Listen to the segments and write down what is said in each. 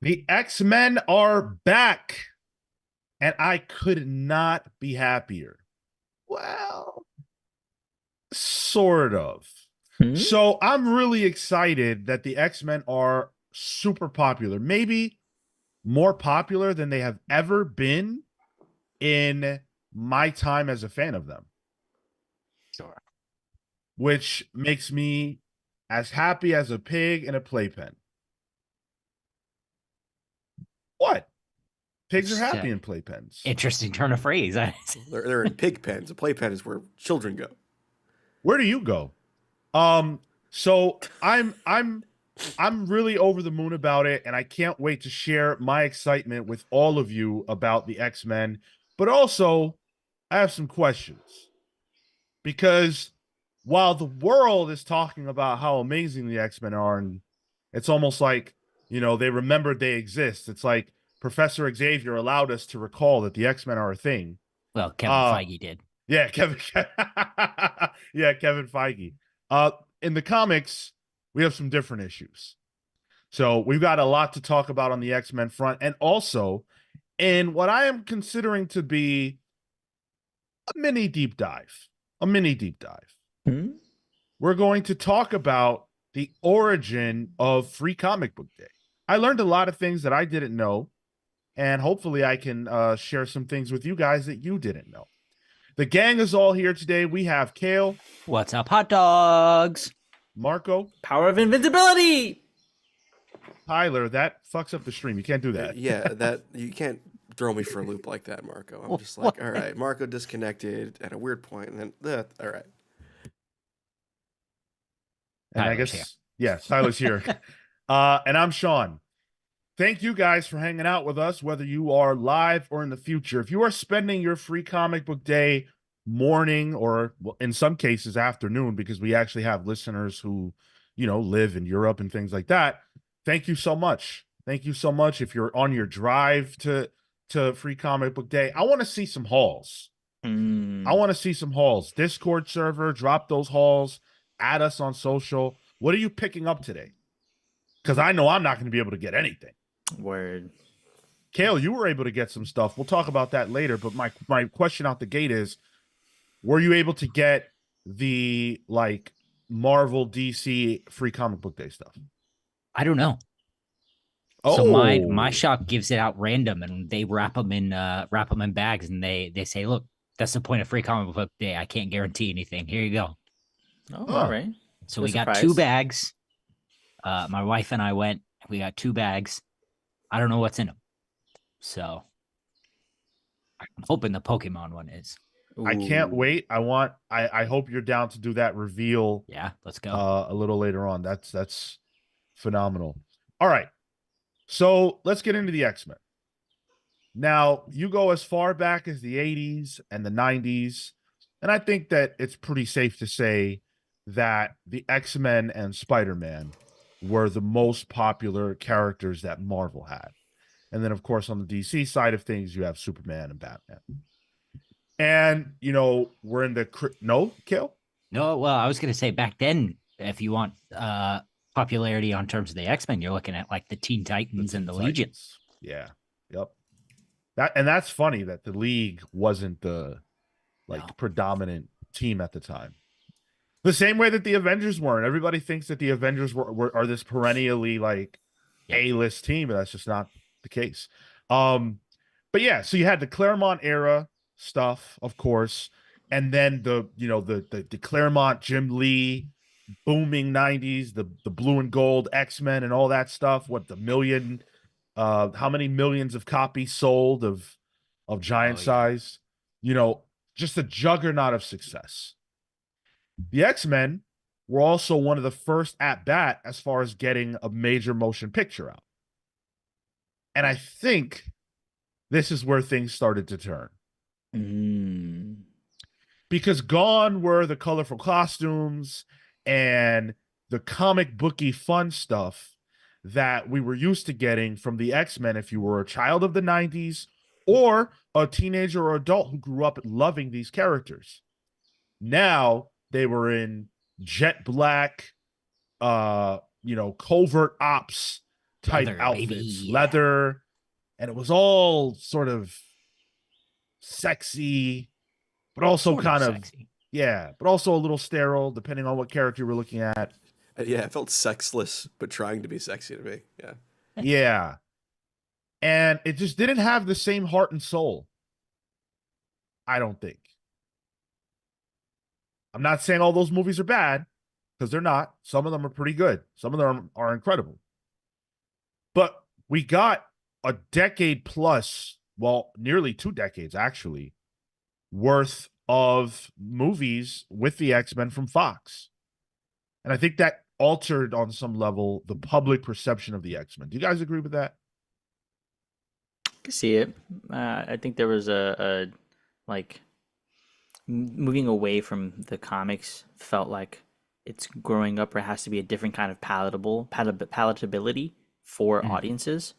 The X-Men are back, and I could not be happier. Well, sort of. Hmm? So I'm really excited that the X-Men are super popular. Maybe more popular than they have ever been in my time as a fan of them, Sure. which makes me as happy as a pig in a playpen. What? Pigs are It's happy in playpens. interesting turn of phrase. They're in pig pens. A playpen is where children go. Where do you go? Um, so I'm really over the moon about it, and I can't wait to share my excitement with all of you about the X-Men. But also, I have some questions because while the world is talking about how amazing the X-Men are, and it's almost like, they remembered they exist. It's like Professor Xavier allowed us to recall that the X-Men are a thing. Well, Kevin Uh Feige did. yeah, Kevin. Yeah, Kevin Feige. Uh, in the comics, we have some different issues. So we've got a lot to talk about on the X-Men front, and also in what I am considering to be a mini deep dive. A mini deep dive. Hmm? We're going to talk about the origin of Free Comic Book Day. I learned a lot of things that I didn't know, and hopefully I can share some things with you guys that you didn't know. The gang is all here today. We have Cale, What's up, hot dogs? Marco, Power of invincibility. Tyler. That fucks up the stream. You can't do that. Yeah, that you can't throw me for a loop like that, Marco. I'm just What? like, all right, Marco disconnected at a weird point, and then all right. And I Tyler's here. guess, yeah, Tyler's here. And I'm Sean. Thank you guys for hanging out with us, whether you are live or in the future. If you are spending your Free Comic Book Day morning or in some cases afternoon, because we actually have listeners who, live in Europe and things like that, thank you so much. Thank you so much. If you're on your drive to Free Comic Book Day, I want to see some hauls. I Hmm. want to see some hauls. Discord server, drop those hauls, add us on social. What are you picking up today? Because I know I'm not going to be able to get anything. Word. Cale, you were able to get some stuff. We'll talk about that later. But my question out the gate is, were you able to get the Marvel DC Free Comic Book Day stuff? I don't know. So my Oh, shop gives it out random, and they wrap them in bags, and they say, look, that's the point of Free Comic Book Day. I can't guarantee anything. Here you go. Oh, all huh. right. So Good we got two surprise. bags. My wife and I went. We got two bags. I don't know what's in them. So I'm hoping the Pokemon one is. I can't Ooh. wait. I hope you're down to do that reveal Yeah, let's go. a little later on. That's phenomenal. All right. So let's get into the X-Men. Now, you go as far back as the 80s and the 90s, and I think that it's pretty safe to say that the X-Men and Spider-Man were the most popular characters that Marvel had. And then, of course, on the DC side of things, you have Superman and Batman. And, we're in the no, Kill? No, well, I was gonna say back then, if you want popularity on terms of the X-Men, you're looking at like the Teen The Titans and Teen the Legion. Titans. Yeah. Yep. That's funny that the League wasn't the No. predominant team at the time. The same way that the Avengers weren't. Everybody thinks that the Avengers are this perennially Yep. A-list team, but that's just not the case. Um, but yeah, so you had the Claremont era stuff, of course, and then the Claremont Jim Lee booming 90s, the blue and gold X-Men and all that stuff. What the million how many millions of copies sold of Oh Giant yeah. Size? You know, just a juggernaut of success. The X-Men were also one of the first at bat as far as getting a major motion picture out. And I think this is where things started to turn. Mm. Because gone were the colorful costumes and the comic booky fun stuff that we were used to getting from the X-Men if you were a child of the 90s or a teenager or adult who grew up loving these characters. Now they were in jet black, covert ops type Leather, outfits, baby. leather, and it was all sort of sexy, but also Sort of kind of sexy. yeah, but also a little sterile depending on what character we're looking at. Yeah, it felt sexless, but trying to be sexy to me. Yeah. Yeah. And it just didn't have the same heart and soul. I don't think. I'm not saying all those movies are bad, because they're not. Some of them are pretty good. Some of them are incredible. But we got a decade plus, well, nearly 2 decades actually, worth of movies with the X-Men from Fox. And I think that altered on some level the public perception of the X-Men. Do you guys agree with that? I can see it. I think there was a like moving away from the comics felt like it's growing up, or it has to be a different kind of palatability for audiences.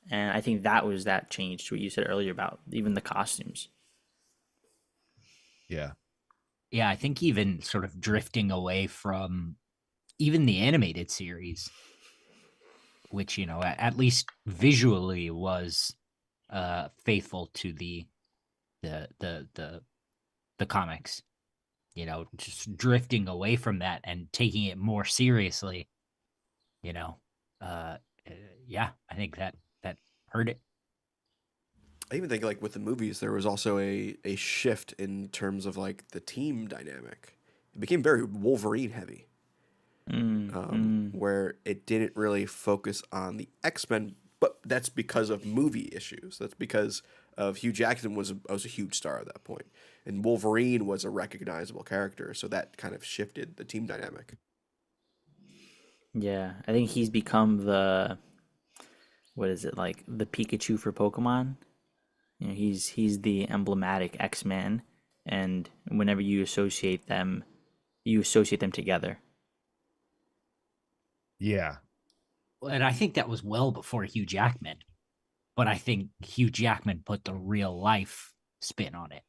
And I think that was that change to what you said earlier about even the costumes. Yeah. Yeah, I think even sort of drifting away from even the animated series, which, you know, at least visually was faithful to the comics. You know, just drifting away from that and taking it more seriously. You know, uh, yeah, I think that hurt it. I even think like with the movies, there was also a shift in terms of like the team dynamic. It became very Wolverine heavy, where it didn't really focus on the X-Men, but that's because of movie issues. That's because of Hugh Jackson was a huge star at that point, and Wolverine was a recognizable character, so that kind of shifted the team dynamic. Yeah, I think he's become the, what is it, like the Pikachu for Pokemon. You know, he's the emblematic X-Man, and whenever you associate them together. Yeah. And I think that was well before Hugh Jackman. But I think Hugh Jackman put the real life spin on it.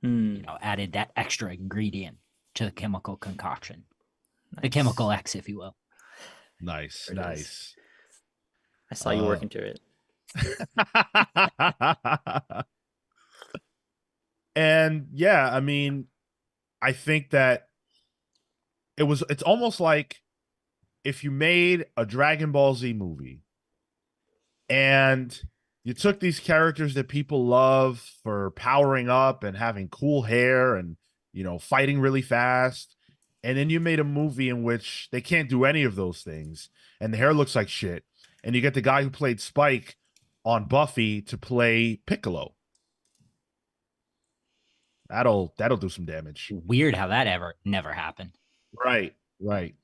You know, added that extra ingredient to the chemical concoction, the chemical X, if you will. Nice. There it is. Nice. I saw you working to it. And yeah, I mean, I think that it's almost like if you made a Dragon Ball Z movie and you took these characters that people love for powering up and having cool hair and, you know, fighting really fast, and then you made a movie in which they can't do any of those things and the hair looks like shit, and you get the guy who played Spike on Buffy to play Piccolo. That'll do some damage. Weird how that ever never happened. Right, right.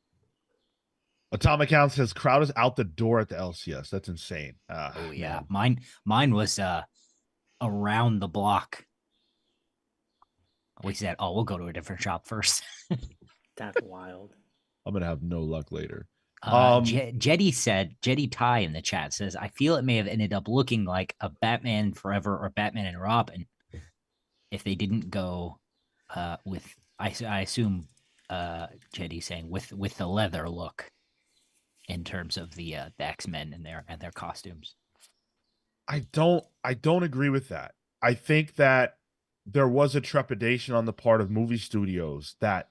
Atomic Count says crowd is out the door at the LCS. That's insane. Oh yeah, Man. mine was around the block. We said, "Oh, we'll go to a different shop first." That's wild. I'm gonna have no luck later. Jetty Ty in the chat says, I feel it may have ended up looking like a Batman Forever or Batman and Robin if they didn't go with, I assume Jetty saying with the leather look in terms of the X-Men and their costumes. I don't agree with that. I think that there was a trepidation on the part of movie studios that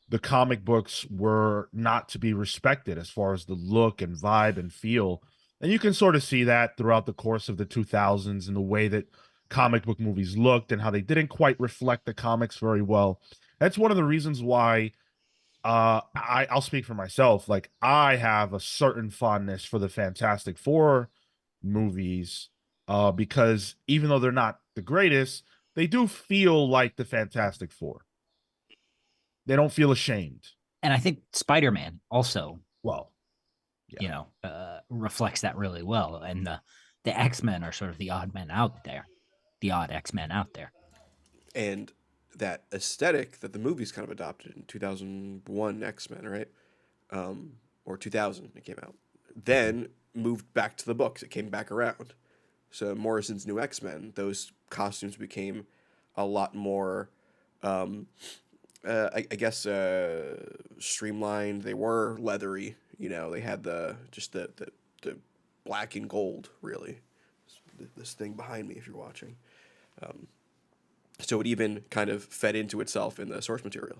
the comic books were not to be respected as far as the look and vibe and feel. And you can sort of see that throughout the course of the 2000s and the way that comic book movies looked and how they didn't quite reflect the comics very well. That's one of the reasons why I'll speak for myself. Like, I have a certain fondness for the Fantastic Four movies because even though they're not the greatest, they do feel like the Fantastic Four. They don't feel ashamed. And I think Spider-Man also, Well, yeah. you know, reflects that really well. And the X-Men are sort of the odd men out there, the odd X-Men out there. And that aesthetic that the movies kind of adopted in 2001 X-Men, right? Or 2000 it came out. Then moved back to the books. It came back around. So Morrison's New X-Men, those costumes became a lot more, I guess, streamlined. They were leathery. You know, they had the black and gold, really. This thing behind me, if you're watching. So it even kind of fed into itself in the source material.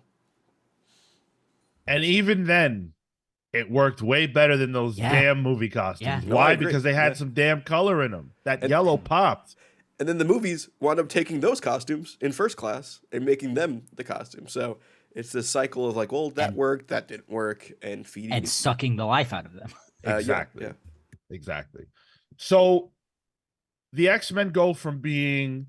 And even then, it worked way better than those Yeah. damn movie costumes. Yeah. No, I Why? agree. Because they had Yeah. some damn color in them. That And- yellow popped. And then the movies wound up taking those costumes in first class and making them the costumes. So it's this cycle of like, well, that worked, that didn't work, and feeding And sucking the life out of them. Exactly. Yeah. Exactly. So the X-Men go from being,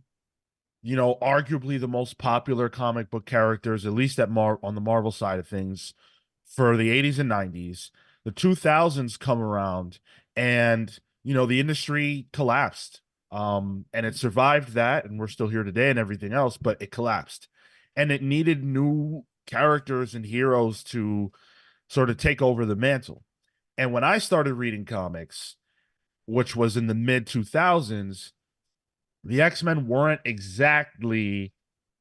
arguably the most popular comic book characters, at least on the Marvel side of things, for the 80s and 90s. The 2000s come around and, the industry collapsed. And it survived that, and we're still here today and everything else, but it collapsed. And it needed new characters and heroes to sort of take over the mantle. And when I started reading comics, which was in the mid 2000s, the X-Men weren't exactly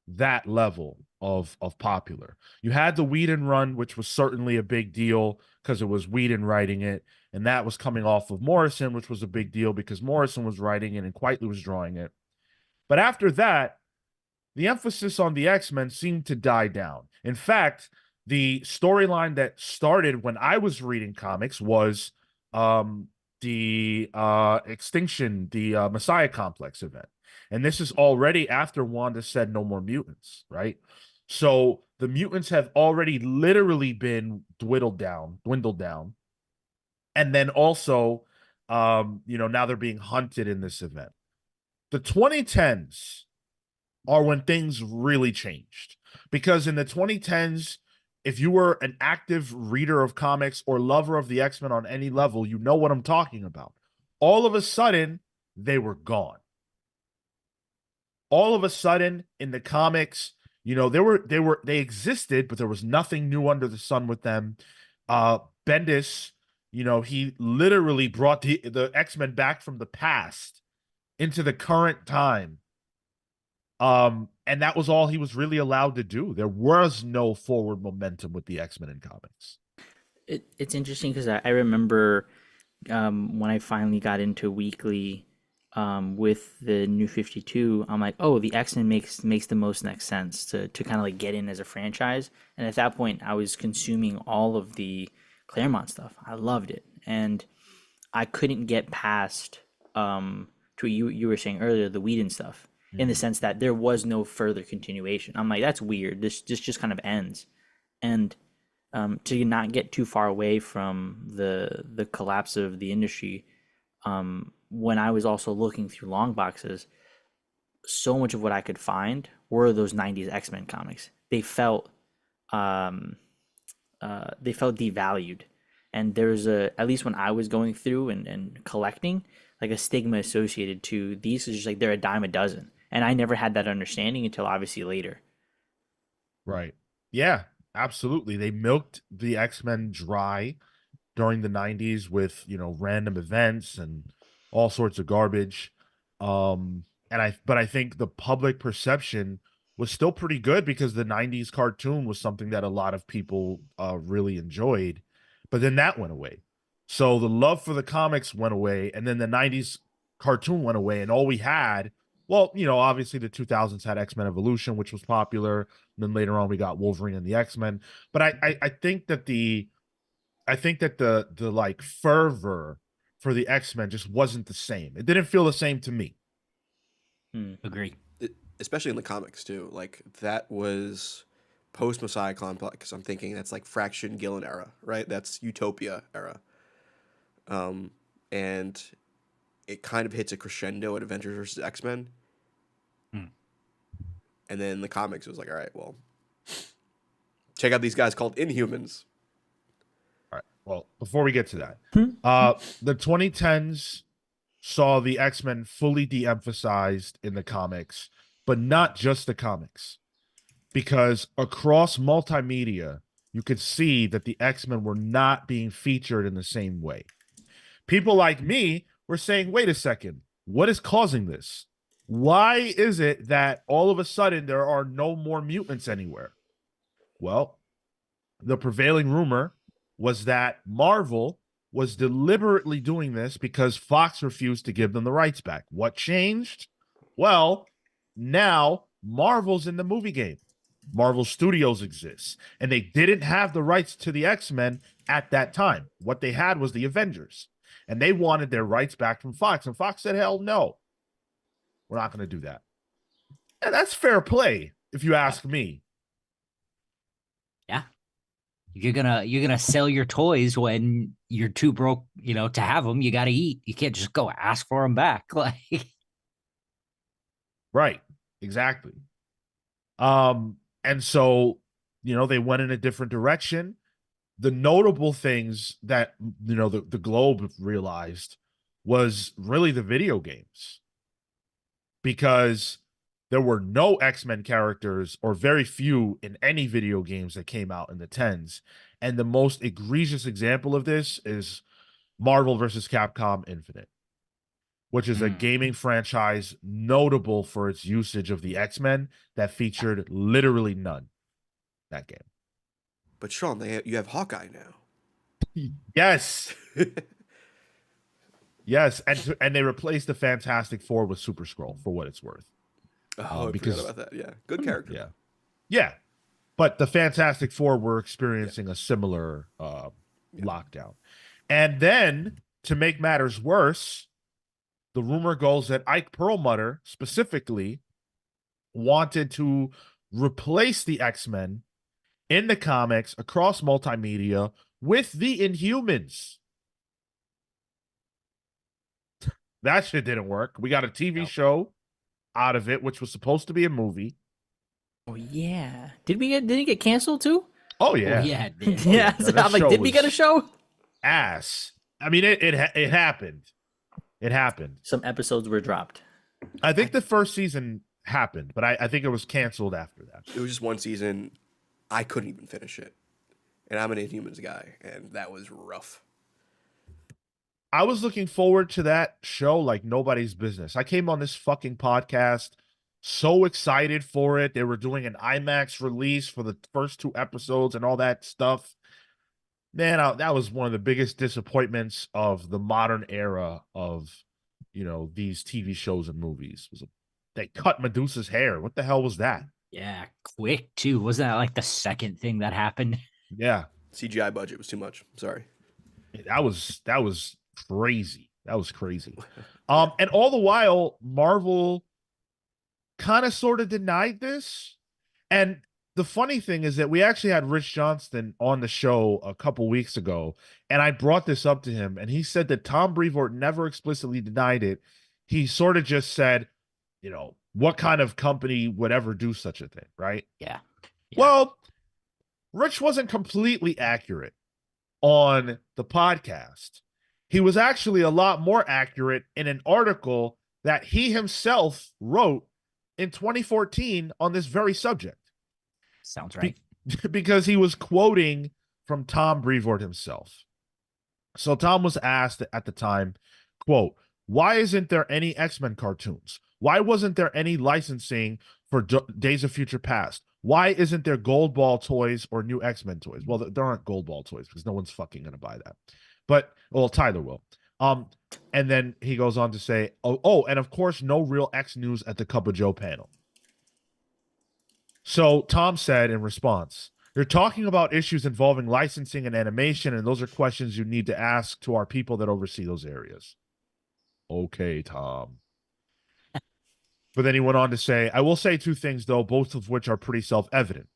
that level of popular. You had the Whedon run, which was certainly a big deal because it was Whedon writing it, and that was coming off of Morrison, which was a big deal because Morrison was writing it and Quitely was drawing it. But after that, the emphasis on the X-Men seemed to die down. In fact, the storyline that started when I was reading comics was the Extinction, the Messiah Complex event. And this is already after Wanda said no more mutants, right? So the mutants have already literally been dwindled down. And then also, now they're being hunted in this event. The 2010s are when things really changed. Because in the 2010s, if you were an active reader of comics or lover of the X-Men on any level, you know what I'm talking about. All of a sudden, they were gone. All of a sudden, in the comics, they existed, but there was nothing new under the sun with them. Bendis, he literally brought the X-Men back from the past into the current time. And that was all he was really allowed to do. There was no forward momentum with the X-Men in comics. It's interesting because I remember when I finally got into weekly with the New 52, I'm like, oh, the X-Men makes the most next sense to kind of like get in as a franchise. And at that point, I was consuming all of the Claremont stuff. I loved it, and I couldn't get past to what you were saying earlier, the Whedon stuff, in the sense that there was no further continuation. I'm like, that's weird. This just kind of ends, and to not get too far away from the collapse of the industry. When I was also looking through long boxes, so much of what I could find were those 90s X-Men comics. They felt devalued. And there's at least when I was going through and collecting, like a stigma associated to these is just like they're a dime a dozen. And I never had that understanding until obviously later. Right. Yeah, absolutely. They milked the X-Men dry during the 90s with, random events and all sorts of garbage. But I think the public perception was still pretty good because the 90s cartoon was something that a lot of people really enjoyed. But then that went away. So the love for the comics went away, and then the 90s cartoon went away, and all we had, well, obviously the 2000s had X-Men Evolution, which was popular. And then later on we got Wolverine and the X-Men. But I think that the like fervor for the X-Men just wasn't the same. It didn't feel the same to me. Agree. Especially in the comics too. Like that was post Messiah Complex. I'm thinking that's like Fraction Gillen era, right? That's Utopia era. And it kind of hits a crescendo at Avengers versus X-Men. And then the comics was like, all right, well, check out these guys called Inhumans. All right. Well, before we get to that, the 2010s saw the X-Men fully de-emphasized in the comics, but not just the comics. Because across multimedia, you could see that the X-Men were not being featured in the same way. People like me were saying, wait a second, what is causing this? Why is it that all of a sudden there are no more mutants anywhere? Well, the prevailing rumor was that Marvel was deliberately doing this because Fox refused to give them the rights back. What changed? Well, now Marvel's in the movie game. Marvel Studios exists, and they didn't have the rights to the X-Men at that time. What they had was the Avengers, and they wanted their rights back from Fox, and Fox said, hell no, we're not going to do that. And that's fair play, if you ask me. Yeah. You're gonna sell your toys when you're too broke, to have them. You got to eat. You can't just go ask for them back. Like, Right. Exactly. And so, they went in a different direction. The notable things that, the Globe realized was really the video games, because there were no X-Men characters, or very few, in any video games that came out in the 10s. And the most egregious example of this is Marvel vs. Capcom Infinite, which is a gaming franchise notable for its usage of the X-Men that featured literally none that game. But Sean, you have Hawkeye now. Yes. Yes, and they replaced the Fantastic Four with Super Skrull, for what it's worth. I forgot about that. Yeah, good character. Yeah. But the Fantastic Four were experiencing a similar lockdown. And then, to make matters worse, the rumor goes that Ike Perlmutter specifically wanted to replace the X-Men in the comics across multimedia with the Inhumans. That shit didn't work. We got a TV show out of it, which was supposed to be a movie. Oh yeah. Did it get canceled too? Oh yeah. oh, yeah, it did. Yeah. No, So that I'm like, show did we get a was show? Ass. I mean, it happened. It happened. Some episodes were dropped. I think the first season happened, but I think it was canceled after that. It was just one season. I couldn't even finish it. And I'm an Inhumans guy, and that was rough. I was looking forward to that show like nobody's business. I came on this fucking podcast so excited for it. They were doing an IMAX release for the first 2 episodes and all that stuff. Man, that was one of the biggest disappointments of the modern era of, these TV shows and movies. They cut Medusa's hair. What the hell was that? Yeah, quick too. Wasn't that like the second thing that happened? Yeah, CGI budget was too much. Sorry. that was crazy. That was crazy. And all the while, Marvel kind of sort of denied this. And the funny thing is that we actually had Rich Johnston on the show a couple weeks ago, and I brought this up to him, and he said that Tom Brevoort never explicitly denied it. He sort of just said, what kind of company would ever do such a thing, right? Yeah. Well, Rich wasn't completely accurate on the podcast. He was actually a lot more accurate in an article that he himself wrote in 2014 on this very subject. Sounds right. Because he was quoting from Tom Brevoort himself. So Tom was asked at the time, quote, why isn't there any X-Men cartoons? Why wasn't there any licensing for Days of Future Past? Why isn't there Gold Ball toys or new X-Men toys? Well, there aren't Gold Ball toys because no one's fucking going to buy that. But, well, Tyler will. And then he goes on to say, and of course, no real X news at the Cup of Joe panel. So Tom said in response, you're talking about issues involving licensing and animation, and those are questions you need to ask to our people that oversee those areas. Okay, Tom. But then he went on to say, I will say 2 things, though, both of which are pretty self-evident.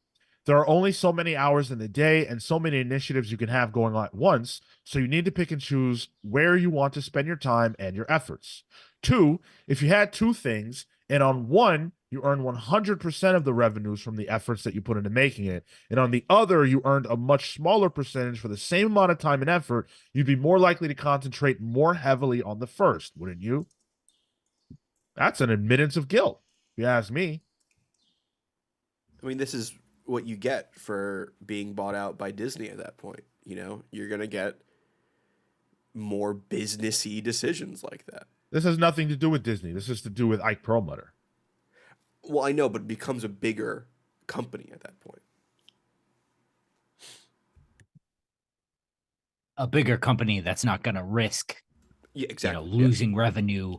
There are only so many hours in the day and so many initiatives you can have going on at once, so you need to pick and choose where you want to spend your time and your efforts. 2, if you had 2 things, and on one, you earn 100% of the revenues from the efforts that you put into making it, and on the other, you earned a much smaller percentage for the same amount of time and effort, you'd be more likely to concentrate more heavily on the first, wouldn't you? That's an admittance of guilt, if you ask me. I mean, this is what you get for being bought out by Disney at that point. You're going to get more businessy decisions like that. This has nothing to do with Disney. This is to do with Ike Perlmutter. Well, I know, but it becomes a bigger company at that point. a bigger company that's not going to risk, Yeah, exactly. losing revenue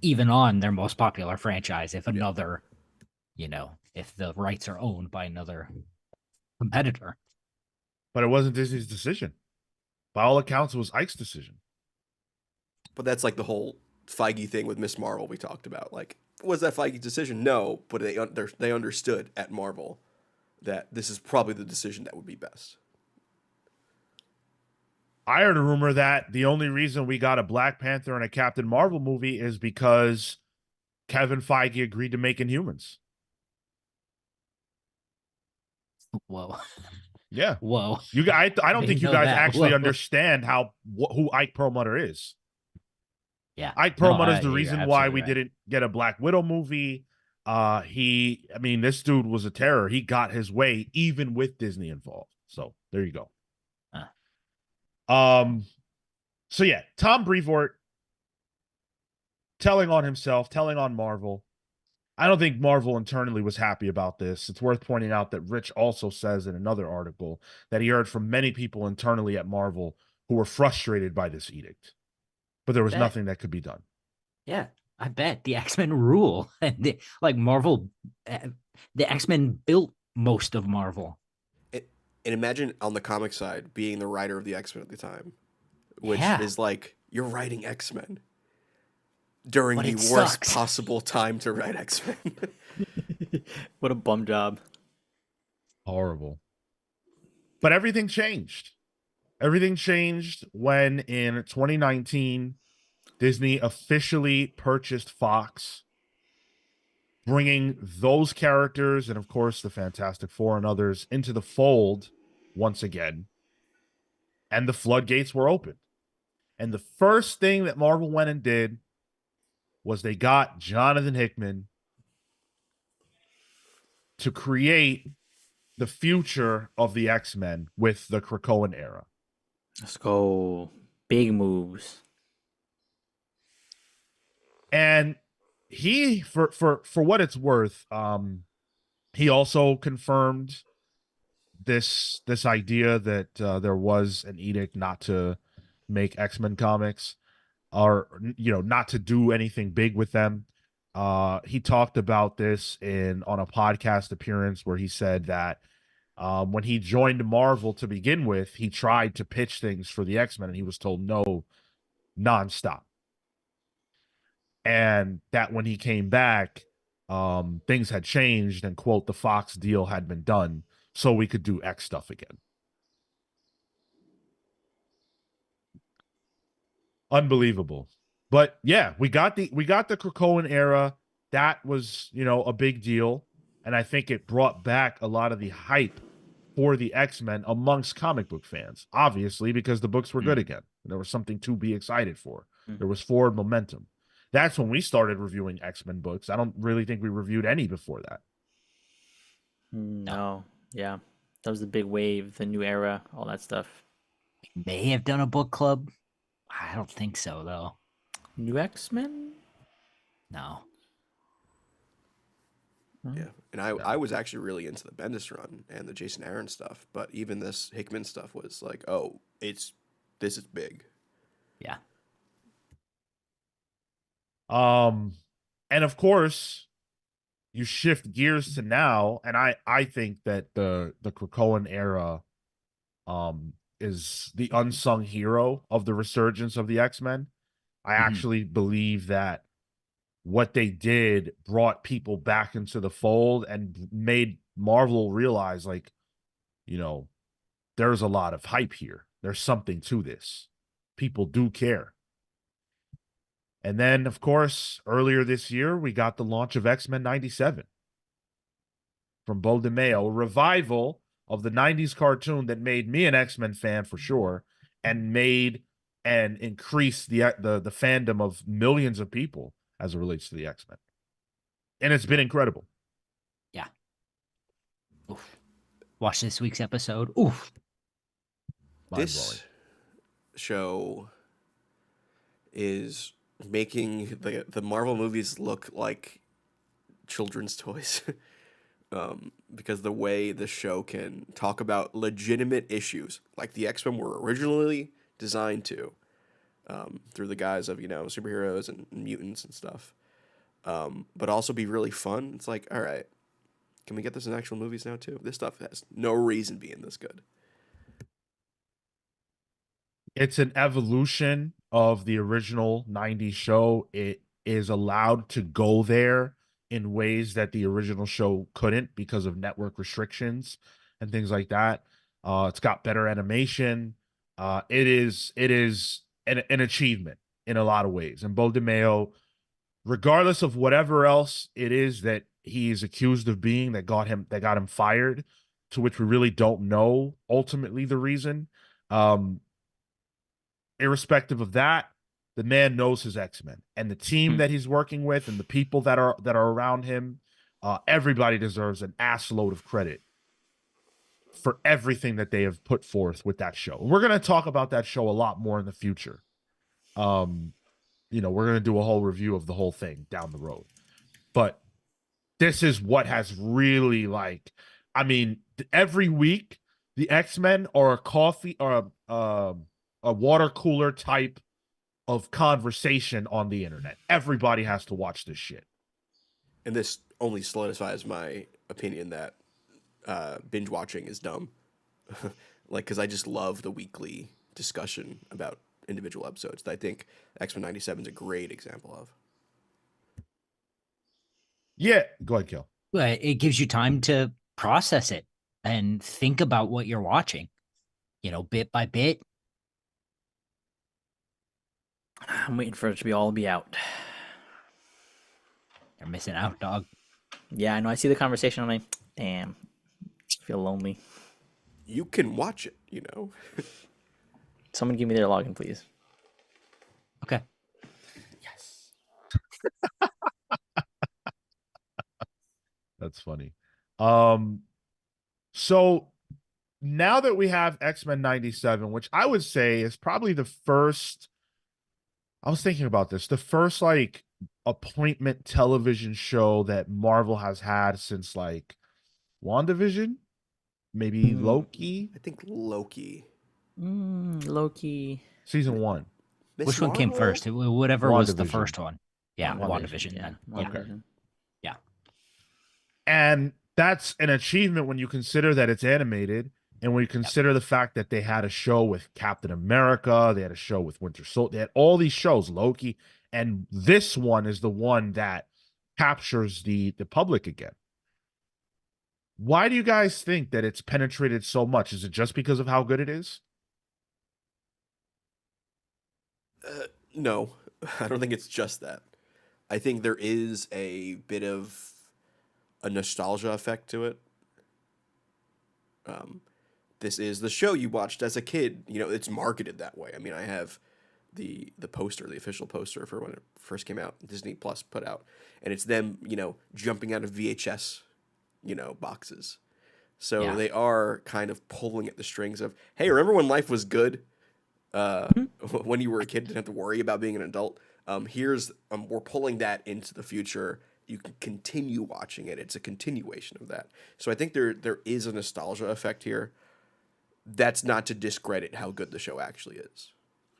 even on their most popular franchise if Yeah. another, if the rights are owned by another competitor. But it wasn't Disney's decision. By all accounts, it was Ike's decision. But that's like the whole Feige thing with Miss Marvel we talked about. Like, was that Feige's decision? No, but they understood at Marvel that this is probably the decision that would be best. I heard a rumor that the only reason we got a Black Panther and a Captain Marvel movie is because Kevin Feige agreed to make Inhumans. Whoa. Yeah. Whoa. I don't think Didn't you know guys that. actually Whoa. understand who Ike Perlmutter is. Yeah. Ike No, Perlmutter is the you're reason why absolutely we right. didn't get a Black Widow movie. This dude was a terror. He got his way even with Disney involved. So there you go. So yeah, Tom Brevoort telling on himself, telling on Marvel. I don't think Marvel internally was happy about this. It's worth pointing out that Rich also says in another article that he heard from many people internally at Marvel who were frustrated by this edict, but there was Bet. nothing that could be done. Yeah, I bet the X-Men rule. And Marvel, the X-Men built most of Marvel. And imagine on the comic side being the writer of the X-Men at the time, which Yeah. is like you're writing X-Men during But the it worst sucks. possible time to write X-Men. What a bum job. Horrible. But everything changed. Everything changed when in 2019, Disney officially purchased Fox, bringing those characters and, of course, the Fantastic Four and others into the fold once again. And the floodgates were opened. And the first thing that Marvel went and did was they got Jonathan Hickman to create the future of the X-Men with the Krakoan era. Let's go. Big moves. And he, for what it's worth, he also confirmed this idea that there was an edict not to make X-Men comics, or not to do anything big with them. He talked about this on a podcast appearance where he said that when he joined Marvel to begin with, he tried to pitch things for the X-Men and he was told no nonstop. And that when he came back, things had changed and, quote, the Fox deal had been done so we could do X stuff again. Unbelievable. But yeah, we got the Krakoan era. That was, a big deal. And I think it brought back a lot of the hype for the X-Men amongst comic book fans, obviously, because the books were good again. There was something to be excited for. There was forward momentum. That's when we started reviewing X-Men books. I don't really think we reviewed any before that. No. Yeah. That was the big wave, the new era, all that stuff. May have done a book club. I don't think so, though. New X-Men? No. Yeah, and I was actually really into the Bendis run and the Jason Aaron stuff, but even this Hickman stuff was like, oh, this is big. Yeah. And of course, you shift gears to now, and I think that the Krakoan era is the unsung hero of the resurgence of the X-Men. I actually believe that what they did brought people back into the fold and made Marvel realize, like, there's a lot of hype here. There's something to this. People do care. And then, of course, earlier this year, we got the launch of X-Men 97 from Beau DeMayo, a revival of the 90s cartoon that made me an X-Men fan for sure, and made and increased the fandom of millions of people as it relates to the X-Men. And it's been incredible. Yeah. Oof. Watch this week's episode. Oof. This show is making the Marvel movies look like children's toys. Because the way the show can talk about legitimate issues, like the X-Men were originally designed to, through the guise of superheroes and mutants and stuff, but also be really fun. It's like, all right, can we get this in actual movies now too? This stuff has no reason being this good. It's an evolution of the original 90s show. It is allowed to go there in ways that the original show couldn't because of network restrictions and things like that. It's got better animation. It is an achievement in a lot of ways. And Bo DeMeo, regardless of whatever else it is that he is accused of being that got him fired, to which we really don't know ultimately the reason. Irrespective of that, the man knows his X-Men, and the team that he's working with and the people that are around him. Everybody deserves an assload of credit for everything that they have put forth with that show. We're going to talk about that show a lot more in the future. We're going to do a whole review of the whole thing down the road. But this is what has really, like, I mean, every week the X-Men are a coffee or a water cooler type of conversation on the internet. Everybody has to watch this shit. And this only solidifies my opinion that binge watching is dumb. Like, because I just love the weekly discussion about individual episodes that I think X-Men 97 is a great example of. Yeah, go ahead, Cale. It gives you time to process it and think about what you're watching, bit by bit. I'm waiting for it to be out. You're missing out, dog. Yeah, I know. I see the conversation. I'm like, damn, I feel lonely. You can watch it, Someone give me their login, please. Okay. Yes. That's funny. So now that we have X-Men 97, which I would say is probably the first, I was thinking about this, the first like appointment television show that Marvel has had since like WandaVision, maybe Loki. I think Loki. Loki. Season 1. Miss Which one came Marvel? first? Whatever was the WandaVision. first one. Yeah, WandaVision. WandaVision. Yeah, Then. WandaVision. Yeah. And that's an achievement when you consider that it's animated, and when you consider the fact that they had a show with Captain America, they had a show with Winter Soldier, they had all these shows, Loki, and this one is the one that captures the public again. Why do you guys think that it's penetrated so much? Is it just because of how good it is? No, I don't think it's just that. I think there is a bit of a nostalgia effect to it. This is the show you watched as a kid. It's marketed that way. I mean, I have the poster, the official poster for when it first came out, Disney Plus put out, and it's them, jumping out of VHS, boxes. So they are kind of pulling at the strings of, hey, remember when life was good? When you were a kid, didn't have to worry about being an adult. We're pulling that into the future. You can continue watching it. It's a continuation of that. So I think there is a nostalgia effect here. That's not to discredit how good the show actually is.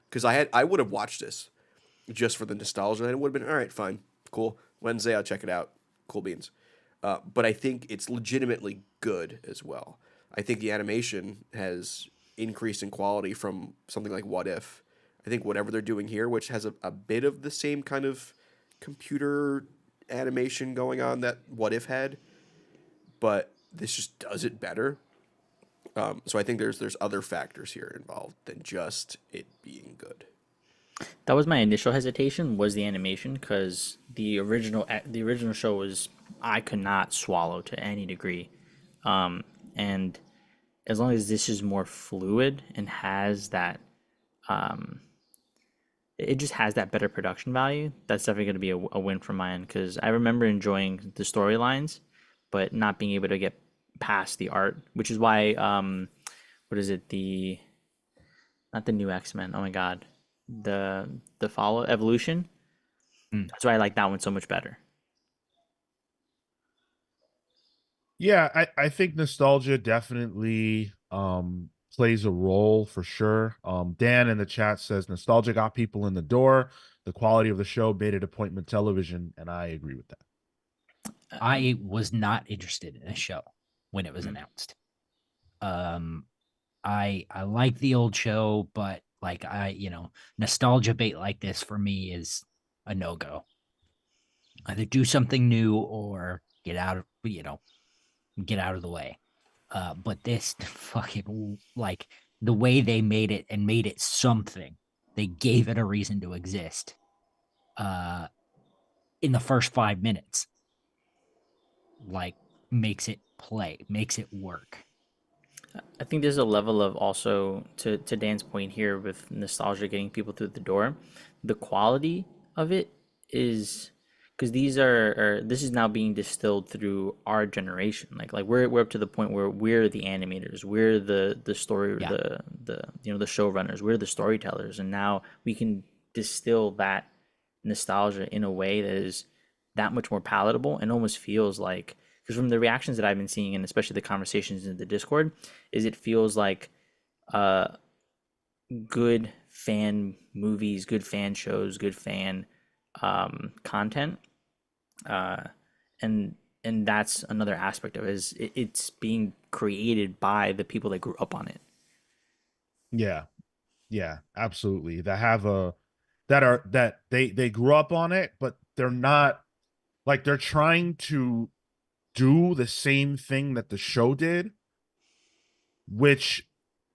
Because I would have watched this just for the nostalgia, and it would have been, all right, fine, cool. Wednesday, I'll check it out. Cool beans. But I think it's legitimately good as well. I think the animation has increased in quality from something like What If. I think whatever they're doing here, which has a bit of the same kind of computer animation going on that What If had, but this just does it better. So I think there's other factors here involved than just it being good. That was my initial hesitation, was the animation, because the original show was, I could not swallow to any degree, and as long as this is more fluid and has that, it just has that better production value, that's definitely going to be a win from my end, because I remember enjoying the storylines, but not being able to get past the art, which is why, what is it, not the new X-Men, oh my god, the follow Evolution, that's why I like that one so much better. Yeah, I think nostalgia definitely plays a role for sure. Dan in the chat says nostalgia got people in the door. The quality of the show made it appointment television, and I agree with that. I was not interested in a show when it was Mm. announced. I like the old show, but like nostalgia bait like this for me is a no-go. Either do something new or get out of the way. But this fucking like the way they made it and made it something, they gave it a reason to exist. In the first 5 minutes, like makes it play, makes it work. I think there's a level of also to Dan's point here with nostalgia getting people through the door. The quality of it is because these are this is now being distilled through our generation. Like we're up to the point where we're the animators, we're the story, Yeah. the the showrunners, we're the storytellers, and now we can distill that nostalgia in a way that is that much more palatable and almost feels like, because from the reactions that I've been seeing and especially the conversations in the Discord, is it feels like uh good fan movies, good fan shows, good fan content. Uh and that's another aspect of it, is it's being created by the people that grew up on it. Yeah. Yeah, absolutely. That they grew up on it, but they're not like they're trying to do the same thing that the show did, which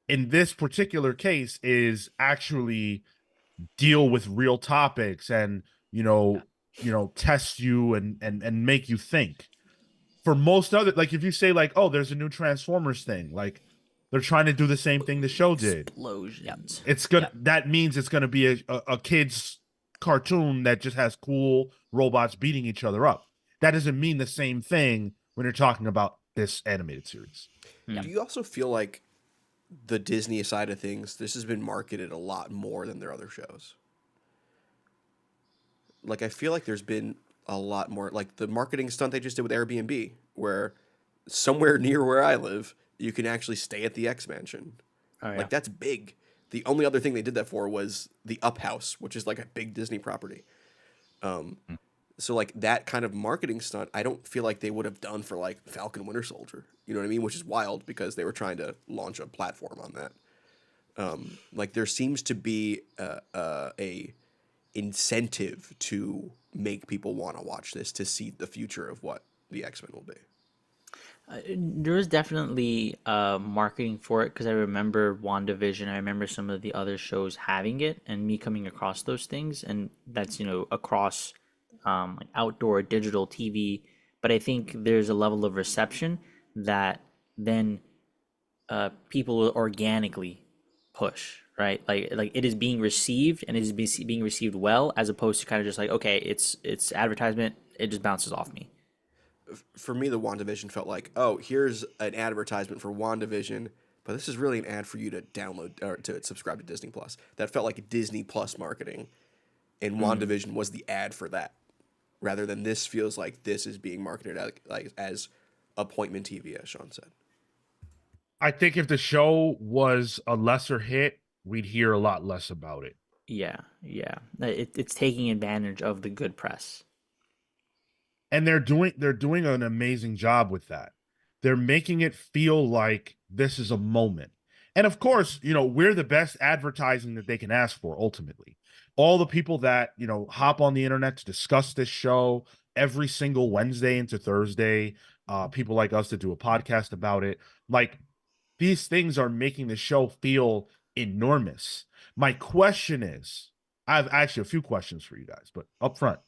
in this particular case is actually deal with real topics and test you and make you think. For most other, like if you say like, oh, there's a new Transformers thing, like they're trying to do the same thing the show did. Explosions. It's gonna that means it's gonna be a kid's cartoon that just has cool robots beating each other up. That doesn't mean the same thing when you're talking about this animated series. Do you also feel like the Disney side of things, this has been marketed a lot more than their other shows? Like, I feel like there's been a lot more, like the marketing stunt they just did with Airbnb, where somewhere near where I live, you can actually stay at the X Mansion. Oh, yeah. Like, that's big. The only other thing they did that for was the Up House, which is like a big Disney property. So like that kind of marketing stunt, I don't feel like they would have done for like Falcon Winter Soldier. You know what I mean? Which is wild because they were trying to launch a platform on that. Like there seems to be a incentive to make people want to watch this to see the future of what the X-Men will be. There was definitely marketing for it, because I remember WandaVision. I remember some of the other shows having it, and me coming across those things, and that's across like outdoor digital TV. But I think there's a level of reception that then people will organically push, right? Like it is being received, and it is being received well, as opposed to kind of just like, okay, it's advertisement, it just bounces off me. For me, the WandaVision felt like, oh, here's an advertisement for WandaVision, but this is really an ad for you to download or to subscribe to Disney Plus. That felt like Disney Plus marketing, and WandaVision was the ad for that, rather than this feels like this is being marketed as appointment TV, as Sean said. I think if the show was a lesser hit, we'd hear a lot less about it. Yeah. It's taking advantage of the good press. And they're doing an amazing job with that. They're making it feel like this is a moment. And of course, we're the best advertising that they can ask for ultimately. All the people that, hop on the internet to discuss this show every single Wednesday into Thursday, people like us that do a podcast about it, like these things are making the show feel enormous. My question is, I have actually a few questions for you guys, but up front,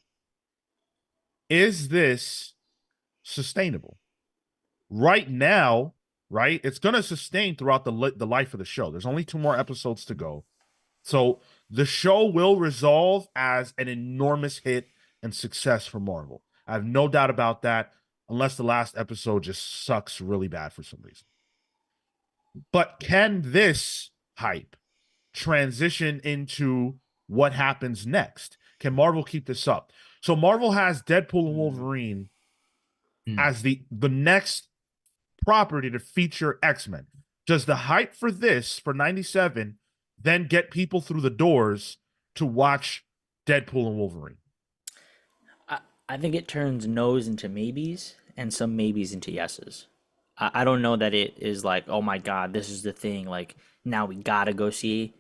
is this sustainable? Right now, right? It's going to sustain throughout the life of the show. There's only 2 more episodes to go. So the show will resolve as an enormous hit and success for Marvel. I have no doubt about that, unless the last episode just sucks really bad for some reason. But can this hype transition into what happens next? Can Marvel keep this up? So Marvel has Deadpool and Wolverine as the next property to feature X-Men. Does the hype for this for 97 then get people through the doors to watch Deadpool and Wolverine? I think it turns no's into maybes and some maybes into yeses. I don't know that it is like, oh my god, this is the thing. Like now we gotta go see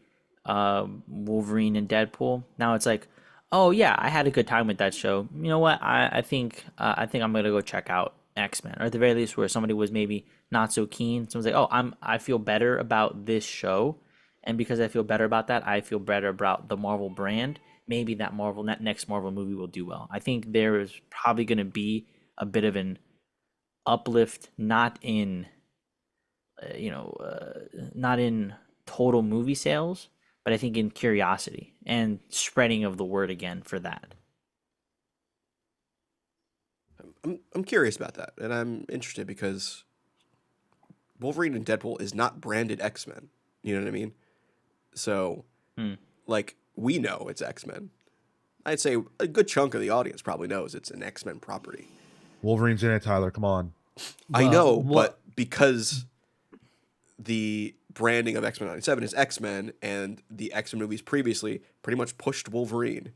Wolverine and Deadpool. Now it's like, oh yeah, I had a good time with that show. You know what? I think I'm gonna go check out X-Men, or at the very least, where somebody was maybe not so keen. Someone's like, oh, I feel better about this show, and because I feel better about that, I feel better about the Marvel brand. Maybe that next Marvel movie will do well. I think there is probably going to be a bit of an uplift, not in not in total movie sales, but I think in curiosity and spreading of the word again for that. I'm curious about that, and I'm interested because Wolverine and Deadpool is not branded X-Men. You know what I mean? So, like, we know it's X-Men. I'd say a good chunk of the audience probably knows it's an X-Men property. Wolverine's in it, Tyler. Come on. I know, but because the branding of X-Men 97 is X-Men, and the X-Men movies previously pretty much pushed Wolverine,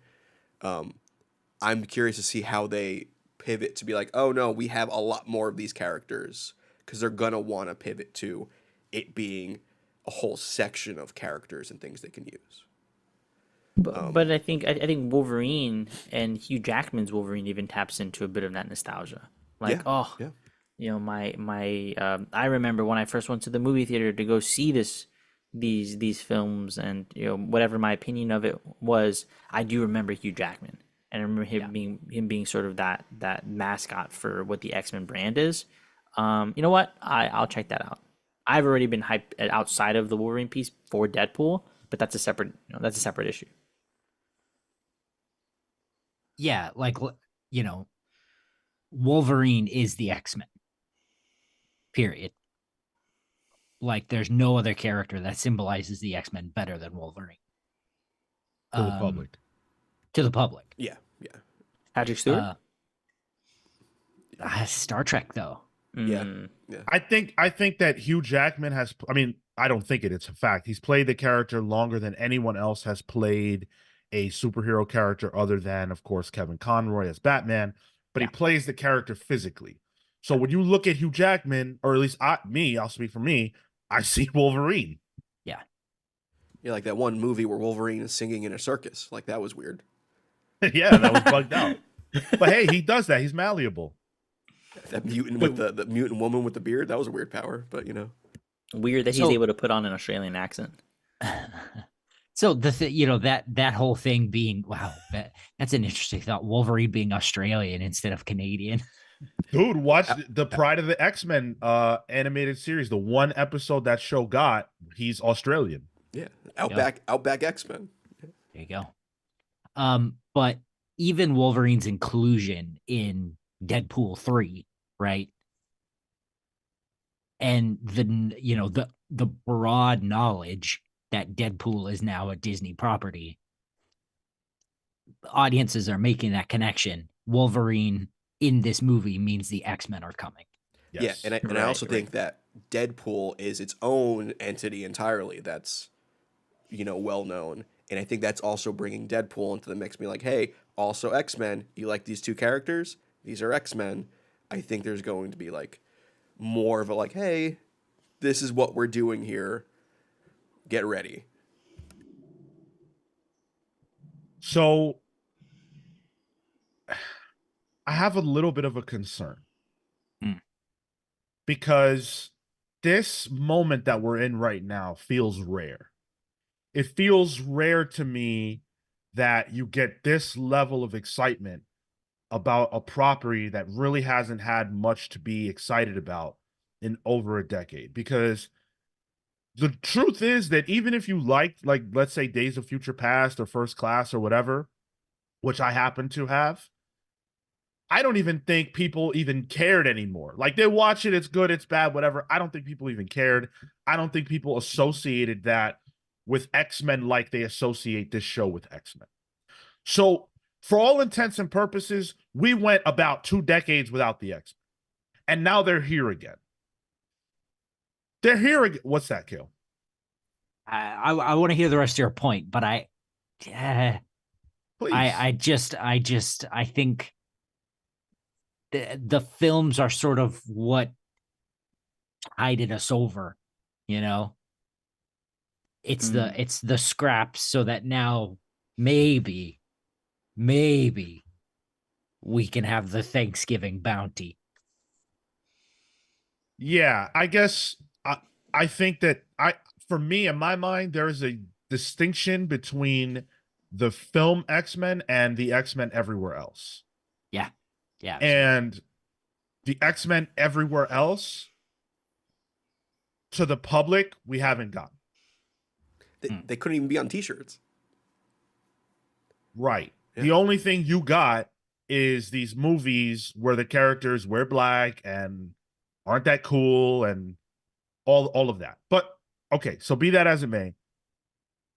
I'm curious to see how they pivot to be like, oh no, we have a lot more of these characters, because they're gonna want to pivot to it being a whole section of characters and things they can use. But I think Wolverine and Hugh Jackman's Wolverine even taps into a bit of that nostalgia. Like, Yeah. you know, I remember when I first went to the movie theater to go see these films, and you know, whatever my opinion of it was, I do remember Hugh Jackman, and I remember him being sort of that mascot for what the X-Men brand is. You know what? I'll check that out. I've already been hyped outside of the Wolverine piece for Deadpool, but that's a separate issue. Yeah, like, you know, Wolverine is the X-Men. Period. Like, there's no other character that symbolizes the X-Men better than Wolverine. To the public. To the public. Yeah. Patrick Stewart? Star Trek, though. Yeah. I think that Hugh Jackman has, I mean, I don't think it's a fact. He's played the character longer than anyone else has played a superhero character other than, of course, Kevin Conroy as Batman, but he plays the character physically. So when you look at Hugh Jackman, or at least I'll speak for me, I see Wolverine. Yeah. Yeah, like that one movie where Wolverine is singing in a circus. Like, that was weird. Yeah, that was bugged out. But hey, he does that. He's malleable. That mutant with the mutant woman with the beard, that was a weird power, but you know. Weird that he's able to put on an Australian accent. So that whole thing being, wow, that's an interesting thought. Wolverine being Australian instead of Canadian. Dude, watch the Pride of the X-Men animated series. The one episode that show got, he's Australian. Yeah, Outback X-Men. There you go. But even Wolverine's inclusion in Deadpool 3, right? And the broad knowledge that Deadpool is now a Disney property, audiences are making that connection. Wolverine in this movie means the X-Men are coming. Yes. Yeah, and I also think that Deadpool is its own entity entirely that's, well known. And I think that's also bringing Deadpool into the mix, being like, hey, also X-Men, you like these two characters? These are X-Men. I think there's going to be like more of a like, hey, this is what we're doing here. Get ready. So I have a little bit of a concern because this moment that we're in right now feels rare. It feels rare to me that you get this level of excitement about a property that really hasn't had much to be excited about in over a decade. Because the truth is that even if you liked, like, let's say Days of Future Past or First Class or whatever, which I happen to have, I don't even think people even cared anymore. Like, they watch it, it's good, it's bad, whatever. I don't think people even cared. I don't think people associated that with X-Men like they associate this show with X-Men. So, for all intents and purposes, we went about 2 decades without the X-Men. And now they're here again. They're here again. What's that, Cale? I want to hear the rest of your point, but yeah, Please. I think the films are sort of what tided us over, you know. It's the scraps, so that now maybe we can have the Thanksgiving bounty. Yeah, I guess I think that for me in my mind there is a distinction between the film X-Men and the X-Men everywhere else. Yeah. Yeah. Absolutely. And the X-Men everywhere else to the public we haven't gotten. They couldn't even be on T-shirts. Right. Yeah. The only thing you got is these movies where the characters wear black and aren't that cool and all of that. But okay, so be that as it may,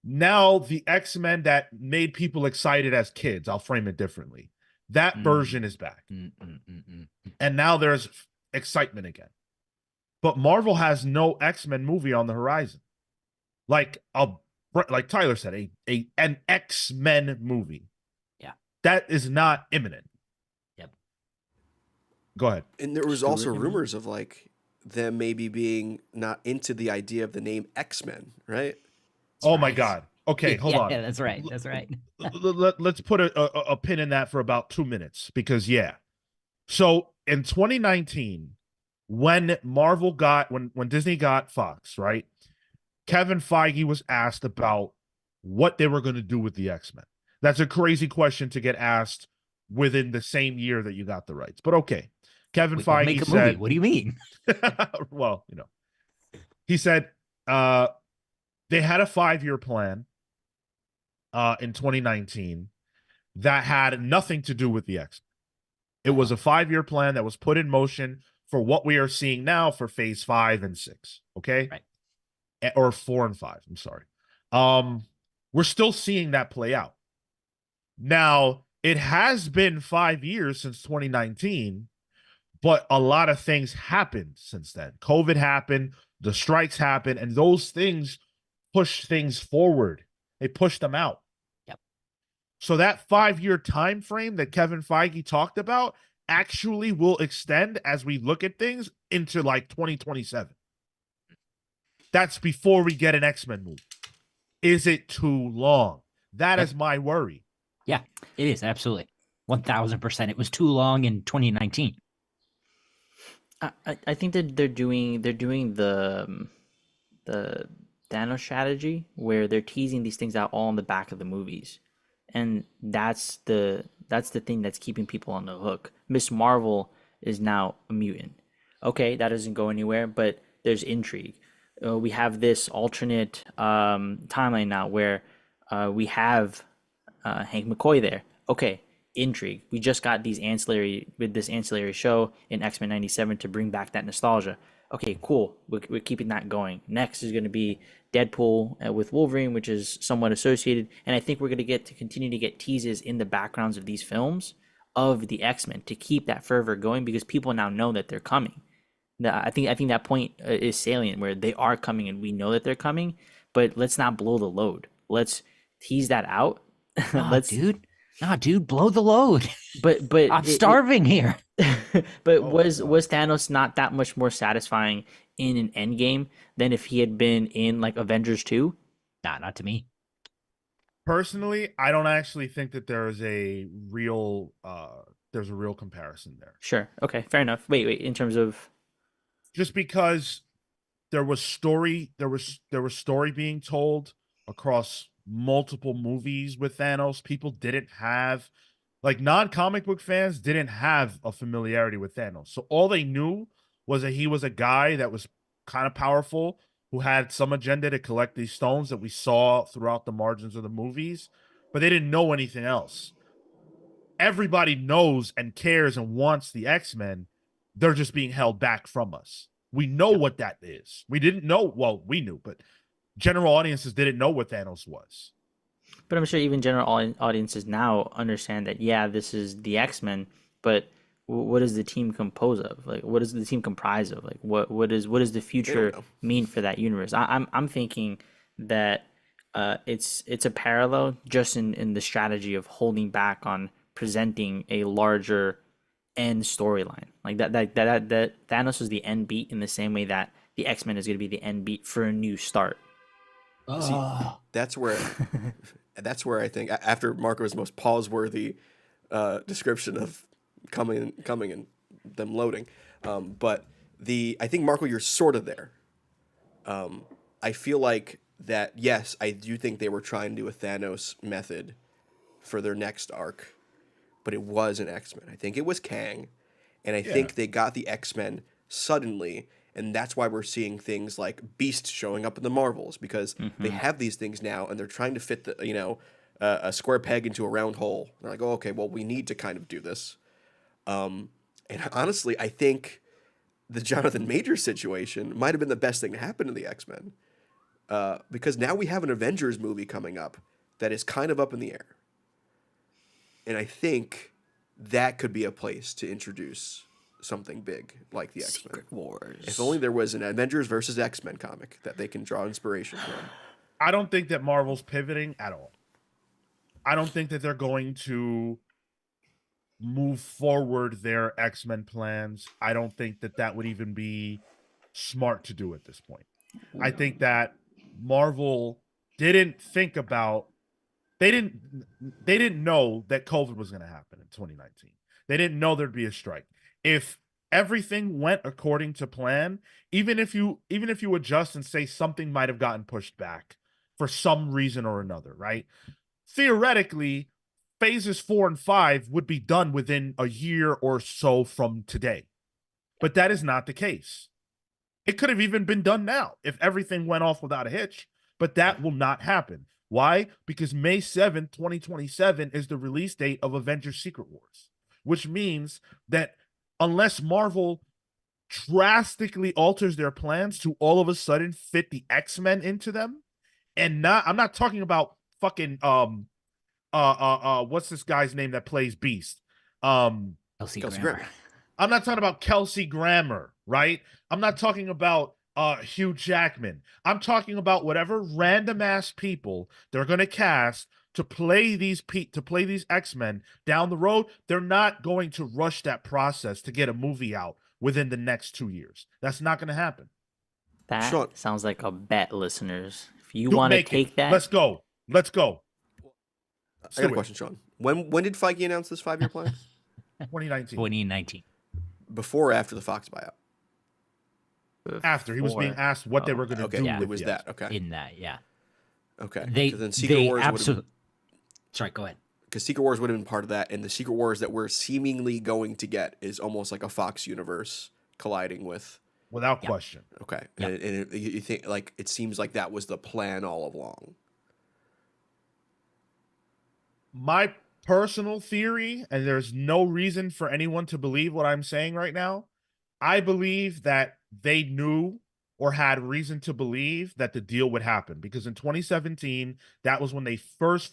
now the X-Men that made people excited as kids, I'll frame it differently. That version is back. And now there's excitement again. But Marvel has no X-Men movie on the horizon. Like Tyler said, an X-Men movie. Yeah. That is not imminent. Yep. Go ahead. And there was also rumors of like them maybe being not into the idea of the name X-Men, right? Oh my God. Okay, hold on. Yeah, that's right. That's right. Let's put a pin in that for about 2 minutes because So in 2019, when Disney got Fox, right? Kevin Feige was asked about what they were going to do with the X-Men. That's a crazy question to get asked within the same year that you got the rights. But okay. Kevin Feige make a said, movie. What do you mean? Well, he said they had a 5-year plan in 2019 that had nothing to do with the X-Men. It was a 5-year plan that was put in motion for what we are seeing now for phase 5 and 6. Okay. Right. Or 4 and 5. I'm sorry. We're still seeing that play out. Now, it has been 5 years since 2019, but a lot of things happened since then. COVID happened, the strikes happened, and those things pushed things forward. They pushed them out. Yep. So that 5-year time frame that Kevin Feige talked about actually will extend as we look at things into like 2027. That's before we get an X-Men movie. Is it too long? That is my worry. Yeah, it is absolutely 1000%. It was too long in 2019. I think that they're doing the Thanos strategy where they're teasing these things out all in the back of the movies, and that's the thing that's keeping people on the hook. Miss Marvel is now a mutant. Okay, that doesn't go anywhere, but there's intrigue. We have this alternate timeline now where we have Hank McCoy there. Okay, intrigue. We just got this ancillary show in X-Men 97 to bring back that nostalgia. Okay, cool. We're keeping that going. Next is going to be Deadpool with Wolverine, which is somewhat associated. And I think we're going to continue to get teases in the backgrounds of these films of the X-Men to keep that fervor going because people now know that they're coming. I think that point is salient where they are coming and we know that they're coming, but let's not blow the load. Let's tease that out. Dude, blow the load. But I'm starving here. But was Thanos not that much more satisfying in an Endgame than if he had been in like Avengers 2? Nah, not to me. Personally, I don't actually think that there's a real comparison there. Sure. Okay, fair enough. Wait, in terms of just because there was story being told across multiple movies with Thanos. People didn't have, like, non-comic book fans didn't have a familiarity with Thanos. So all they knew was that he was a guy that was kind of powerful, who had some agenda to collect these stones that we saw throughout the margins of the movies, but they didn't know anything else. Everybody knows and cares and wants the X-Men. They're just being held back from us. We know what that is. We didn't know. Well, we knew, but general audiences didn't know what Thanos was. But I'm sure even general audiences now understand that, yeah, this is the X-Men, but what is the team composed of? Like, what is the team comprised of? Like, what is the They don't future know. mean for that universe? I'm thinking that it's a parallel just in the strategy of holding back on presenting a larger end storyline. Like that Thanos was the end beat in the same way that the X-Men is going to be the end beat for a new start. See, Oh, that's where I think after Marco's most pause-worthy description of coming and them loading, but I think Marco, you're sort of there. I feel like that. Yes, I do think they were trying to do a Thanos method for their next arc, but it was an X-Men. I think it was Kang, and I Yeah. think they got the X-Men suddenly, and that's why we're seeing things like Beast showing up in the Marvels, because they have these things now, and they're trying to fit a square peg into a round hole. They're like, oh, okay, well, we need to kind of do this. And honestly, I think the Jonathan Majors situation might have been the best thing to happen to the X-Men, because now we have an Avengers movie coming up that is kind of up in the air. And I think that could be a place to introduce something big like the X-Men. Secret Wars. If only there was an Avengers versus X-Men comic that they can draw inspiration from. I don't think that Marvel's pivoting at all. I don't think that they're going to move forward their X-Men plans. I don't think that that would even be smart to do at this point. I think that Marvel didn't think about they didn't know that COVID was going to happen in 2019. They didn't know there'd be a strike. If everything went according to plan, even if you adjust and say something might have gotten pushed back for some reason or another, right? Theoretically, phases 4 and 5 would be done within a year or so from today. But that is not the case. It could have even been done now if everything went off without a hitch, but that will not happen. Why? Because May 7th, 2027 is the release date of Avengers Secret Wars, which means that unless Marvel drastically alters their plans to all of a sudden fit the X-Men into them, and I'm not talking about fucking what's this guy's name that plays Beast? Kelsey Kelsey Grammer. Grammer. I'm not talking about Kelsey Grammer, right? I'm not talking about Hugh Jackman. I'm talking about whatever random ass people they're going to cast to play these X-Men down the road. They're not going to rush that process to get a movie out within the next 2 years. That's not going to happen. That Sean. sounds like a bet, listeners. If you Dude, want to make it. take that, Let's go. Let's go. I got a question, Sean. When did Feige announce this 5-year plan? 2019. 2019. Before or after the Fox buyout? After he was being asked what they were going to Okay, do. yeah, it with was the that. Okay. In that, yeah. Okay. They 'Cause then Secret Wars would have absolutely. Sorry, go ahead. because Secret Wars would have been part of that, and the Secret Wars that we're seemingly going to get is almost like a Fox universe colliding with. without Yeah. question. Okay, Yeah. and you think like it seems like that was the plan all along. My personal theory, and there's no reason for anyone to believe what I'm saying right now, I believe that they knew or had reason to believe that the deal would happen, because in 2017, that was when they first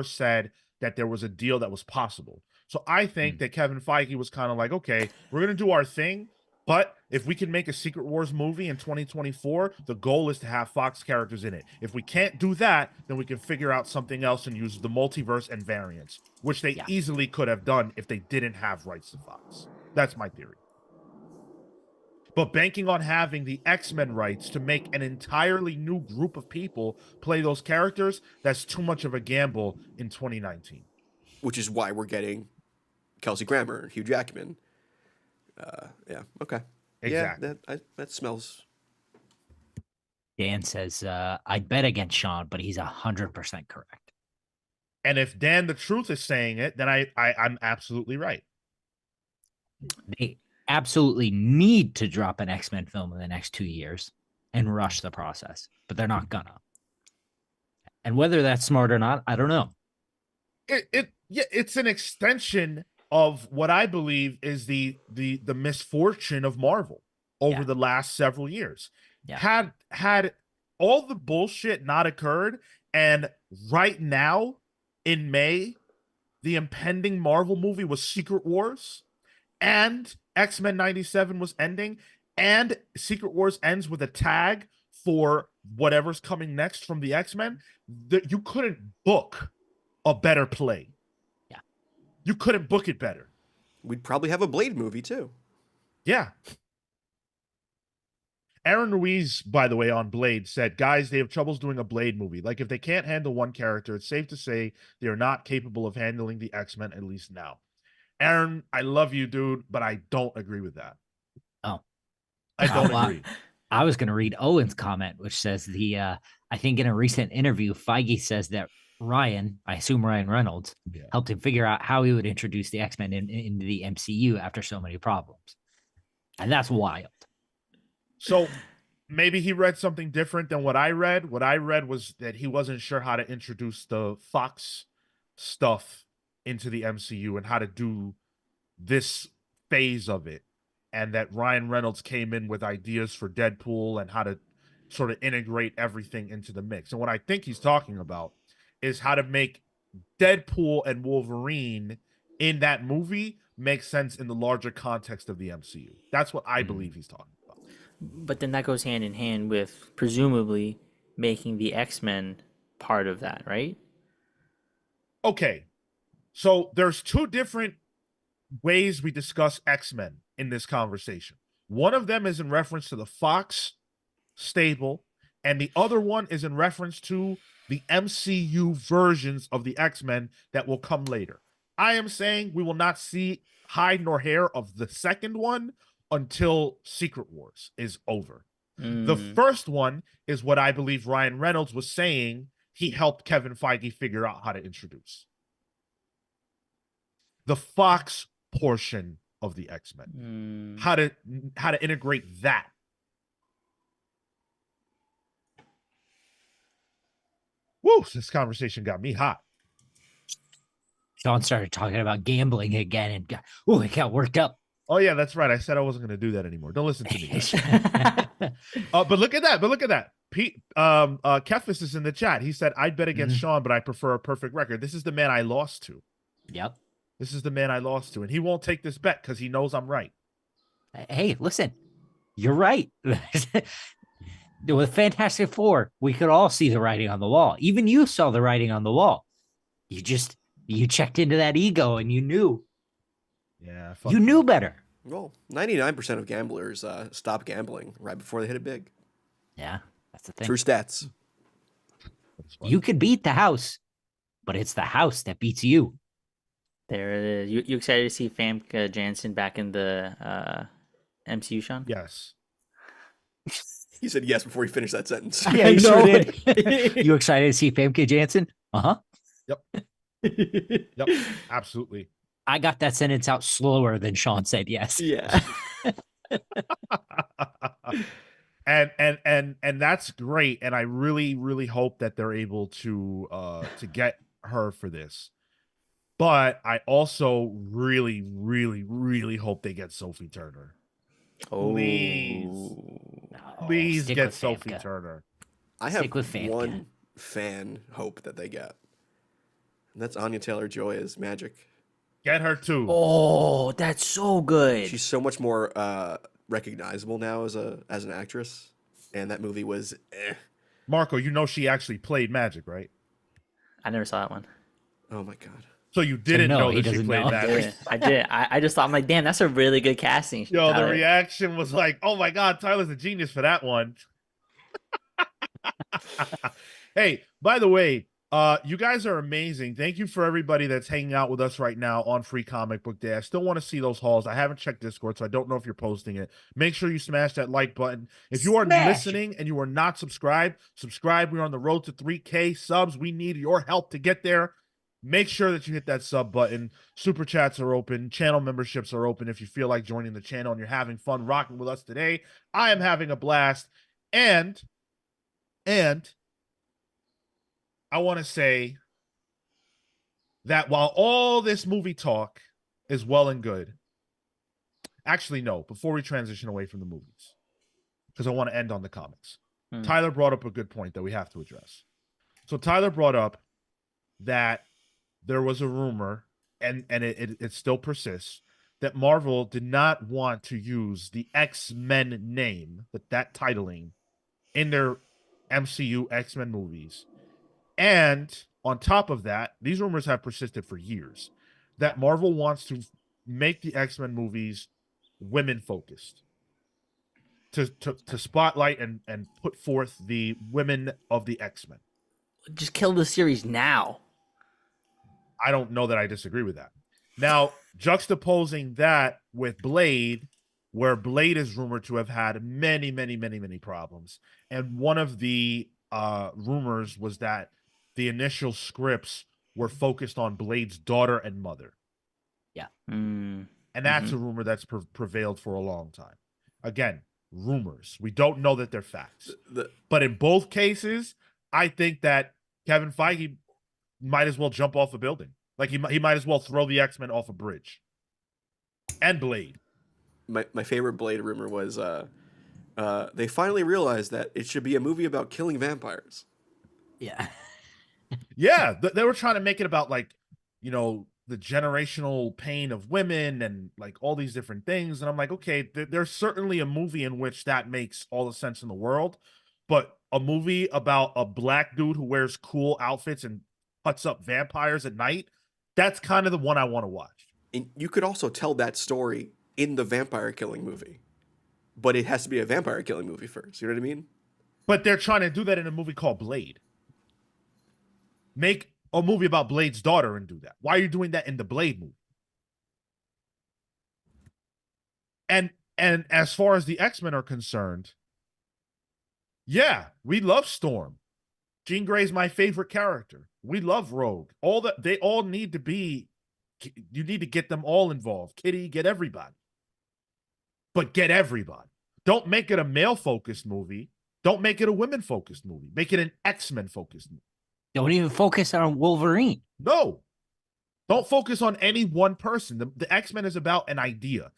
said that there was a deal that was possible. So I think that Kevin Feige was kind of like, okay, we're going to do our thing, but if we can make a Secret Wars movie in 2024, the goal is to have Fox characters in it. If we can't do that, then we can figure out something else and use the multiverse and variants, which they Yeah. easily could have done if they didn't have rights to Fox. That's my theory. But banking on having the X-Men rights to make an entirely new group of people play those characters, that's too much of a gamble in 2019. Which is why we're getting Kelsey Grammer, Hugh Jackman. Yeah. Okay. Exactly. Yeah. That smells. Dan says, I'd bet against Sean, but he's 100% correct. And if Dan the Truth is saying it, then I'm absolutely right. They absolutely need to drop an X-Men film in the next 2 years and rush the process, but they're not gonna. And whether that's smart or not, I don't know. It's an extension of what I believe is the misfortune of Marvel over the last several years. Yeah. Had all the bullshit not occurred, and right now in May, the impending Marvel movie was Secret Wars, and X-Men 97 was ending, and Secret Wars ends with a tag for whatever's coming next from the X-Men, that you couldn't book a better play. Yeah. You couldn't book it better. We'd probably have a Blade movie too. Yeah. Aaron Ruiz, by the way, on Blade said, guys, they have troubles doing a Blade movie. Like, if they can't handle one character, it's safe to say they are not capable of handling the X-Men, at least now. Aaron, I love you, dude, but I don't agree with that. Oh. I don't Well, agree. I was going to read Owen's comment, which says I think in a recent interview, Feige says that Ryan, I assume Ryan Reynolds, helped him figure out how he would introduce the X-Men into the MCU after so many problems. And that's wild. So maybe he read something different than what I read. What I read was that he wasn't sure how to introduce the Fox stuff into the MCU and how to do this phase of it. And that Ryan Reynolds came in with ideas for Deadpool and how to sort of integrate everything into the mix. And what I think he's talking about is how to make Deadpool and Wolverine in that movie make sense in the larger context of the MCU. That's what I believe he's talking about. But then that goes hand in hand with presumably making the X-Men part of that, right? Okay. So there's two different ways we discuss X-Men in this conversation. One of them is in reference to the Fox stable, and the other one is in reference to the MCU versions of the X-Men that will come later. I am saying we will not see hide nor hair of the second one until Secret Wars is over. The first one is what I believe Ryan Reynolds was saying he helped Kevin Feige figure out how to introduce. The Fox portion of the X-Men. How to integrate that. Woo, this conversation got me hot. Sean started talking about gambling again and it got worked up. Oh, yeah, that's right. I said I wasn't going to do that anymore. Don't listen to me. But look at that. Pete, Kefis is in the chat. He said, I'd bet against Sean, but I prefer a perfect record. This is the man I lost to. Yep. This is the man I lost to. And he won't take this bet because he knows I'm right. Hey, listen, you're right. With Fantastic Four, we could all see the writing on the wall. Even you saw the writing on the wall. You checked into that ego and you knew. Yeah. You knew better. Well, 99% of gamblers stop gambling right before they hit it big. Yeah, that's the thing. True stats. You could beat the house, but it's the house that beats you. There it is. You excited to see Famke Janssen back in the MCU, Sean? Yes. He said yes before he finished that sentence. Yeah, you sure did. You excited to see Famke Janssen? Uh-huh. Yep. Absolutely. I got that sentence out slower than Sean said yes. Yeah. and that's great. And I really, really hope that they're able to get her for this. But I also really, really, really hope they get Sophie Turner. Please get Sophie Turner. I have one fan hope that they get. And that's Anya Taylor-Joy as Magic. Get her too. Oh, that's so good. She's so much more recognizable now as an actress. And that movie was Marco, you know she actually played Magic, right? I never saw that one. Oh my God. So you didn't know that she played Magic? I did. I just thought, I'm like, damn, that's a really good casting. Yo, the reaction was like, oh my God, Tyler's a genius for that one. Hey, by the way, you guys are amazing. Thank you for everybody that's hanging out with us right now on Free Comic Book Day. I still want to see those hauls. I haven't checked Discord, so I don't know if you're posting it. Make sure you smash that like button. If you are listening and you are not subscribed, subscribe. We're on the road to 3K subs. We need your help to get there. Make sure that you hit that sub button. Super chats are open. Channel memberships are open if you feel like joining the channel and you're having fun rocking with us today. I am having a blast. And I want to say that while all this movie talk is well and good, actually, no, before we transition away from the movies, because I want to end on the comics. Tyler brought up a good point that we have to address. So Tyler brought up that there was a rumor, and it still persists, that Marvel did not want to use the X-Men name, that titling, in their MCU X-Men movies. And on top of that, these rumors have persisted for years, that Marvel wants to make the X-Men movies women-focused. To spotlight and put forth the women of the X-Men. Just kill the series now. I don't know that I disagree with that. Now, juxtaposing that with Blade, where Blade is rumored to have had many, many, many, many problems. And one of the rumors was that the initial scripts were focused on Blade's daughter and mother. Yeah. And that's a rumor that's prevailed for a long time. Again, rumors. We don't know that they're facts. But in both cases, I think that Kevin Feige might as well jump off a building. Like he might as well throw the X-Men off a bridge. And Blade. My favorite Blade rumor was they finally realized that it should be a movie about killing vampires. Yeah. Yeah, they were trying to make it about, like, you know, the generational pain of women and like all these different things. And I'm like, okay, there's certainly a movie in which that makes all the sense in the world. But a movie about a black dude who wears cool outfits and cuts up vampires at night, that's kind of the one I want to watch. And you could also tell that story in the vampire killing movie, but it has to be a vampire killing movie first. You know what I mean? But they're trying to do that in a movie called Blade. Make a movie about Blade's daughter and do that. Why are you doing that in the Blade movie? And as far as the X-Men are concerned, yeah, we love Storm. Jean Grey's my favorite character. We love Rogue. They all need to be. You need to get them all involved. Kitty, get everybody. But get everybody. Don't make it a male-focused movie. Don't make it a women-focused movie. Make it an X-Men-focused movie. Don't even focus on Wolverine. No. Don't focus on any one person. The X-Men is about an idea.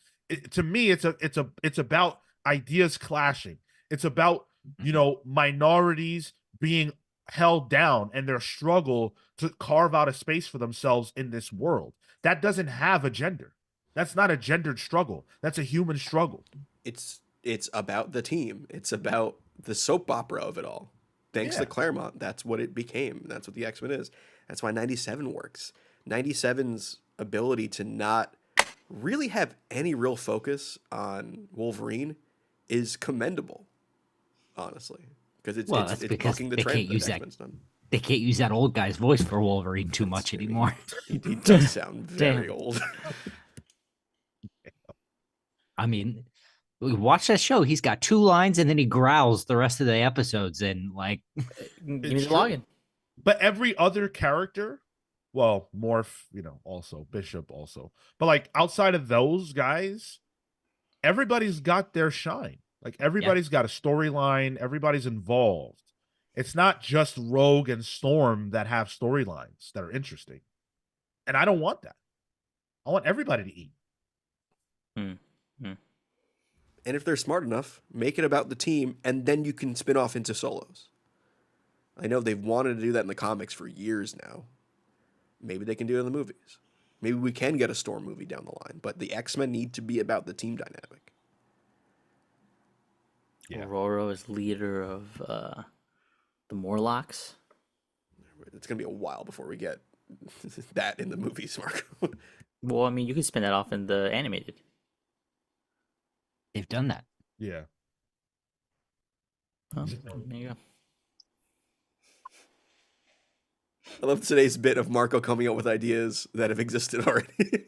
To me, it's about ideas clashing. It's about, you know, minorities being held down and their struggle to carve out a space for themselves in this world. That doesn't have a gender. That's not a gendered struggle. That's a human struggle. It's about the team. It's about the soap opera of it all. Thanks to Claremont, that's what it became. That's what the X-Men is. That's why 97 works. 97's ability to not really have any real focus on Wolverine is commendable, honestly. Because it's bucking the trend that X-Men's done. They can't use that old guy's voice for Wolverine too much anymore. He does sound very old. I mean, we watch that show. He's got 2 lines and then he growls the rest of the episodes. And like, give me the login. But every other character, well, Morph, you know, also Bishop, also, but like outside of those guys, everybody's got their shine. Like everybody's got a storyline. Everybody's involved. It's not just Rogue and Storm that have storylines that are interesting. And I don't want that. I want everybody to eat. And if they're smart enough, make it about the team, and then you can spin off into solos. I know they've wanted to do that in the comics for years now. Maybe they can do it in the movies. Maybe we can get a Storm movie down the line, but the X-Men need to be about the team dynamic. Yeah. Aurora is leader of the Morlocks. It's going to be a while before we get that in the movies, Mark. Well, I mean, you could spin that off in the animated. They've done that. Yeah. Oh, there you go. I love today's bit of Marco coming up with ideas that have existed already.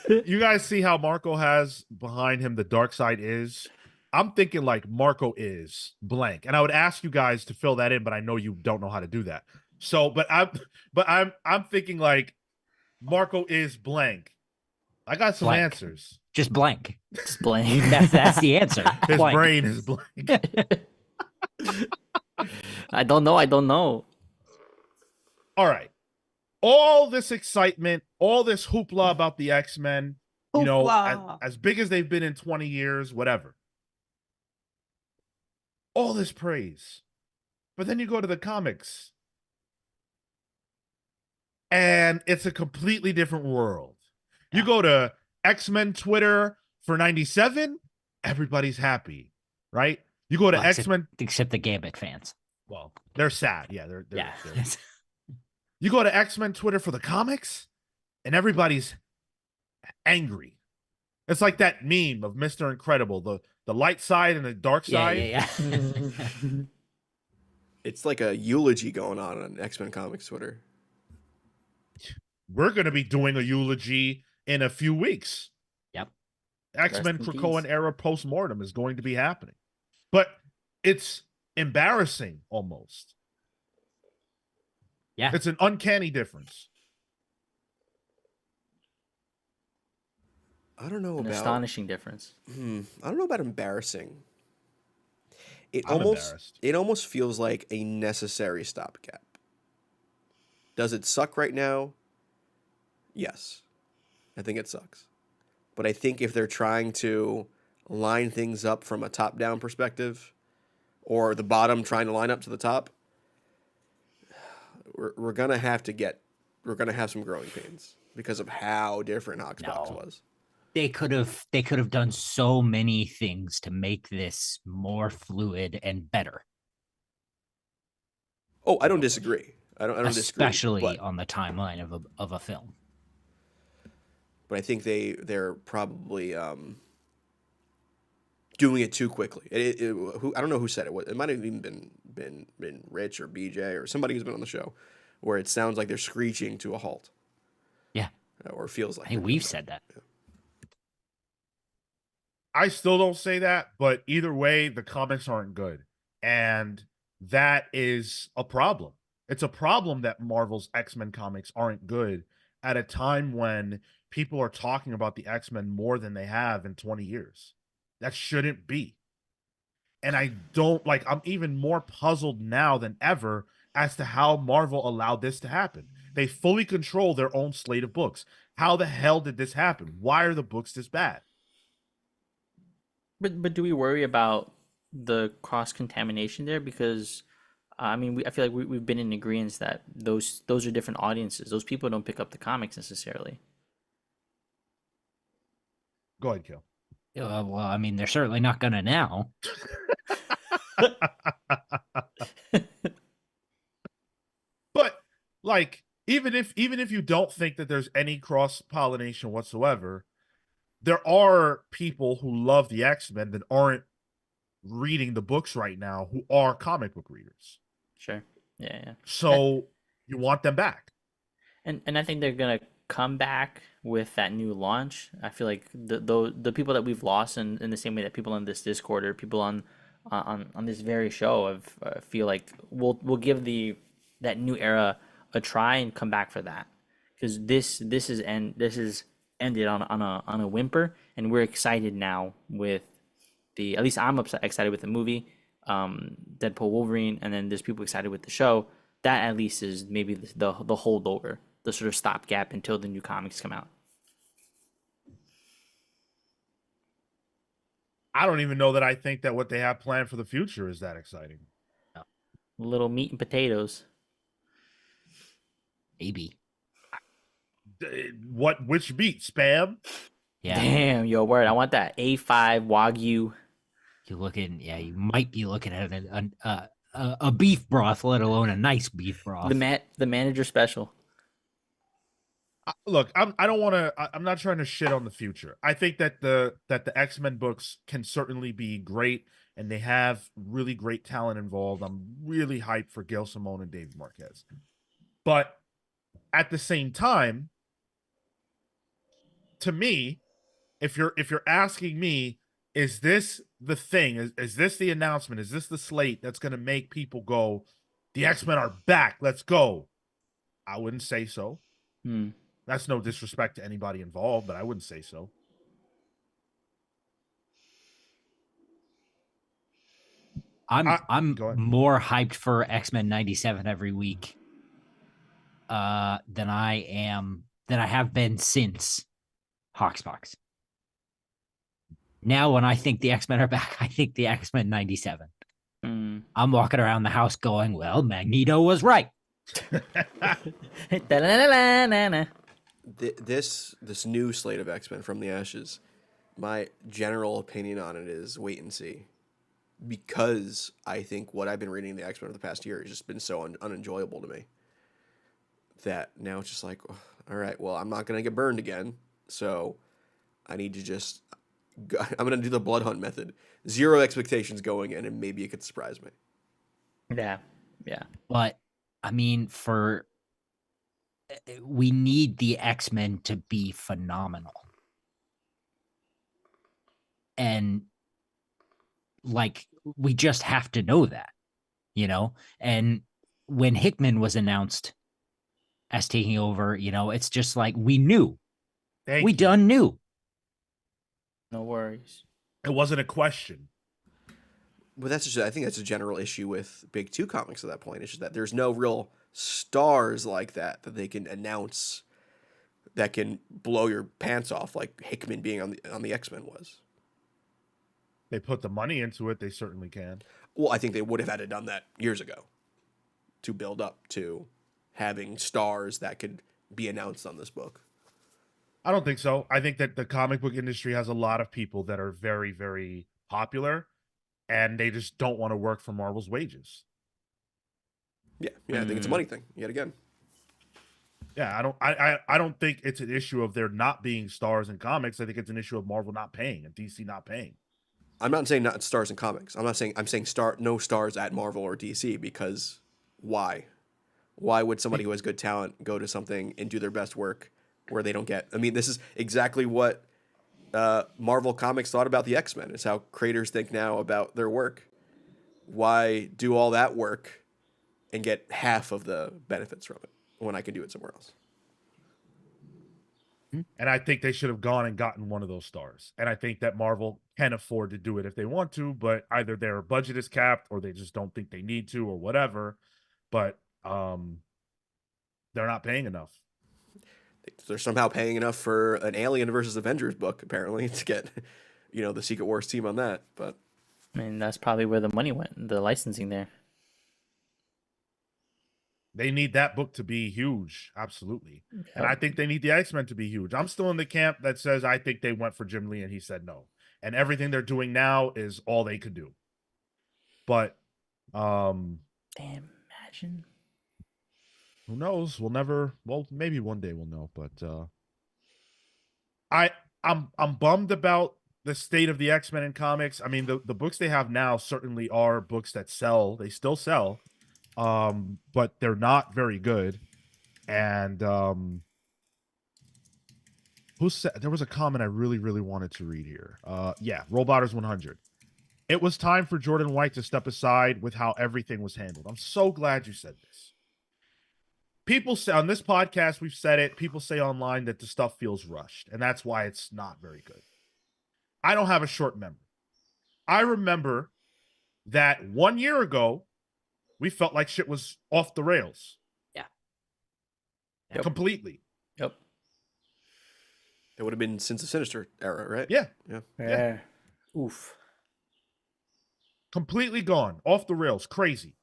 You guys see how Marco has behind him the dark side is? I'm thinking like Marco is blank. And I would ask you guys to fill that in, but I know you don't know how to do that. So, but I'm thinking like Marco is blank. I got some answers. Just blank. Just blank. That's the answer. His Blank. brain is blank. I don't know. All right. All this excitement, all this hoopla about the X-Men, you know, as big as they've been in 20 years, whatever. All this praise. But then you go to the comics and it's a completely different world. You go to X-Men Twitter for 97, everybody's happy, right? You go to Well, X-Men, except the Gambit fans. well, they're sad. Yeah, they're Yeah. you go to X-Men Twitter for the comics, and everybody's angry. It's like that meme of Mr. Incredible, the light side and the dark side. Yeah. It's like a eulogy going on X-Men Comics Twitter. We're going to be doing a eulogy in a few weeks. Yep. X-Men Rest in Krakoan peace. era post-mortem is going to be happening. But it's embarrassing almost. Yeah. It's an uncanny difference. I don't know An about astonishing difference. I don't know about embarrassing. I'm embarrassed. It almost feels like a necessary stopgap. Does it suck right now? Yes. I think it sucks. But I think if they're trying to line things up from a top-down perspective, or the bottom trying to line up to the top, we're gonna have some growing pains because of how different Hoxbox was. They could have done so many things to make this more fluid and better. Oh, I don't disagree. I don't disagree. Especially on the timeline of a film. But I think they're probably doing it too quickly. I don't know who said it. It might have even been Rich or BJ or somebody who's been on the show, where it sounds like they're screeching to a halt. Yeah. Or feels like. I think we've said that. Yeah. I still don't say that, but either way, the comics aren't good. And that is a problem. It's a problem that Marvel's X-Men comics aren't good at a time when people are talking about the X-Men more than they have in 20 years. That shouldn't be. And I'm even more puzzled now than ever as to how Marvel allowed this to happen. They fully control their own slate of books. How the hell did this happen? Why are the books this bad? But do we worry about the cross contamination there? Because I mean, I feel like we've been in agreement that those are different audiences. Those people don't pick up the comics necessarily. Go ahead, Cale. Well, I mean, they're certainly not gonna now. But like, even if you don't think that there's any cross pollination whatsoever, there are people who love the X-Men that aren't reading the books right now who are comic book readers. Sure. Yeah. So you want them back. And I think they're gonna come back with that new launch. I feel like the people that we've lost in the same way that people on this Discord or people on this very show feel like we'll give that new era a try and come back for that, because this is ended on a whimper, and we're excited now with at least I'm excited with the movie, Deadpool Wolverine, and then there's people excited with the show. That at least is maybe the holdover, the sort of stopgap until the new comics come out. I don't even know that I think that what they have planned for the future is that exciting. Little meat and potatoes. Maybe. Which beat? Spam? Yeah. Damn, yo, word. I want that A5 Wagyu. You might be looking at a beef broth, let alone a nice beef broth. The manager special. Look, I'm not trying to shit on the future. I think that the X-Men books can certainly be great, and they have really great talent involved. I'm really hyped for Gail Simone and David Marquez. But at the same time, to me, if you're asking me, is this the thing? Is this the announcement? Is this the slate that's going to make people go, the X-Men are back, let's go? I wouldn't say so. That's no disrespect to anybody involved, but I wouldn't say so. I'm more hyped for X-Men 97 every week than I have been since Hoxpox. Now, when I think the X-Men are back, I think the X-Men 97. I'm walking around the house going, well, Magneto was right. This new slate of X-Men from the Ashes, my general opinion on it is wait and see, because I think what I've been reading the X-Men over the past year has just been so unenjoyable to me that now it's just like, oh, all right, well, I'm not gonna get burned again, so I need to just I'm gonna do the blood hunt method, zero expectations going in, and maybe it could surprise me. Yeah. Yeah. But I mean, we need the X-Men to be phenomenal. And like, we just have to know that, you know? And when Hickman was announced as taking over, you know, it's just like we knew. Thank we you. done knew. No worries. It wasn't a question. But that's just, I think that's a general issue with Big Two comics at that point. It's just that there's no real stars like that they can announce that can blow your pants off, like Hickman being on the X-Men was. They put the money into it. They certainly can. Well, I think they would have had to done that years ago to build up to having stars that could be announced on this book. I don't think so. I think that the comic book industry has a lot of people that are very, very popular, and they just don't want to work for Marvel's wages. Yeah, I think it's a money thing yet again. Yeah, I don't think it's an issue of there not being stars in comics. I think it's an issue of Marvel not paying and DC not paying. I'm not saying not stars in comics. I'm saying no stars at Marvel or DC, because why? Why would somebody who has good talent go to something and do their best work where they don't get? I mean, this is exactly what Marvel Comics thought about the X-Men. It's how creators think now about their work. Why do all that work and get half of the benefits from it when I can do it somewhere else? And I think they should have gone and gotten one of those stars. And I think that Marvel can afford to do it if they want to, but either their budget is capped or they just don't think they need to or whatever. But they're not paying enough. They're somehow paying enough for an Alien versus Avengers book, apparently, to get, the Secret Wars team on that. But I mean, that's probably where the money went, the licensing there. They need that book to be huge. Absolutely. Yep. And I think they need the X-Men to be huge. I'm still in the camp that says I think they went for Jim Lee and he said no. And everything they're doing now is all they could do. But damn, imagine. Who knows? Maybe one day we'll know, but I'm bummed about the state of the X-Men in comics. I mean, the books they have now certainly are books that sell. They still sell. But they're not very good. And who said there was a comment I really, really wanted to read here? Robotters 100. It was time for Jordan White to step aside with how everything was handled. I'm so glad you said this. People say on this podcast, we've said it. People say online that the stuff feels rushed, and that's why it's not very good. I don't have a short memory. I remember that 1 year ago, we felt like shit was off the rails. Yeah. Yep. Completely. Yep. It would have been since the Sinister era, right? Yeah. Oof. Completely gone. Off the rails. Crazy.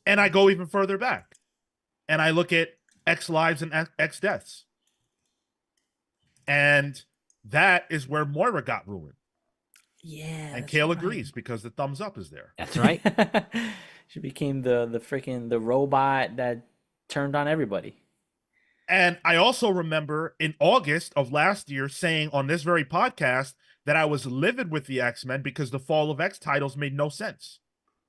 And I go even further back. And I look at X lives and X deaths. And that is where Moira got ruined. Yeah. And Cale agrees because the thumbs up is there. That's right. She became the robot that turned on everybody. And I also remember in August of last year saying on this very podcast that I was livid with the X-Men because the Fall of X titles made no sense.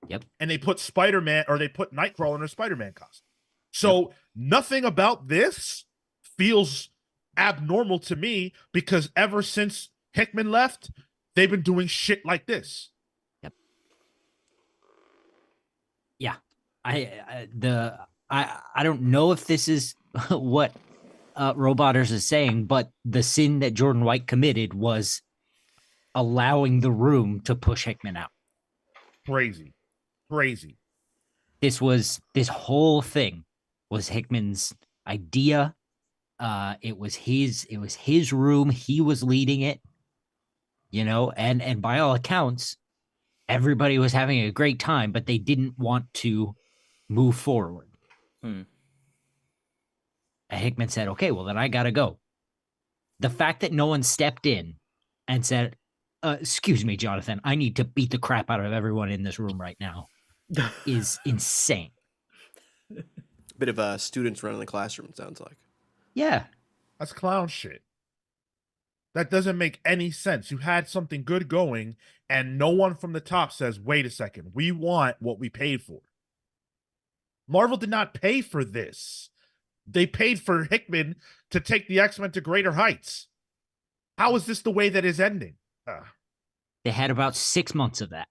Yep. And they put Spider-Man, or they put Nightcrawler in a Spider-Man costume. So Nothing about this feels abnormal to me because ever since Hickman left, they've been doing shit like this. Yep. Yeah. I don't know if this is what Robotters is saying, but the sin that Jordan White committed was allowing the room to push Hickman out. Crazy. This whole thing was Hickman's idea. It was his room. He was leading it, and by all accounts, everybody was having a great time, but they didn't want to move forward. Hickman said, okay, well, then I got to go. The fact that no one stepped in and said, excuse me, Jonathan, I need to beat the crap out of everyone in this room right now is insane. Bit of students running the classroom, it sounds like. Yeah. That's clown shit. That doesn't make any sense. You had something good going, and no one from the top says, wait a second, we want what we paid for. Marvel did not pay for this. They paid for Hickman to take the X-Men to greater heights. How is this the way that is ending? They had about 6 months of that.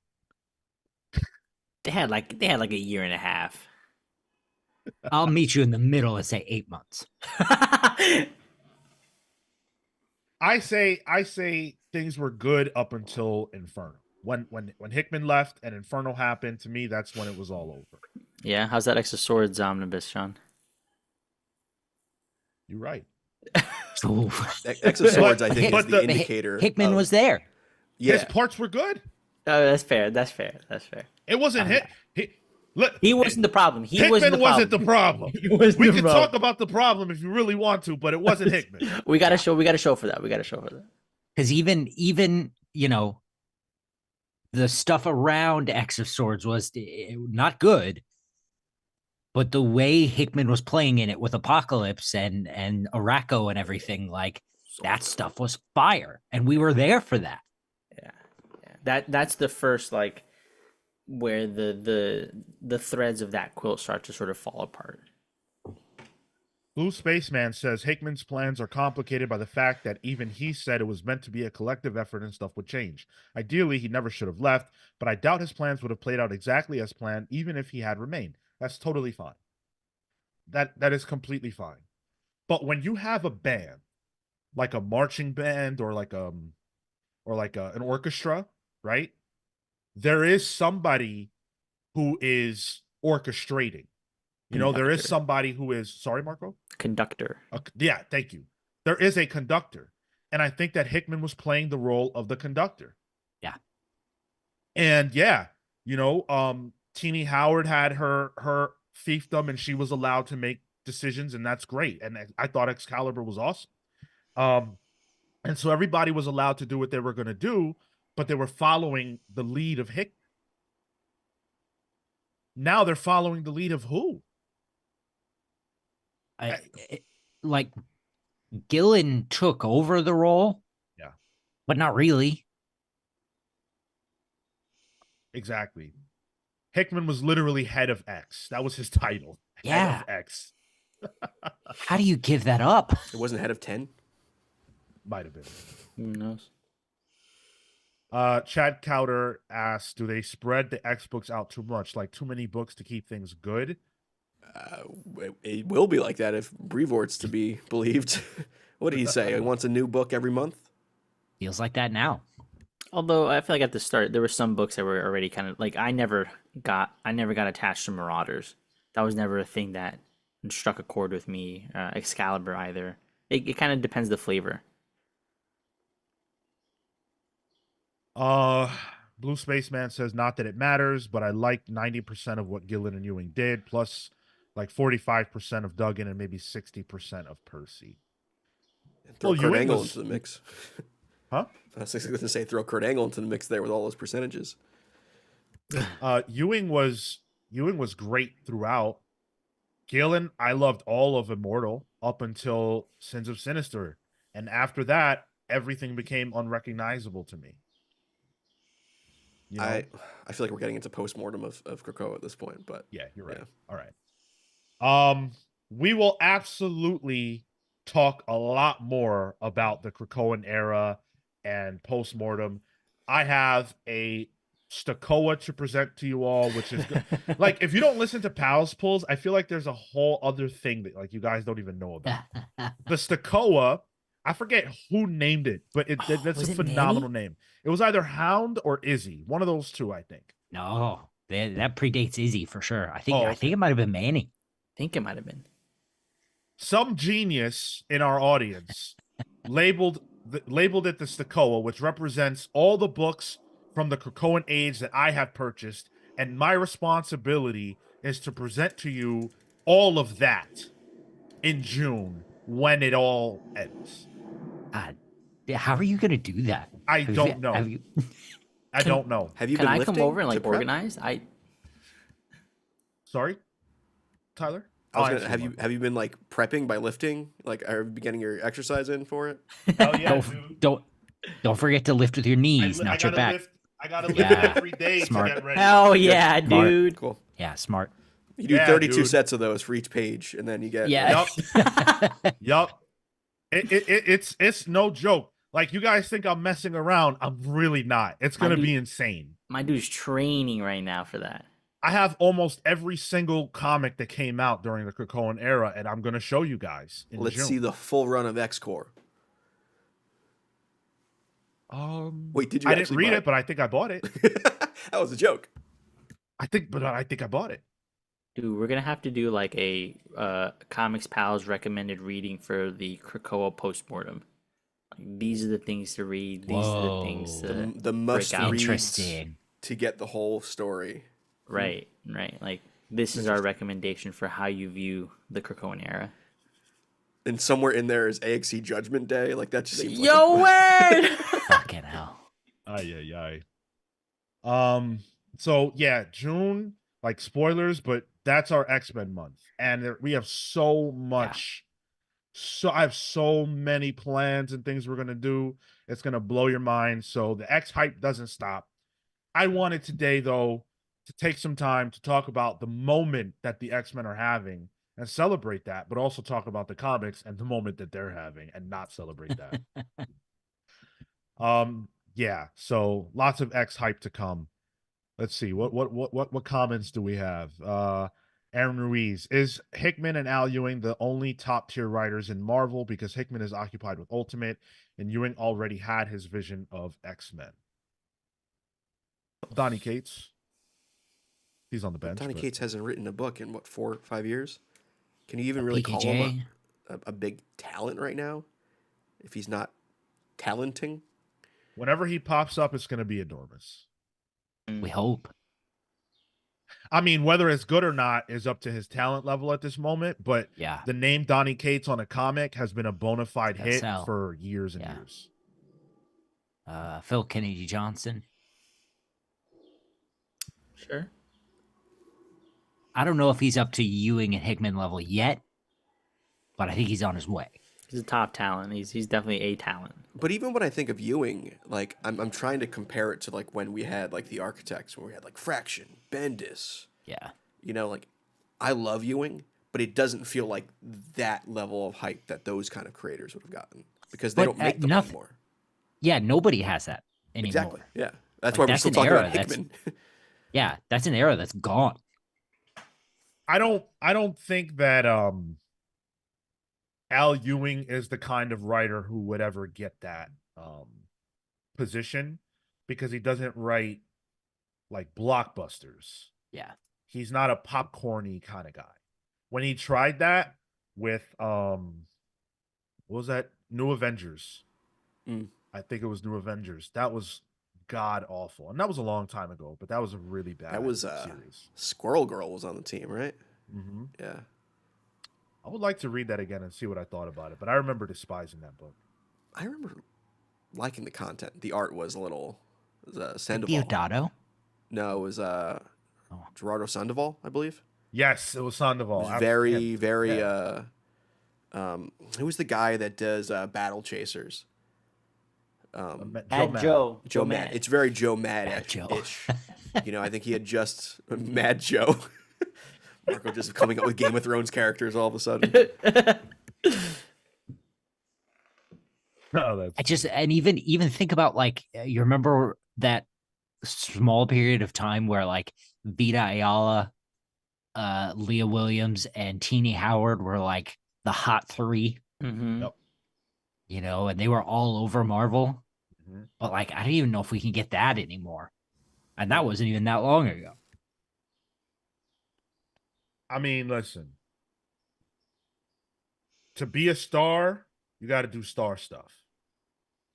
They had like a year and a half. I'll meet you in the middle and say 8 months. I say things were good up until Inferno. When Hickman left and Inferno happened, to me, that's when it was all over. Yeah, how's that X of Swords omnibus, Sean? You're right. X of Swords, I think, is the indicator. Hickman was there. Yeah. His parts were good. Oh, that's fair. It wasn't He wasn't the problem. Hickman wasn't the problem. We can talk about the problem if you really want to, but it wasn't Hickman. We got to show for that. Because even the stuff around X of Swords was not good, but the way Hickman was playing in it with Apocalypse and Araco and everything, like that stuff was fire, and we were there for that. Yeah. That's the first like where the threads of that quilt start to sort of fall apart. Blue Spaceman says Hickman's plans are complicated by the fact that even he said it was meant to be a collective effort and stuff would change. Ideally, he never should have left, but I doubt his plans would have played out exactly as planned, even if he had remained. That's totally fine. That is completely fine. But when you have a band, like a marching band or like an orchestra, right? There is somebody who is orchestrating. You know, there is somebody who is, sorry, Marco? Conductor. Yeah, thank you. There is a conductor. And I think that Hickman was playing the role of the conductor. Yeah. And yeah, you know, Teenie Howard had her fiefdom and she was allowed to make decisions, and that's great. And I thought Excalibur was awesome. And so everybody was allowed to do what they were going to do, but they were following the lead of Hickman. Now they're following the lead of who? Like Gillen took over the role, yeah, but not really. Exactly. Hickman was literally head of X. That was his title. Yeah. Head of X. How do you give that up? It wasn't head of 10? Might have been. Who knows? Chad Cowder asks, do they spread the X books out too much? Like too many books to keep things good? It will be like that if Brevort's to be believed. What did he say? He wants a new book every month? Feels like that now. Although I feel like at the start there were some books that were already kind of like I never got attached to Marauders. That was never a thing that struck a chord with me. Excalibur either. It kind of depends the flavor. Blue Spaceman says not that it matters, but I liked 90% of what Gillen and Ewing did, plus like 45% of Duggan and maybe 60% of Percy. And throw Kurt Ewing Angle was... into the mix. Huh? I was going to say throw Kurt Angle into the mix there with all those percentages. Ewing was great throughout. Gillen, I loved all of Immortal up until Sins of Sinister. And after that, everything became unrecognizable to me. You know? I feel like we're getting into post-mortem of Krakoa at this point, but yeah, you're right. Yeah. All right. We will absolutely talk a lot more about the Krakoan era and post-mortem. I have a Stakoa to present to you all, which is good. Like, if you don't listen to Pals Pulls, I feel like there's a whole other thing that like you guys don't even know about. The Stakoa, I forget who named it, but that's a phenomenal name. It was either Hound or Izzy, one of those two, I think. No, that predates Izzy for sure. I think it might have been Manny. I think it might have been. Some genius in our audience labeled it the Stakoa, which represents all the books from the Krakoan age that I have purchased, and my responsibility is to present to you all of that. in June when it all ends. God, how are you gonna do that? I Have don't know. you, I don't know. Have you Can been I lifting come over and to like prep? organize? Sorry, Tyler. I was I'll gonna answer have one. you been like prepping by lifting? Like, are you getting your exercise in for it? Hell yeah, dude. don't forget to lift with your knees, not your back. I gotta lift Yeah, every day smart. to get ready. Hell You yeah, got- Smart. dude. Cool. Yeah, smart. You do Yeah, 32 dude. sets of those for each page, and then you get Yeah. Yup. It's no joke. Like, you guys think I'm messing around. I'm really not. It's My gonna dude- be insane. My dude's training right now for that. I have almost every single comic that came out during the Krakoan era, and I'm gonna show you guys in Let's June. see the full run of X Corps. Wait, did you? I didn't actually read buy it, but I think I bought it. That was a joke. I think I bought it. Dude, we're gonna have to do like a Comics Pals recommended reading for the Krakoa post-mortem. Like, these are the things to read. These are the things Whoa. to The must out. reads Interesting. to get the whole story. right. Like this is our recommendation for how you view the Krakoan era. And somewhere in there is AXE Judgment Day. Like, that just seems like Yo, word! Fucking hell. Ay. So yeah, June, like, spoilers, but that's our X-Men month. And we have so much. So I have so many plans and things we're gonna do. It's gonna blow your mind. So the X hype doesn't stop. I wanted today, though, to take some time to talk about the moment that the X-Men are having and celebrate that, but also talk about the comics and the moment that they're having and not celebrate that. Yeah, so lots of X hype to come. Let's see. What comments do we have? Aaron Ruiz, is Hickman and Al Ewing the only top tier writers in Marvel, because Hickman is occupied with Ultimate and Ewing already had his vision of X-Men? Donny Cates. He's on the bench. Donny but- Cates hasn't written a book in what, 4 or 5 years? Can you even really call him a big talent right now? If he's not talenting? Whenever he pops up, it's going to be enormous. We hope. I mean, whether it's good or not is up to his talent level at this moment, but Yeah. the name Donny Cates on a comic has been a bona fide Gotta hit sell. for years and Yeah. years. Phil Kennedy Johnson. Sure. I don't know if he's up to Ewing and Hickman level yet, but I think he's on his way. He's a top talent. He's definitely a talent. But even when I think of Ewing, like, I'm trying to compare it to, like, when we had, like, the Architects, where we had, like, Fraction, Bendis. Yeah. You know, like, I love Ewing, but it doesn't feel like that level of hype that those kind of creators would have gotten, because they But, don't make them nothing- anymore. Yeah, nobody has that anymore. Exactly. Yeah. That's Like, why we're that's still an talking era, about that's- Hickman. Yeah, that's an era that's gone. I don't think that Al Ewing is the kind of writer who would ever get that position, because he doesn't write like blockbusters. Yeah. He's not a popcorny kind of guy. When he tried that with what was that? New Avengers. Mm. I think it was New Avengers. That was god awful. And that was a long time ago, but that was a really bad That was series. Squirrel Girl was on the team, right? Mm-hmm. Yeah. I would like to read that again and see what I thought about it, but I remember despising that book. I remember liking the content. The art was a little Sandoval. Diodato. No, it was Gerardo Sandoval, I believe. Yes, it was Sandoval. It was very, who's the guy that does Battle Chasers? Joe Mad. It's very Joe Mad Mad Joe. ish. You know, I think he had just Mad Joe. Marco just coming up with Game of Thrones characters all of a sudden. Oh, that's I just, and even think about, like, you remember that small period of time where, like, Vita Ayala, Leah Williams, and Teenie Howard were like the hot three, Mm-hmm. Yep. you know, and they were all over Marvel. Mhm. But, like, I don't even know if we can get that anymore. And that wasn't even that long ago. I mean, listen. To be a star, you got to do star stuff.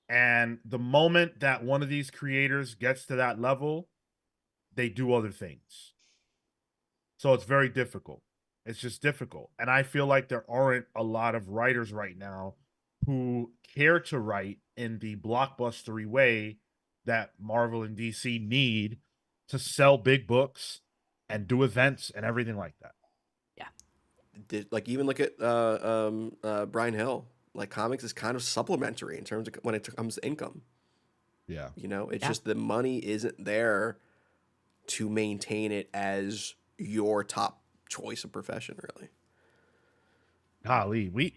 And the moment that one of these creators gets to that level, they do other things. So it's very difficult. It's just difficult. And I feel like there aren't a lot of writers right now who care to write in the blockbustery way that Marvel and DC need to sell big books and do events and everything like that. Like even look at Brian Hill. Like comics is kind of supplementary in terms of when it comes to income. Yeah. You know, it's Yeah. just the money isn't there to maintain it as your top choice of profession, really. Golly, we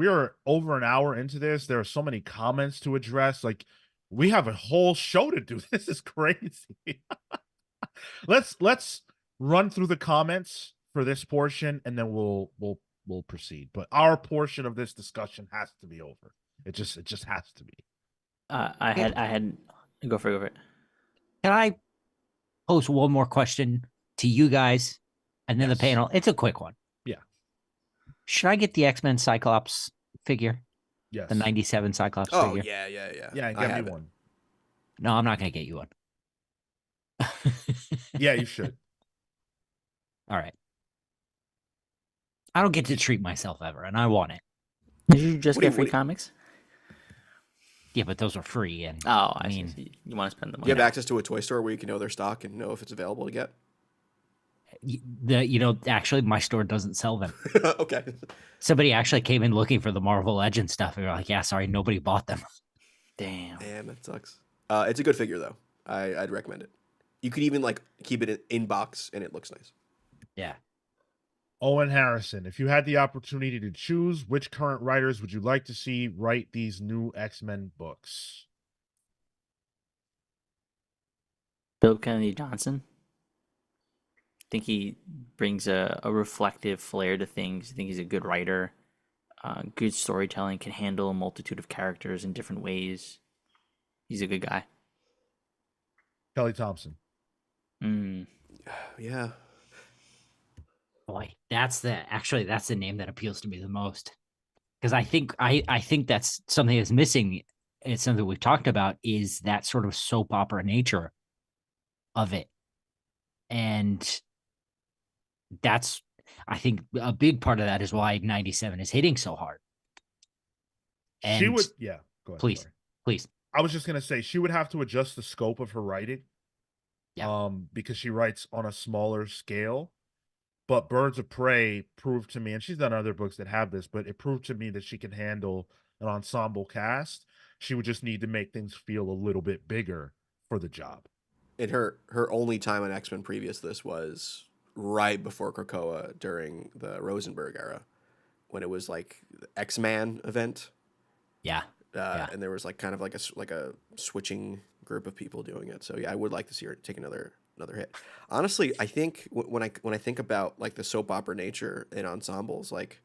are over an hour into this. There are so many comments to address. Like, we have a whole show to do. This is crazy. let's run through the comments for this portion, and then we'll proceed. But our portion of this discussion has to be over. It just has to be. I had go for it. Can I pose one more question to you guys and then Yes. the panel? It's a quick one. Yeah. Should I get the X-Men Cyclops figure? Yes. The 97 Cyclops Oh figure? yeah. Yeah, I get have me it. one. No, I'm not going to get you one. Yeah, you should. All right. I don't get to treat myself ever, and I want it. Did you just What do get you- free what do you- comics? Yeah, but those are free, and Oh, I I mean, mean, you want to spend the Do money. you have access to a toy store where you can know their stock and know if it's available to get? actually, my store doesn't sell them. Okay. Somebody actually came in looking for the Marvel Legends stuff, and they're like, "Yeah, sorry, nobody bought them." Damn. Damn, that sucks. It's a good figure though. I'd recommend it. You could even like keep it in box and it looks nice. Yeah. Owen Harrison, if you had the opportunity to choose, which current writers would you like to see write these new X-Men books? Bill Kennedy Johnson. I think he brings a reflective flair to things. I think he's a good writer, good storytelling, can handle a multitude of characters in different ways. He's a good guy. Kelly Thompson. Yeah. Boy, that's the name that appeals to me the most. Because I think that's something that's missing. It's something we've talked about is that sort of soap opera nature of it. And that's I think a big part of that is why 97 is hitting so hard. She And would, yeah, go ahead. please, sorry. please. I was just gonna say she would have to adjust the scope of her writing. Yeah. Because she writes on a smaller scale. But Birds of Prey proved to me, and she's done other books that have this, but it proved to me that she can handle an ensemble cast. She would just need to make things feel a little bit bigger for the job. And her only time on X-Men previous to this was right before Krakoa during the Rosenberg era, when it was like the X-Man event. Yeah. Yeah. And there was like kind of like a switching group of people doing it. So yeah, I would like to see her take another hit. Honestly, I think when I think about like the soap opera nature in ensembles, like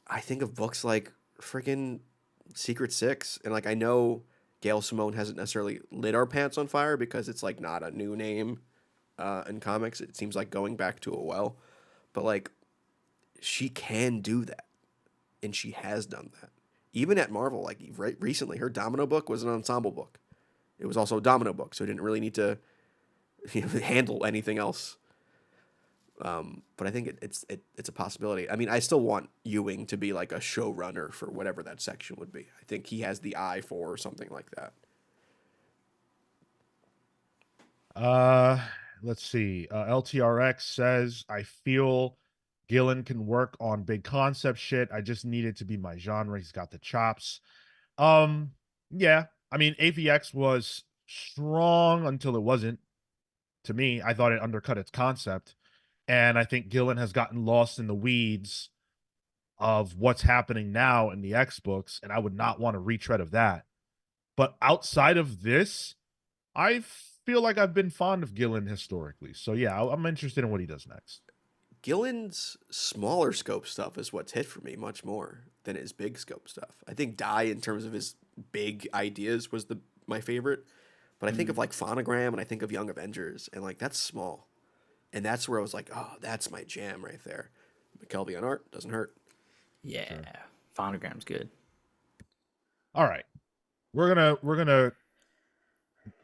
I think of books like freaking Secret Six, and like I know Gail Simone hasn't necessarily lit our pants on fire because it's like not a new name in comics. It seems like going back to a well, but like she can do that, and she has done that. Even at Marvel, like recently, her Domino book was an ensemble book. It was also a Domino book, so it didn't really need to handle anything else. But I think it's a possibility. I mean, I still want Ewing to be like a showrunner for whatever that section would be. I think he has the eye for something like that. Let's see. LTRX says, I feel Gillen can work on big concept shit. I just need it to be my genre. He's got the chops. Yeah. I mean, AVX was strong until it wasn't. To me, I thought it undercut its concept. And I think Gillen has gotten lost in the weeds of what's happening now in the X books, and I would not want a retread of that. But outside of this, I feel like I've been fond of Gillen historically. So yeah, I'm interested in what he does next. Gillen's smaller scope stuff is what's hit for me much more than his big scope stuff. I think Dye, in terms of his big ideas, was my favorite. But I think of like Phonogram and I think of Young Avengers, and like that's small. And that's where I was like, oh, that's my jam right there. McKelvey on art doesn't hurt. Yeah. Sure. Phonogram's good. All right. We're gonna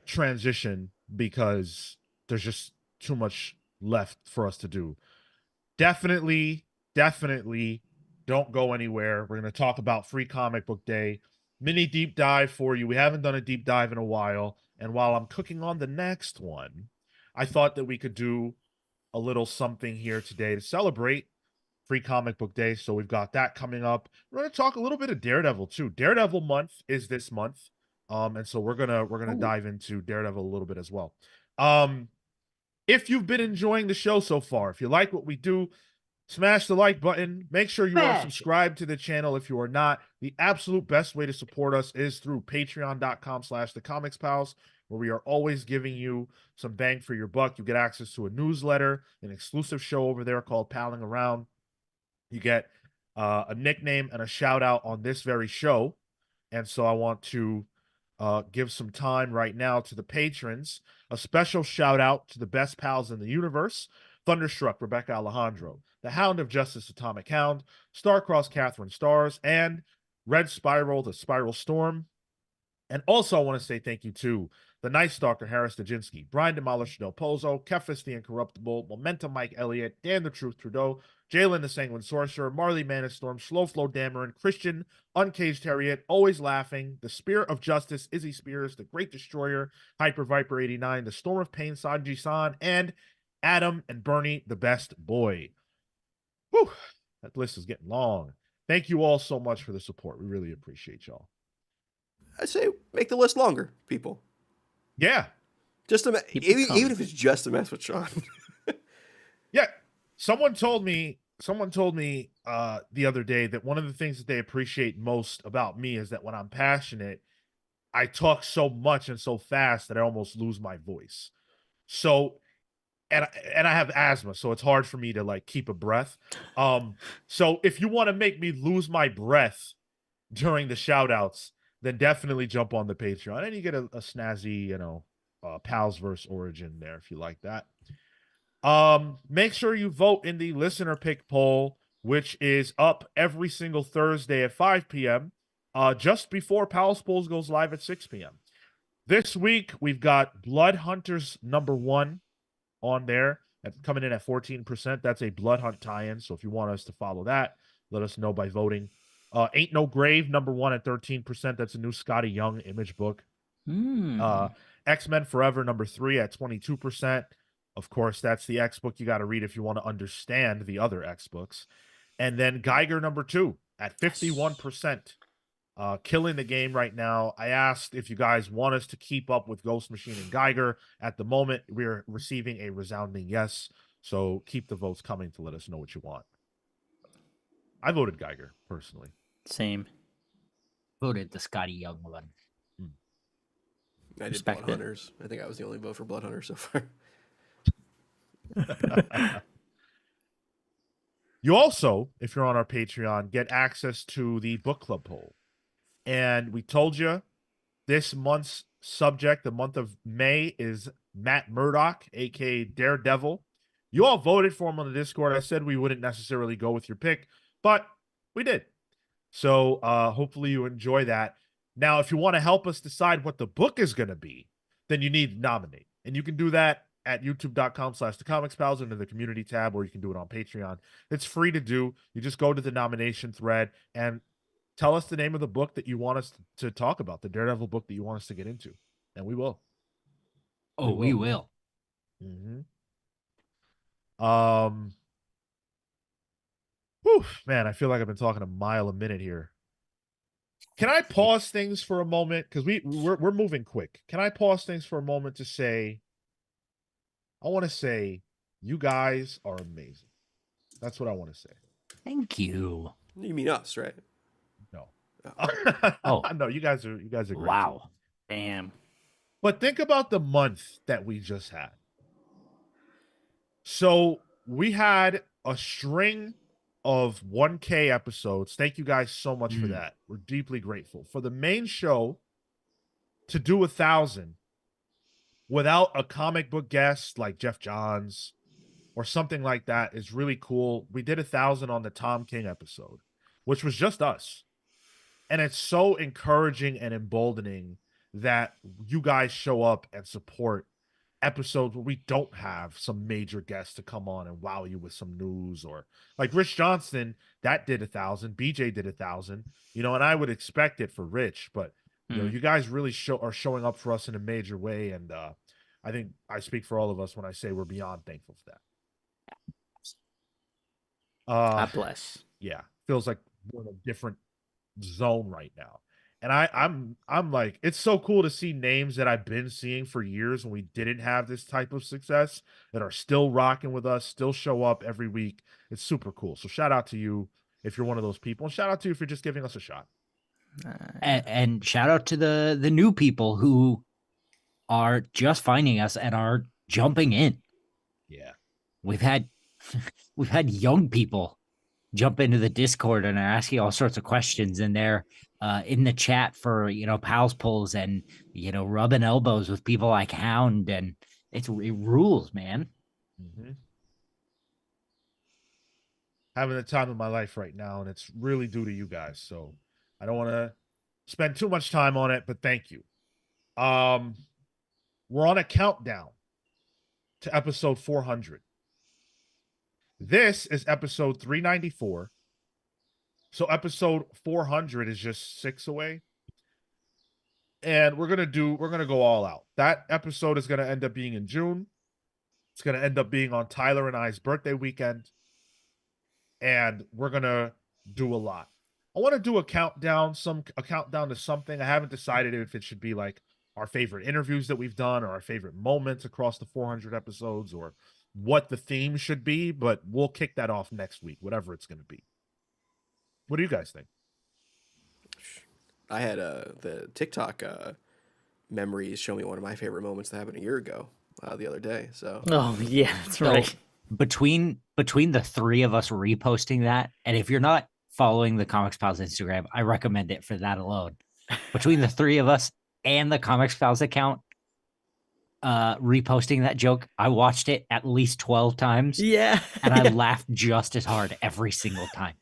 transition because there's just too much left for us to do. Definitely don't go anywhere. We're going to talk about Free Comic Book Day. Mini deep dive for you. We haven't done a deep dive in a while. And while I'm cooking on the next one, I thought that we could do a little something here today to celebrate Free Comic Book Day. So we've got that coming up. We're going to talk a little bit of Daredevil too. Daredevil month is this month. And so we're gonna dive into Daredevil a little bit as well. If you've been enjoying the show so far, if you like what we do, smash the like button. Make sure you are subscribed to the channel if you are not. The absolute best way to support us is through patreon.com/thecomicspals, where we are always giving you some bang for your buck. You get access to a newsletter, an exclusive show over there called Palling Around. You get a nickname and a shout out on this very show. And so I want to give some time right now to the patrons. A special shout out to the best pals in the universe: Thunderstruck, Rebecca Alejandro, the Hound of Justice, Atomic Hound, Starcross, Catherine Stars, and Red Spiral, the Spiral Storm. And also, I want to say thank you to the Night Stalker, Harris Dajinski, Brian Demolished Del Pozo, Kefis the Incorruptible, Momentum Mike Elliott, Dan the Truth Trudeau, Jalen the Sanguine Sorcerer, Marley Manistorm, Slow Flow Dameron, Christian, Uncaged Harriet, Always Laughing, the Spirit of Justice, Izzy Spears, the Great Destroyer, Hyper Viper 89, the Storm of Pain, Sanji San, and Adam and Bernie, the Best Boy. Whew, that list is getting long. Thank you all so much for the support. We really appreciate y'all. I say make the list longer, people. Yeah. Just even if it's just to mess with Sean. Yeah. Someone told me the other day that one of the things that they appreciate most about me is that when I'm passionate, I talk so much and so fast that I almost lose my voice. So and I have asthma, so it's hard for me to like keep a breath. So if you want to make me lose my breath during the shout outs, then definitely jump on the Patreon and you get a snazzy, Pals verse Origin there if you like that. Make sure you vote in the listener pick poll, which is up every single Thursday at 5 p.m. Just before Pals Polls goes live at 6 p.m. This week we've got Blood Hunters #1 on there. That's coming in at 14%. That's a Blood Hunt tie-in. So if you want us to follow that, let us know by voting. Ain't No Grave #1 at 13%. That's a new Scotty Young image book. X-Men Forever #3 at 22%. Of course, that's the X book you got to read if you want to understand the other X books. And then Geiger #2 at 51%. Killing the game right now. I asked if you guys want us to keep up with Ghost Machine and Geiger. At the moment, we're receiving a resounding yes. So keep the votes coming to let us know what you want. I voted Geiger, personally. Same. Voted the Scotty Young one. I did Respect Blood Hunters. I think I was the only vote for Blood Hunters so far. You also, if you're on our Patreon, get access to the book club poll. And we told you this month's subject, the month of May, is Matt Murdock, aka Daredevil. You all voted for him on the Discord. I said we wouldn't necessarily go with your pick, but we did. So hopefully you enjoy that. Now, if you want to help us decide what the book is going to be, then you need to nominate. And you can do that at youtube.com/thecomicspals under the community tab, or you can do it on Patreon. It's free to do. You just go to the nomination thread and tell us the name of the book that you want us to talk about, the Daredevil book that you want us to get into. And we will. Oh, we will. Mm-hmm. Whew, man, I feel like I've been talking a mile a minute here. Can I pause things for a moment? Because we're moving quick. Can I pause things for a moment to say, I want to say, you guys are amazing. That's what I want to say. Thank you. You mean us, right? No. Oh. No, you guys are great. Wow. Too. Damn. But think about the month that we just had. So we had a string of 1K episodes. Thank you guys so much for that. We're deeply grateful. For the main show to do 1,000 without a comic book guest like Jeff Johns or something like that is really cool. We did 1,000 on the Tom King episode, which was just us. And it's so encouraging and emboldening that you guys show up and support episodes where we don't have some major guests to come on and wow you with some news, or like Rich Johnston, that did 1,000, BJ did 1,000, you know, and I would expect it for Rich, but you know, you guys really are showing up for us in a major way, and I think I speak for all of us when I say we're beyond thankful for that. God bless. Yeah, feels like we're in a different zone right now. And I'm like, it's so cool to see names that I've been seeing for years when we didn't have this type of success that are still rocking with us, still show up every week. It's super cool. So shout out to you if you're one of those people, and shout out to you if you're just giving us a shot. And shout out to the new people who are just finding us and are jumping in. Yeah. We've had young people jump into the Discord and are asking all sorts of questions, and they're in the chat for, you know, pals pulls and, you know, rubbing elbows with people like Hound, and it rules, man. Mm-hmm. Having the time of my life right now, and it's really due to you guys. So I don't want to spend too much time on it, but thank you. We're on a countdown to episode 400. This is episode 394. So episode 400 is just 6 away. And we're going to go all out. That episode is going to end up being in June. It's going to end up being on Tyler and I's birthday weekend. And we're going to do a lot. I want to do a countdown to something. I haven't decided if it should be like our favorite interviews that we've done, or our favorite moments across the 400 episodes, or what the theme should be, but we'll kick that off next week, whatever it's going to be. What do you guys think? I had the TikTok memories show me one of my favorite moments that happened a year ago the other day. So Oh yeah, that's right. Between the three of us reposting that, and if you're not following the Comics Pals Instagram, I recommend it for that alone. Between the three of us and the Comics Pals account reposting that joke, I watched it at least 12 times. Yeah. And I laughed just as hard every single time.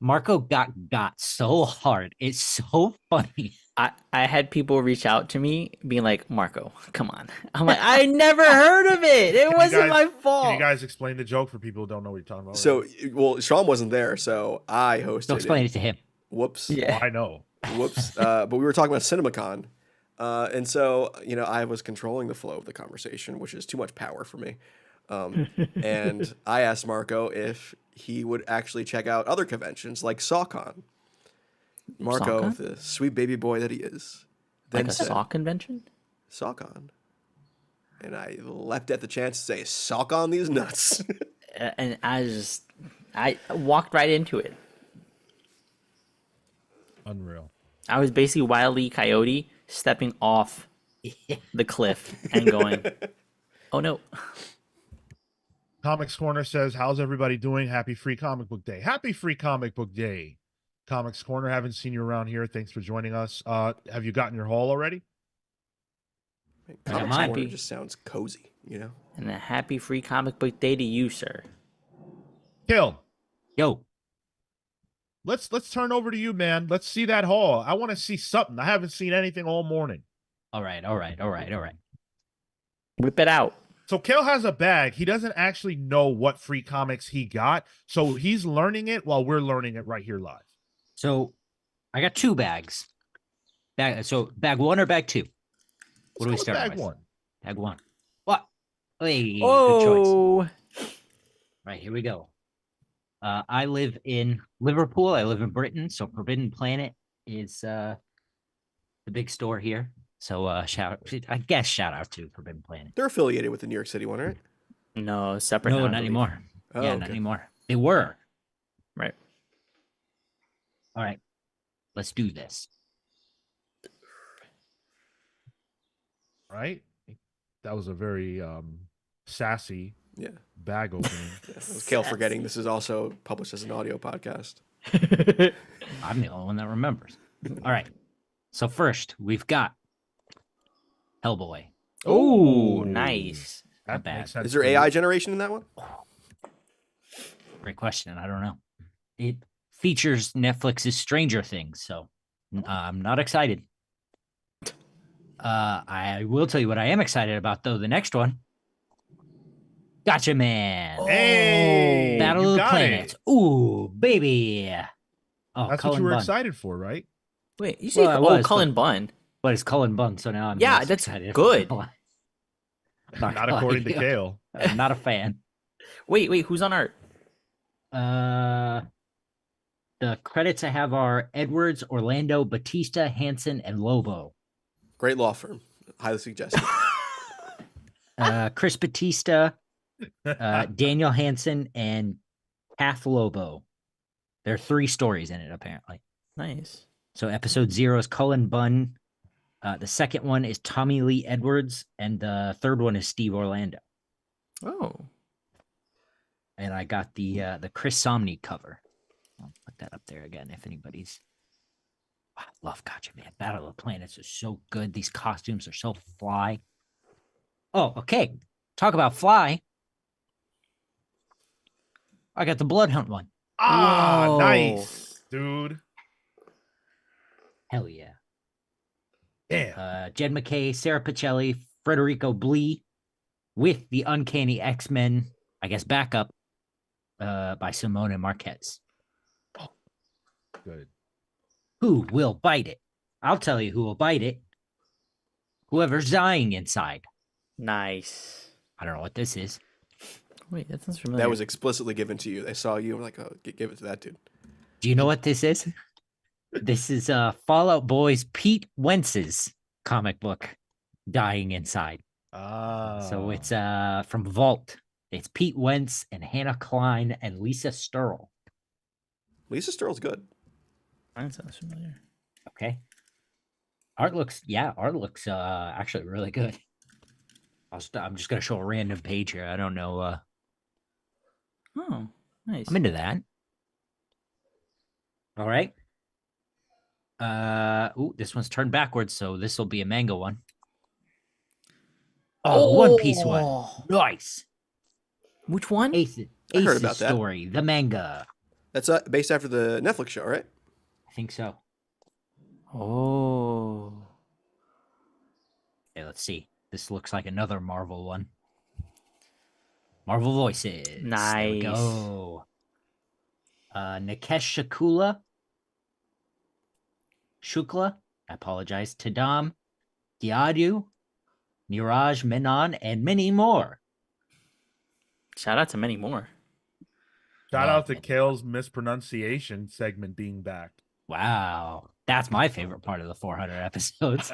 Marco got so hard. It's so funny. I had people reach out to me being like, Marco, come on. I'm like, I never heard of it. It wasn't my fault. Can you guys explain the joke for people who don't know what you're talking about? So, well, Sean wasn't there, so I hosted. So explain it to him. Whoops. Yeah. I know. Whoops. But we were talking about CinemaCon. And so, you know, I was controlling the flow of the conversation, which is too much power for me. And I asked Marco if he would actually check out other conventions like SawCon. Marco, SawCon? the sweet baby boy that he is, Like then a said, Saw convention? SawCon. And I leapt at the chance to say, sock on these nuts. And I walked right into it. Unreal. I was basically Wile E. Coyote stepping off the cliff and going, oh no. Comics Corner says, how's everybody doing? Happy Free Comic Book Day. Happy Free Comic Book Day. Comics Corner, haven't seen you around here. Thanks for joining us. Have you gotten your haul already? Comics might Corner be. just sounds cozy, you know? And a happy Free Comic Book Day to you, sir. Kill. Yo, Let's turn over to you, man. Let's see that haul. I want to see something. I haven't seen anything all morning. all right. Whip it out. So Cale has a bag. He doesn't actually know what free comics he got. So he's learning it while we're learning it right here live. So I got 2 bags. Bag 1 or bag 2? What do we Let's go start with with? bag 1. Bag 1. What? Hey, good choice. Oh, Right, here we go. I live in Liverpool. I live in Britain. So Forbidden Planet is the big store here. So shout out to Forbidden Planet. They're affiliated with the New York City one, right? no, separate. No, now, I not believe. anymore. Oh, Yeah, okay. not anymore. They were. Right. All right. Let's do this. Right? That was a very sassy Yeah. bag opening. Yeah, that was Cale forgetting this is also published as an audio podcast. I'm the only one that remembers. All right. So first, we've got Hellboy. Oh, nice. That Not bad. makes sense Is there to me. AI generation in that one? Great question. I don't know. It features Netflix's Stranger Things, so I'm not excited. I will tell you what I am excited about, though. The next one, Gotcha Man, Hey, Battle you of the got Planets. it. Ooh, baby. Oh, That's what you Cullen were Bunn. excited for, right? Wait, you Well, say I was, Cullen Bunn? but it's Cullen Bunn, so now I'm Yeah, less that's excited. good. Not according to Cale. I'm not a fan. Wait, who's on art? Uh, the credits I have are Edwards, Orlando, Batista, Hansen, and Lobo. Great law firm. Highly suggested. Chris Batista, Daniel Hansen, and Kath Lobo. There are 3 stories in it, apparently. Nice. So episode 0 is Cullen Bunn. The second one is Tommy Lee Edwards, and the third one is Steve Orlando. Oh, And I got the Chris Somney cover. I'll put that up there again if anybody's. Wow, I love Gotcha Man. Battle of the Planets is so good. These costumes are so fly. Oh, okay. Talk about fly. I got the Blood Hunt one. Ah, Whoa. nice, dude. Hell yeah. Damn. Jed McKay, Sarah Pacelli, Federico Blee, with the Uncanny X-Men, I guess, backup by Simone Marquez. Good. Who will bite it? I'll tell you who will bite it. Whoever's dying inside. nice. I don't know what this is. Wait, that sounds familiar. That was explicitly given to you. They saw you and were like, oh, give it to that dude. Do you know what this is? This is Fallout Boy's Pete Wentz's comic book, Dying Inside. Ah. So it's from Vault. It's Pete Wentz and Hannah Klein and Lisa Sturl. Lisa Sturl's good. That sounds familiar. Okay. Art looks actually really good. I'm just gonna show a random page here. I don't know. Oh, nice. I'm into that. All right. Ooh, this one's turned backwards, so this will be a manga one. Oh, One Piece one. Nice. Which one? Ace's I heard about that. story, the manga. That's based after the Netflix show, right? I think so. Oh. Okay, let's see. This looks like another Marvel one. Marvel Voices. There we Nice. go. Nikesh Shukla, I apologize, Tadam, Gyadu, Niraj Menon, and many more. Shout out to many more. Shout Wow. out to Kale's mispronunciation segment being back. Wow. That's my favorite part of the 400 episodes.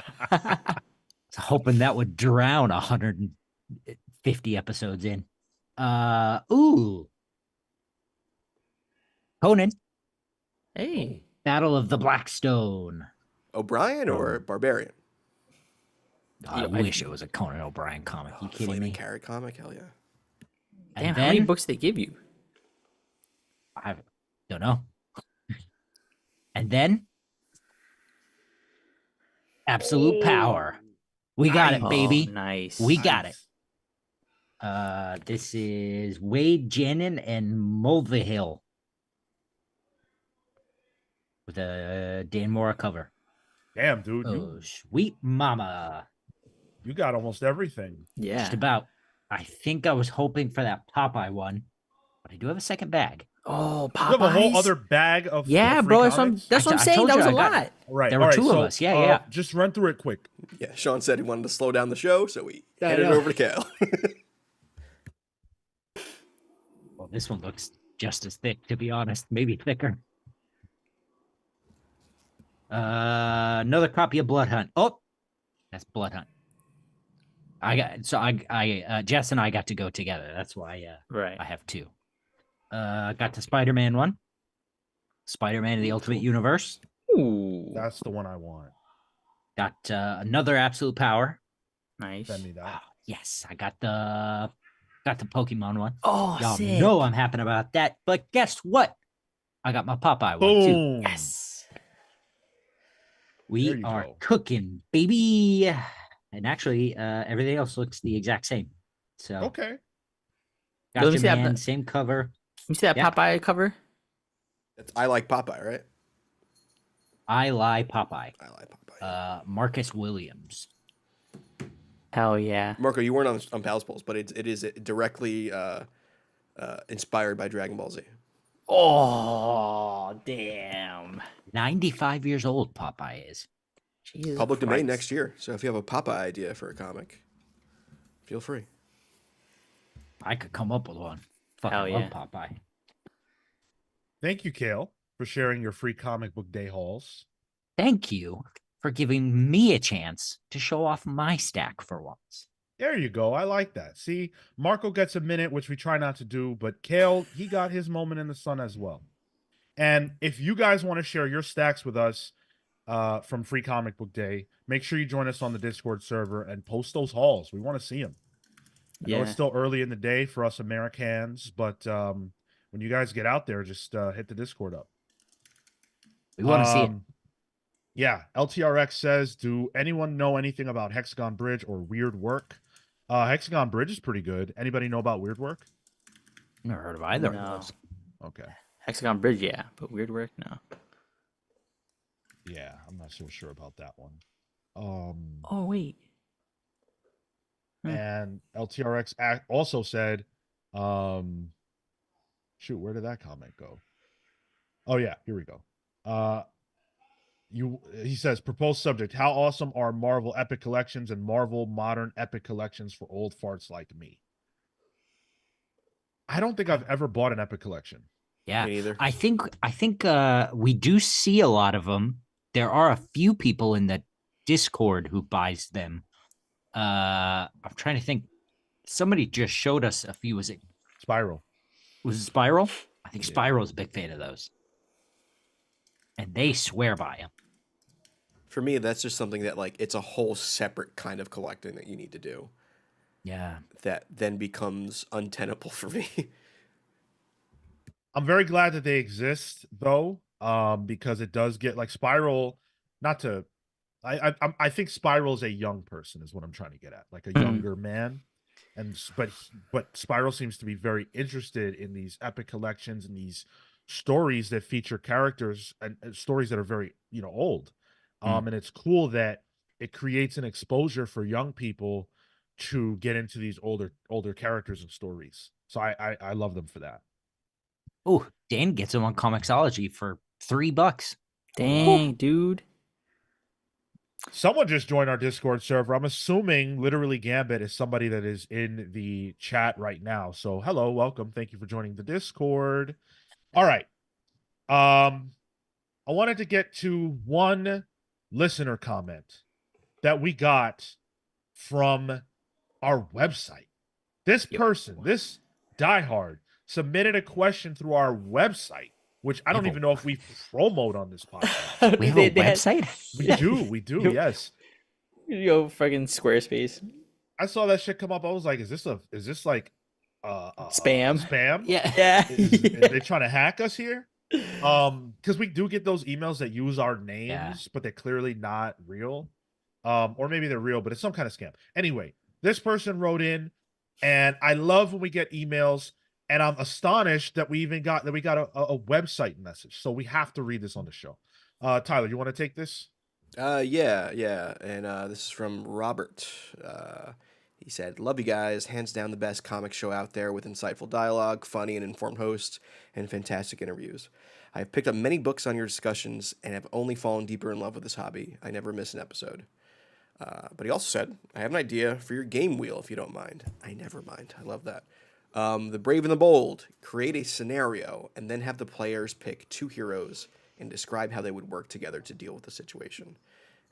Hoping that would drown 150 episodes in. Ooh. Conan, Hey. Battle of the Blackstone. O'Brien or Barbarian? I Yeah, wish it was a Conan O'Brien comic. You kidding Flaming me? Carrot comic? Hell yeah. And Damn, then, how many books they give you? I don't know. And then Absolute Power. We got it, Nice. baby. Oh, nice. We got it. This is Wade Janin and Mulvihill with a Dan Mora cover. Damn, dude. Oh, sweet mama. You got almost everything. Yeah. Just about. I think I was hoping for that Popeye one, but I do have a second bag. Oh, Popeyes. You have a whole other bag of Yeah, of free bro. That's comics? what I'm I saying. told That you was I a got- lot. Right. There were all right, two of so, us. Yeah. Just run through it quick. Yeah, Sean said he wanted to slow down the show, so we I handed it know. over to Cale. Well, this one looks just as thick, to be honest. Maybe thicker. Another copy of Blood Hunt. Oh, that's Blood Hunt. Jess and I got to go together. That's why Right. I have 2. Got the Spider-Man one. Spider-Man of the Ultimate Universe. Ooh. That's the one I want. Got another Absolute Power. Nice. Send me that. Oh, yes, I got the Pokemon one. Oh, Y'all sick. know I'm happy about that. But guess what? I got my Popeye one too. Boom. Yes. There We you are go. cooking, baby. And actually, everything else looks the exact same. So, Okay. Let me Gotcha see that Man, ba- same cover. You see that Yeah. Popeye cover? I like Popeye, right? I Lie Popeye. I like Popeye. Marcus Williams. Hell yeah. Marco, you weren't on Pals Pulse, but it is directly inspired by Dragon Ball Z. Oh, damn. 95 years old, Popeye is. Jesus Public domain Christ. next year. So if you have a Popeye idea for a comic, feel free. I could come up with one. Fucking Hell love yeah. Popeye. Thank you, Cale, for sharing your free comic book day hauls. Thank you for giving me a chance to show off my stack for once. There you go. I like that. See, Marco gets a minute, which we try not to do, but Cale, he got his moment in the sun as well. And if you guys want to share your stacks with us from Free Comic Book Day, make sure you join us on the Discord server and post those hauls. We want to see them. I know it's still early in the day for us Americans, but when you guys get out there, just hit the Discord up. We want to see it. Yeah, LTRX says, do anyone know anything about Hexagon Bridge or Weird Work? Hexagon Bridge is pretty good. Anybody know about Weird Work? Never heard of either No. of those. Okay. Hexagon Bridge, yeah, but Weird Work, no. Yeah, I'm not so sure about that one. Oh, wait. And LTRX also said, shoot, where did that comment go? Oh yeah, here we go. He says, proposed subject, how awesome are Marvel Epic Collections and Marvel Modern Epic Collections for old farts like me? I don't think I've ever bought an Epic Collection. Yeah, Me neither. I think we do see a lot of them. There are a few people in the Discord who buys them. I'm trying to think. Somebody just showed us a few. Was it Spiral? Spiral? I think Yeah. Spiral's a big fan of those, and they swear by them. For me, that's just something that like it's a whole separate kind of collecting that you need to do. Yeah, That then becomes untenable for me. I'm very glad that they exist though, because it does get like Spiral. Not to, I think Spiral's a young person is what I'm trying to get at, like a younger man, but Spiral seems to be very interested in these epic collections and these stories that feature characters and stories that are very old, and it's cool that it creates an exposure for young people to get into these older characters and stories. So I love them for that. Oh, Dan gets them on Comixology for $3. Dang, dude. Someone just joined our Discord server. I'm assuming literally Gambit is somebody that is in the chat right now. So hello, welcome. Thank you for joining the Discord. All right. I wanted to get to one listener comment that we got from our website. This person, this diehard, submitted a question through our website, which I don't even know if we promote on this podcast. We have a website? We do, yes. Yo, fucking Squarespace. I saw that shit come up. I was like, is this like Spam? Spam? Yeah. Yeah. Is they trying to hack us here? Because we do get those emails that use our names, but they're clearly not real. Or maybe they're real, but it's some kind of scam. Anyway, this person wrote in, and I love when we get emails, and I'm astonished that we got a website message. So we have to read this on the show. Tyler, you want to take this? Yeah. And this is from Robert. He said, love you guys. Hands down the best comic show out there with insightful dialogue, funny and informed hosts, and fantastic interviews. I've picked up many books on your discussions and have only fallen deeper in love with this hobby. I never miss an episode. But he also said, I have an idea for your game wheel if you don't mind. I never mind. I love that. The Brave and the Bold. Create a scenario and then have the players pick two heroes and describe how they would work together to deal with the situation.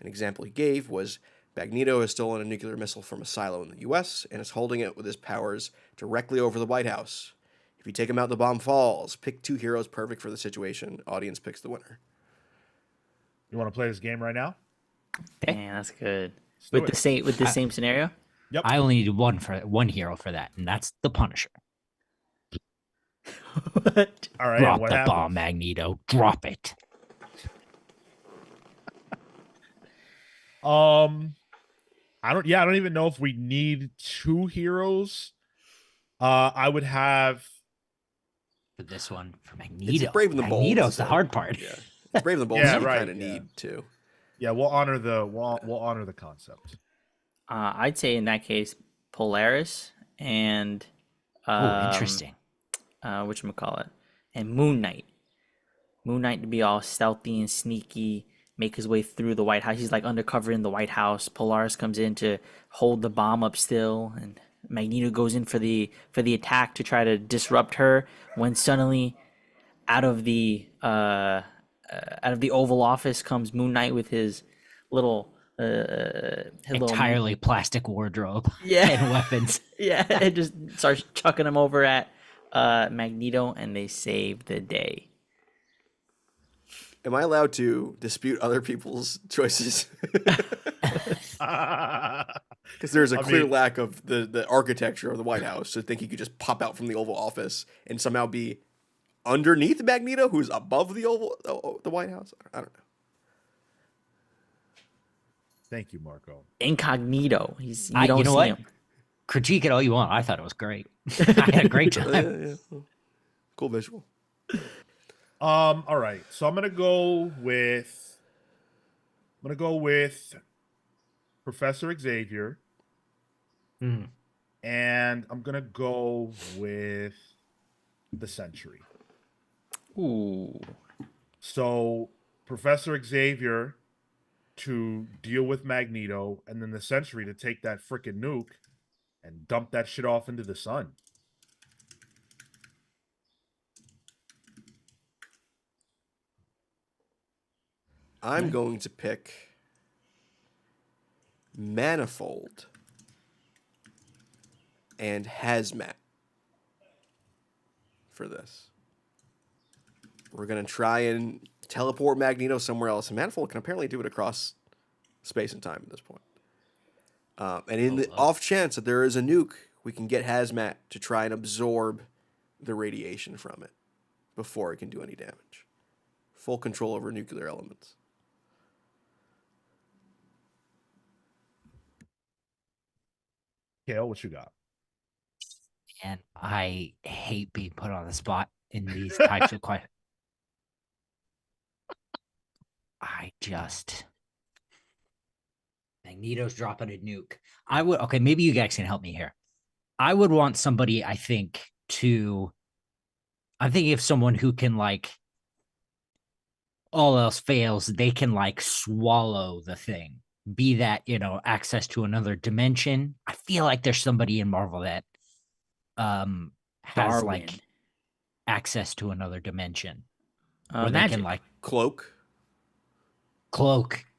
An example he gave was Magneto has stolen a nuclear missile from a silo in the U.S. and is holding it with his powers directly over the White House. If you take him out, the bomb falls. Pick two heroes perfect for the situation. Audience picks the winner. You want to play this game right now? Dang, that's good. Let's do With it. the same scenario? Yep. I only need one hero for that, and that's the Punisher. What? All right. Drop What the happens? bomb, Magneto. Drop it. I don't even know if we need two heroes. I would have For this one, for It's Magneto. Brave and the Bold. Magneto's so- the hard part. Yeah. It's Brave and the Bold, Yeah, so you right, kind of yeah. need to. we'll honor the concept. I'd say in that case, Polaris and Oh, interesting. whatchamacallit, and Moon Knight. Moon Knight to be all stealthy and sneaky, make his way through the White House. He's like undercover in the White House. Polaris comes in to hold the bomb up still, and Magneto goes in for the attack to try to disrupt her. When suddenly, out of the Oval Office comes Moon Knight with his little Entirely plastic wardrobe Yeah. and weapons. yeah, it just starts chucking him over at Magneto, and they save the day. Am I allowed to dispute other people's choices? Because there's a clear lack of the architecture of the White House to think he could just pop out from the Oval Office and somehow be underneath Magneto, who's above the White House. I don't know. Thank you, Marco. Incognito. You You don't know see what? him. Critique it all you want. I thought it was great. I had a great time. Yeah. Cool visual. All right. So I'm gonna go with Professor Xavier. Mm. And I'm gonna go with the Sentry. Ooh. So Professor Xavier to deal with Magneto, and then the Sentry to take that freaking nuke and dump that shit off into the sun. I'm going to pick Manifold and Hazmat for this. We're going to try and teleport Magneto somewhere else. And Manifold can apparently do it across space and time at this point. And in the off chance that there is a nuke, we can get Hazmat to try and absorb the radiation from it before it can do any damage. Full control over nuclear elements. Cale, what you got? And I hate being put on the spot in these types of questions. Magneto's dropping a nuke. Okay, maybe you guys can help me here. I would want somebody, I'm thinking of someone who can, like, all else fails, they can, like, swallow the thing. Be that, access to another dimension. I feel like there's somebody in Marvel that has Darwin. like access to another dimension. Or they Magic. can, like, Cloak.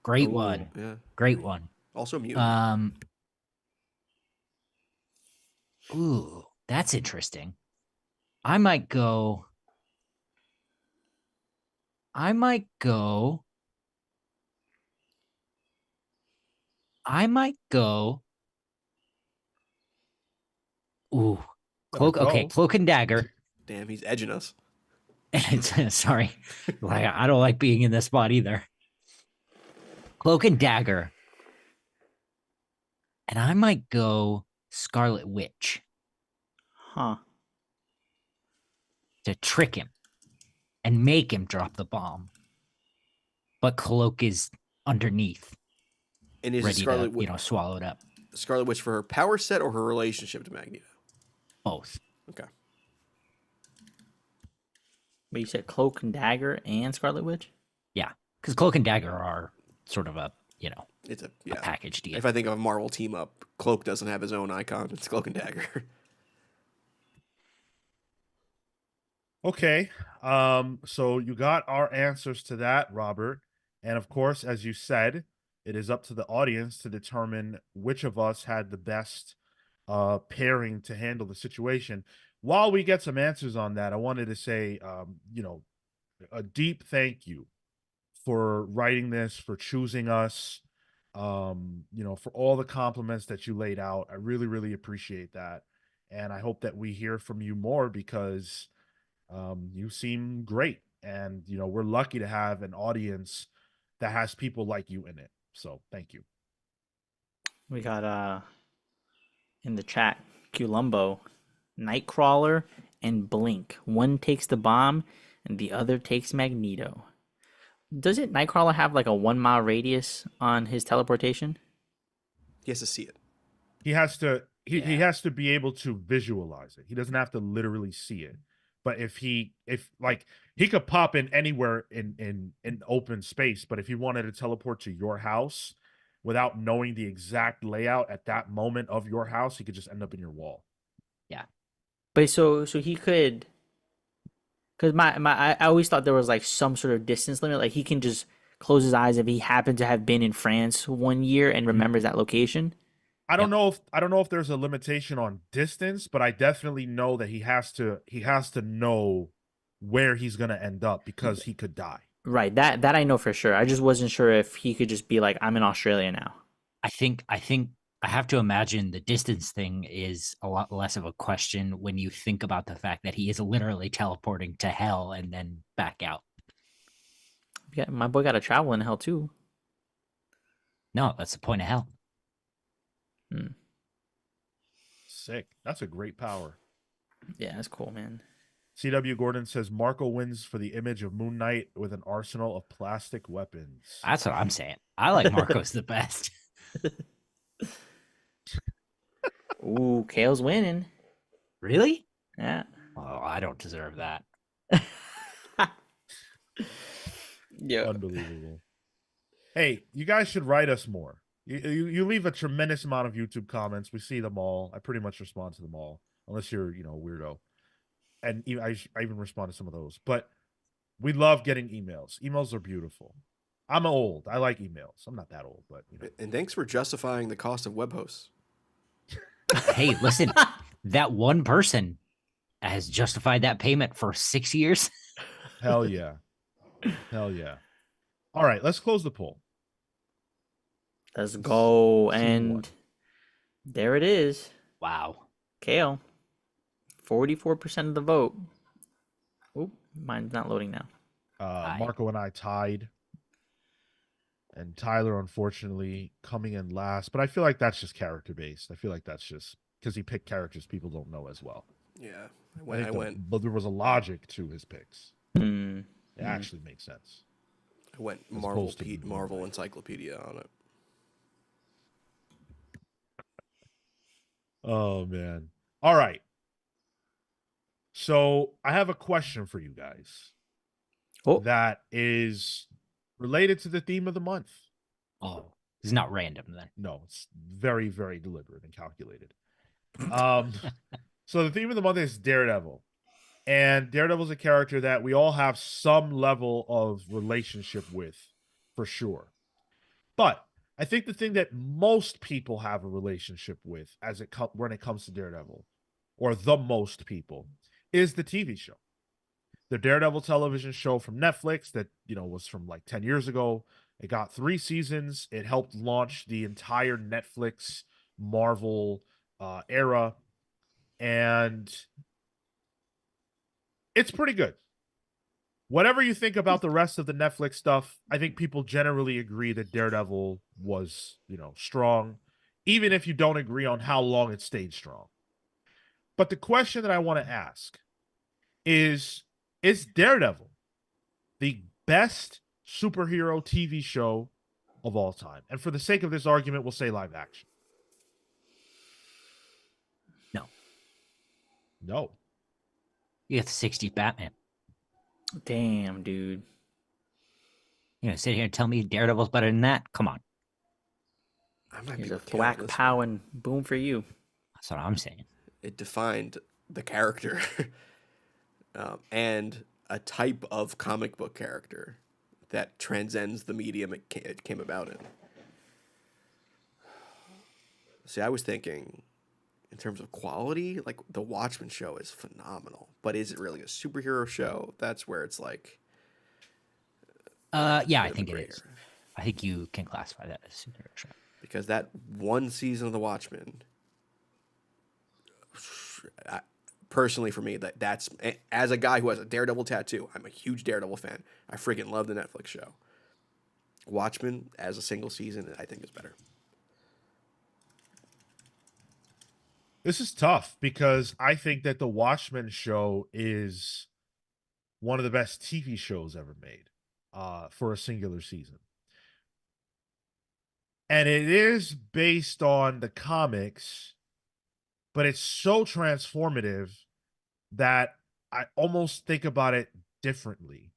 Great Ooh, one. Yeah. Great one. Also mutant. Ooh, that's interesting. I might go. Ooh, Cloak. Okay, Cloak and Dagger. Damn, he's edging us. Sorry, like, I don't like being in this spot either. Cloak and Dagger, and I might go Scarlet Witch Huh. to trick him and make him drop the bomb. But Cloak is underneath, And is ready Scarlet to, Witch, swallow it up. Scarlet Witch for her power set or her relationship to Magneto? Both. Okay. But you said Cloak and Dagger and Scarlet Witch? Yeah, because Cloak and Dagger are sort of a, It's a package deal. If I think of a Marvel team up, Cloak doesn't have his own icon. It's Cloak and Dagger. Okay. So you got our answers to that, Robert. And of course, as you said, it is up to the audience to determine which of us had the best pairing to handle the situation. While we get some answers on that, I wanted to say, a deep thank you for writing this, for choosing us, for all the compliments that you laid out. I really, really appreciate that. And I hope that we hear from you more because you seem great. And, we're lucky to have an audience that has people like you in it. So thank you. We got in the chat, Columbo, Nightcrawler, and Blink. One takes the bomb and the other takes Magneto. Doesn't Nightcrawler have like a 1 mile radius on his teleportation? He has to see it. He has to he Yeah. has to be able to visualize it. He doesn't have to literally see it. But if like he could pop in anywhere in open space, but if he wanted to teleport to your house without knowing the exact layout at that moment of your house, he could just end up in your wall. But so he could, because I always thought there was like some sort of distance limit. Like he can just close his eyes if he happened to have been in France one year and remembers that location. I don't know if there's a limitation on distance, but I definitely know that he has to know where he's gonna end up because he could die. Right. That I know for sure. I just wasn't sure if he could just be like, I'm in Australia now. I think I have to imagine the distance thing is a lot less of a question when you think about the fact that he is literally teleporting to hell and then back out. Yeah, my boy got to travel in hell too. No, that's the point of hell. Sick. That's a great power. Yeah, that's cool, man. C.W. Gordon says Marco wins for the image of Moon Knight with an arsenal of plastic weapons. That's what I'm saying. I like Marcos the best. Ooh, Cale's winning. Really? Yeah. Oh, I don't deserve that. Yeah. Unbelievable. Hey, you guys should write us more. You leave a tremendous amount of YouTube comments. We see them all. I pretty much respond to them all, unless you're a weirdo. And I even respond to some of those. But we love getting emails. Emails are beautiful. I'm old. I like emails. I'm not that old, but And thanks for justifying the cost of web hosts. Hey, listen, that one person has justified that payment for 6 years. Hell yeah. Hell yeah. All right, let's close the poll. Let's go. See And what? there it is. Wow. Cale. 44% of the vote. Oop, mine's not loading now. Marco and I tied. And Tyler, unfortunately, coming in last. But I feel like that's just character based. I feel like that's just because he picked characters people don't know as well. Yeah, But there was a logic to his picks. It actually makes sense. I went As Marvel opposed to Marvel Encyclopedia on it. Oh man. All right. So I have a question for you guys. Oh. That is related to the theme of the month. Oh, it's not random then. No, it's very, very deliberate and calculated. So the theme of the month is Daredevil. And Daredevil's a character that we all have some level of relationship with, for sure. But I think the thing that most people have a relationship with when it comes to Daredevil, or the most people, is the TV show. The Daredevil television show from Netflix that, was from like 10 years ago. It got 3 seasons. It helped launch the entire Netflix Marvel era. And it's pretty good. Whatever you think about the rest of the Netflix stuff, I think people generally agree that Daredevil was, strong, even if you don't agree on how long it stayed strong. But the question that I want to ask is Daredevil the best superhero TV show of all time? And for the sake of this argument, we'll say live action. No. You have the 60s Batman. Damn, dude. Sit here and tell me Daredevil's better than that? Come on. I might Here's be a with Cale on thwack this pow one. and boom for you. That's what I'm saying. It defined the character and a type of comic book character that transcends the medium it came about in. See, I was thinking, in terms of quality, like the Watchmen show is phenomenal, but is it really a superhero show? That's where it's like, Yeah, I bit of a think it gray is. area. I think you can classify that as a superhero show. Because that one season of the Watchmen, personally for me, that's as a guy who has a Daredevil tattoo, I'm a huge Daredevil fan. I freaking love the Netflix show. Watchmen as a single season, I think is better. This is tough because I think that the Watchmen show is one of the best TV shows ever made for a singular season. And it is based on the comics, but it's so transformative that I almost think about it differently.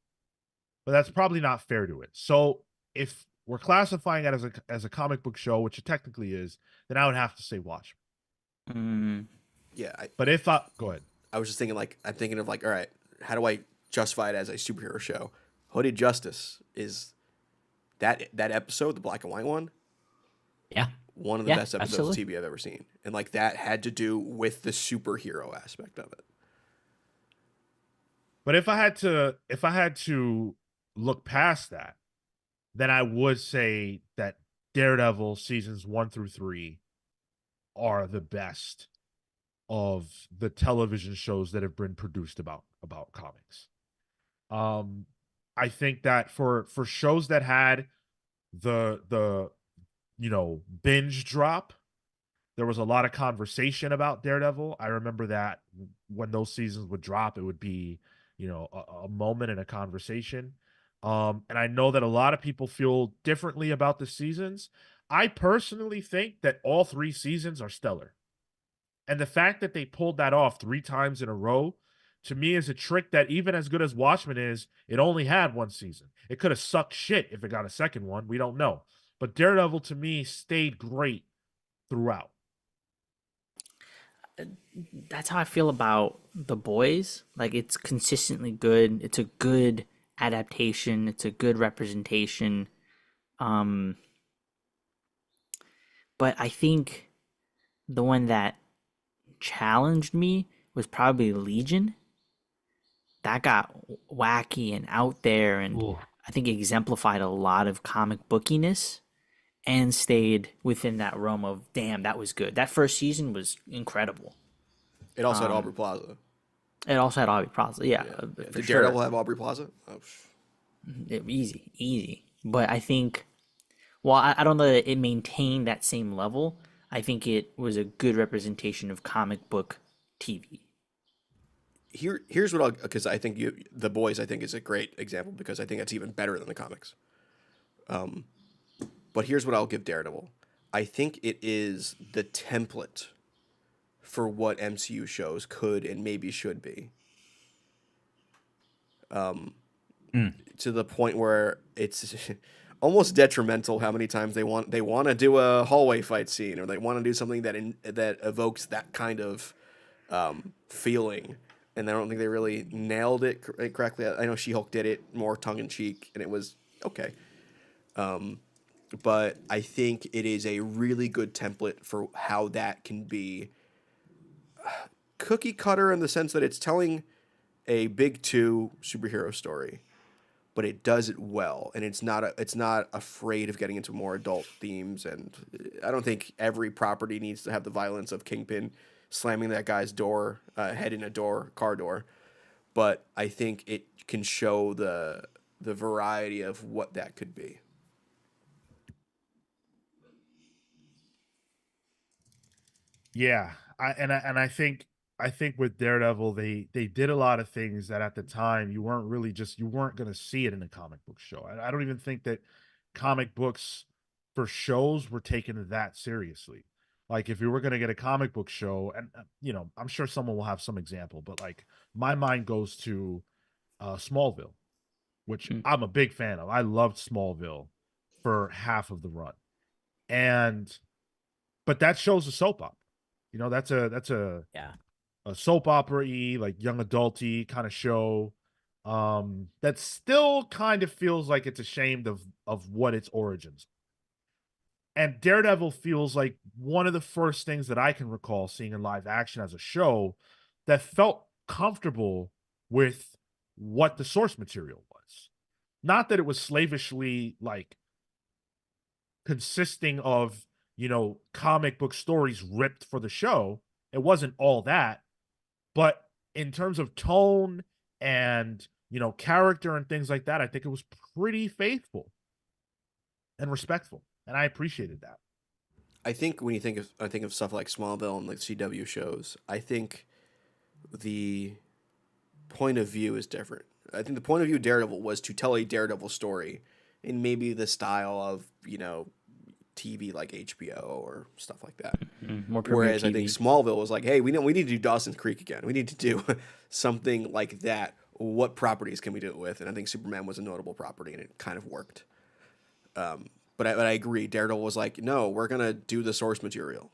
But that's probably not fair to it. So if we're classifying it as a comic book show, which it technically is, then I would have to say Watchmen. Mm, Yeah, But if I go ahead. I was just thinking like I'm thinking of like, all right, how do I justify it as a superhero show? Hooded Justice is that episode, the black and white one, Yeah. one of the Yeah, best episodes absolutely. of TV I've ever seen, and like that had to do with the superhero aspect of it. But if I had to look past that, then I would say that Daredevil seasons 1 through 3 are the best of the television shows that have been produced about comics. Um, I think that for shows that had the binge drop, there was a lot of conversation about Daredevil. I remember that when those seasons would drop, it would be a moment and a conversation. And I know that a lot of people feel differently about the seasons. I personally think that all 3 seasons are stellar. And the fact that they pulled that off 3 times in a row, to me, is a trick that, even as good as Watchmen is, it only had 1 season. It could have sucked shit if it got a second one. We don't know. But Daredevil, to me, stayed great throughout. that's how I feel about The Boys. Like it's consistently good. It's a good adaptation. It's a good representation. Um, but I think the one that challenged me was probably Legion. That got wacky and out there, and Ooh. I think exemplified a lot of comic bookiness and stayed within that realm of damn, that was good. That first season was incredible. It also had Aubrey Plaza. It also had Aubrey Plaza, yeah, Yeah. for Did sure. Daredevil have Aubrey Plaza? Oh, Easy, easy. But I think, well, I don't know that it maintained that same level. I think it was a good representation of comic book TV. here's what I'll, because I think The Boys I think is a great example because I think it's even better than the comics. But here's what I'll give Daredevil. I think it is the template for what MCU shows could and maybe should be. To the point where it's almost detrimental how many times they want to do a hallway fight scene, or they want to do something that evokes that kind of feeling, and I don't think they really nailed it correctly. I know She-Hulk did it more tongue in cheek, and it was okay. But I think it is a really good template for how that can be cookie cutter, in the sense that it's telling a big two superhero story, but it does it well, and it's not afraid of getting into more adult themes. And I don't think every property needs to have the violence of Kingpin slamming that guy's door head in a car door, but I think it can show the variety of what that could be. Yeah, I think with Daredevil, they did a lot of things that at the time you weren't going to see it in a comic book show. I don't even think that comic books for shows were taken that seriously. Like, if you were going to get a comic book show, and I'm sure someone will have some example, but like, my mind goes to Smallville, which Mm. I'm a big fan of. I loved Smallville for half of the run, and but that show's a soap opera. That's a Yeah. soap opera-y, like young adulty kind of show. That still kind of feels like it's ashamed of what its origins. And Daredevil feels like one of the first things that I can recall seeing in live action as a show that felt comfortable with what the source material was. Not that it was slavishly like consisting of, comic book stories ripped for the show. It wasn't all that, but in terms of tone and, character and things like that, I think it was pretty faithful and respectful, and I appreciated that. I think when you think of stuff like Smallville and like CW shows, I think the point of view is different. I think the point of view of Daredevil was to tell a Daredevil story in maybe the style of, TV like HBO or stuff like that. More Premier Whereas I think TV. Smallville was like, hey, we need to do Dawson's Creek again. We need to do something like that. What properties can we do it with? And I think Superman was a notable property, and it kind of worked. But I agree. Daredevil was like, no, we're gonna do the source material,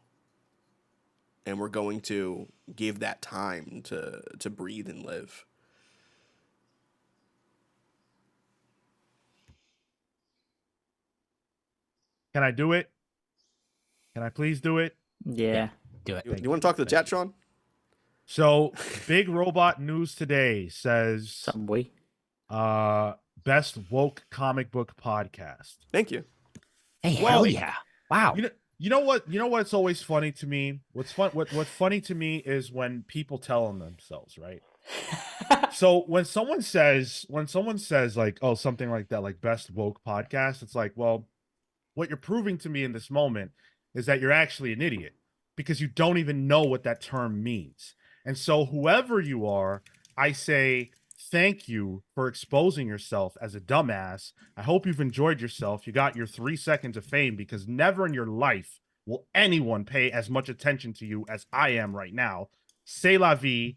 and we're going to give that time to breathe and live. Can I do it? Can I please do it? Yeah. Do it. You want to talk to the chat, Sean? So, big robot news today says Subway. best woke comic book podcast. Thank you. Hey, Well, hell yeah! Wow. You know what's always funny to me? What's funny to me is when people tell on themselves, right? So when someone says like, oh, something like that, like best woke podcast, it's like, well, what you're proving to me in this moment is that you're actually an idiot because you don't even know what that term means. And so whoever you are, I say thank you for exposing yourself as a dumbass. I hope you've enjoyed yourself. You got your 3 seconds of fame, because never in your life will anyone pay as much attention to you as I am right now. C'est la vie.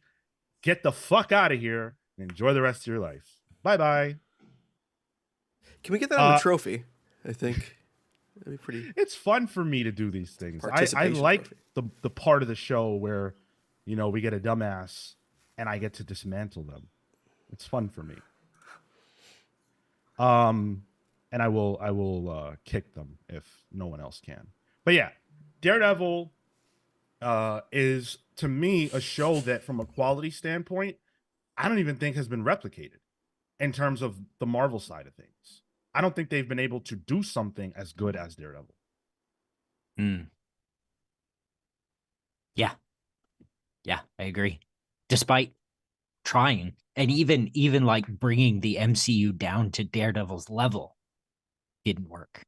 Get the fuck out of here and enjoy the rest of your life. Bye-bye. Can we get that on a trophy? I think that'd be pretty. It's fun for me to do these things. I Participation like trophy. the part of the show where, we get a dumbass and I get to dismantle them. It's fun for me. And I will kick them if no one else can. But yeah, Daredevil is to me a show that, from a quality standpoint, I don't even think has been replicated in terms of the Marvel side of things. I don't think they've been able to do something as good as Daredevil. Yeah, I agree. Despite trying and even like bringing the MCU down to Daredevil's level, didn't work.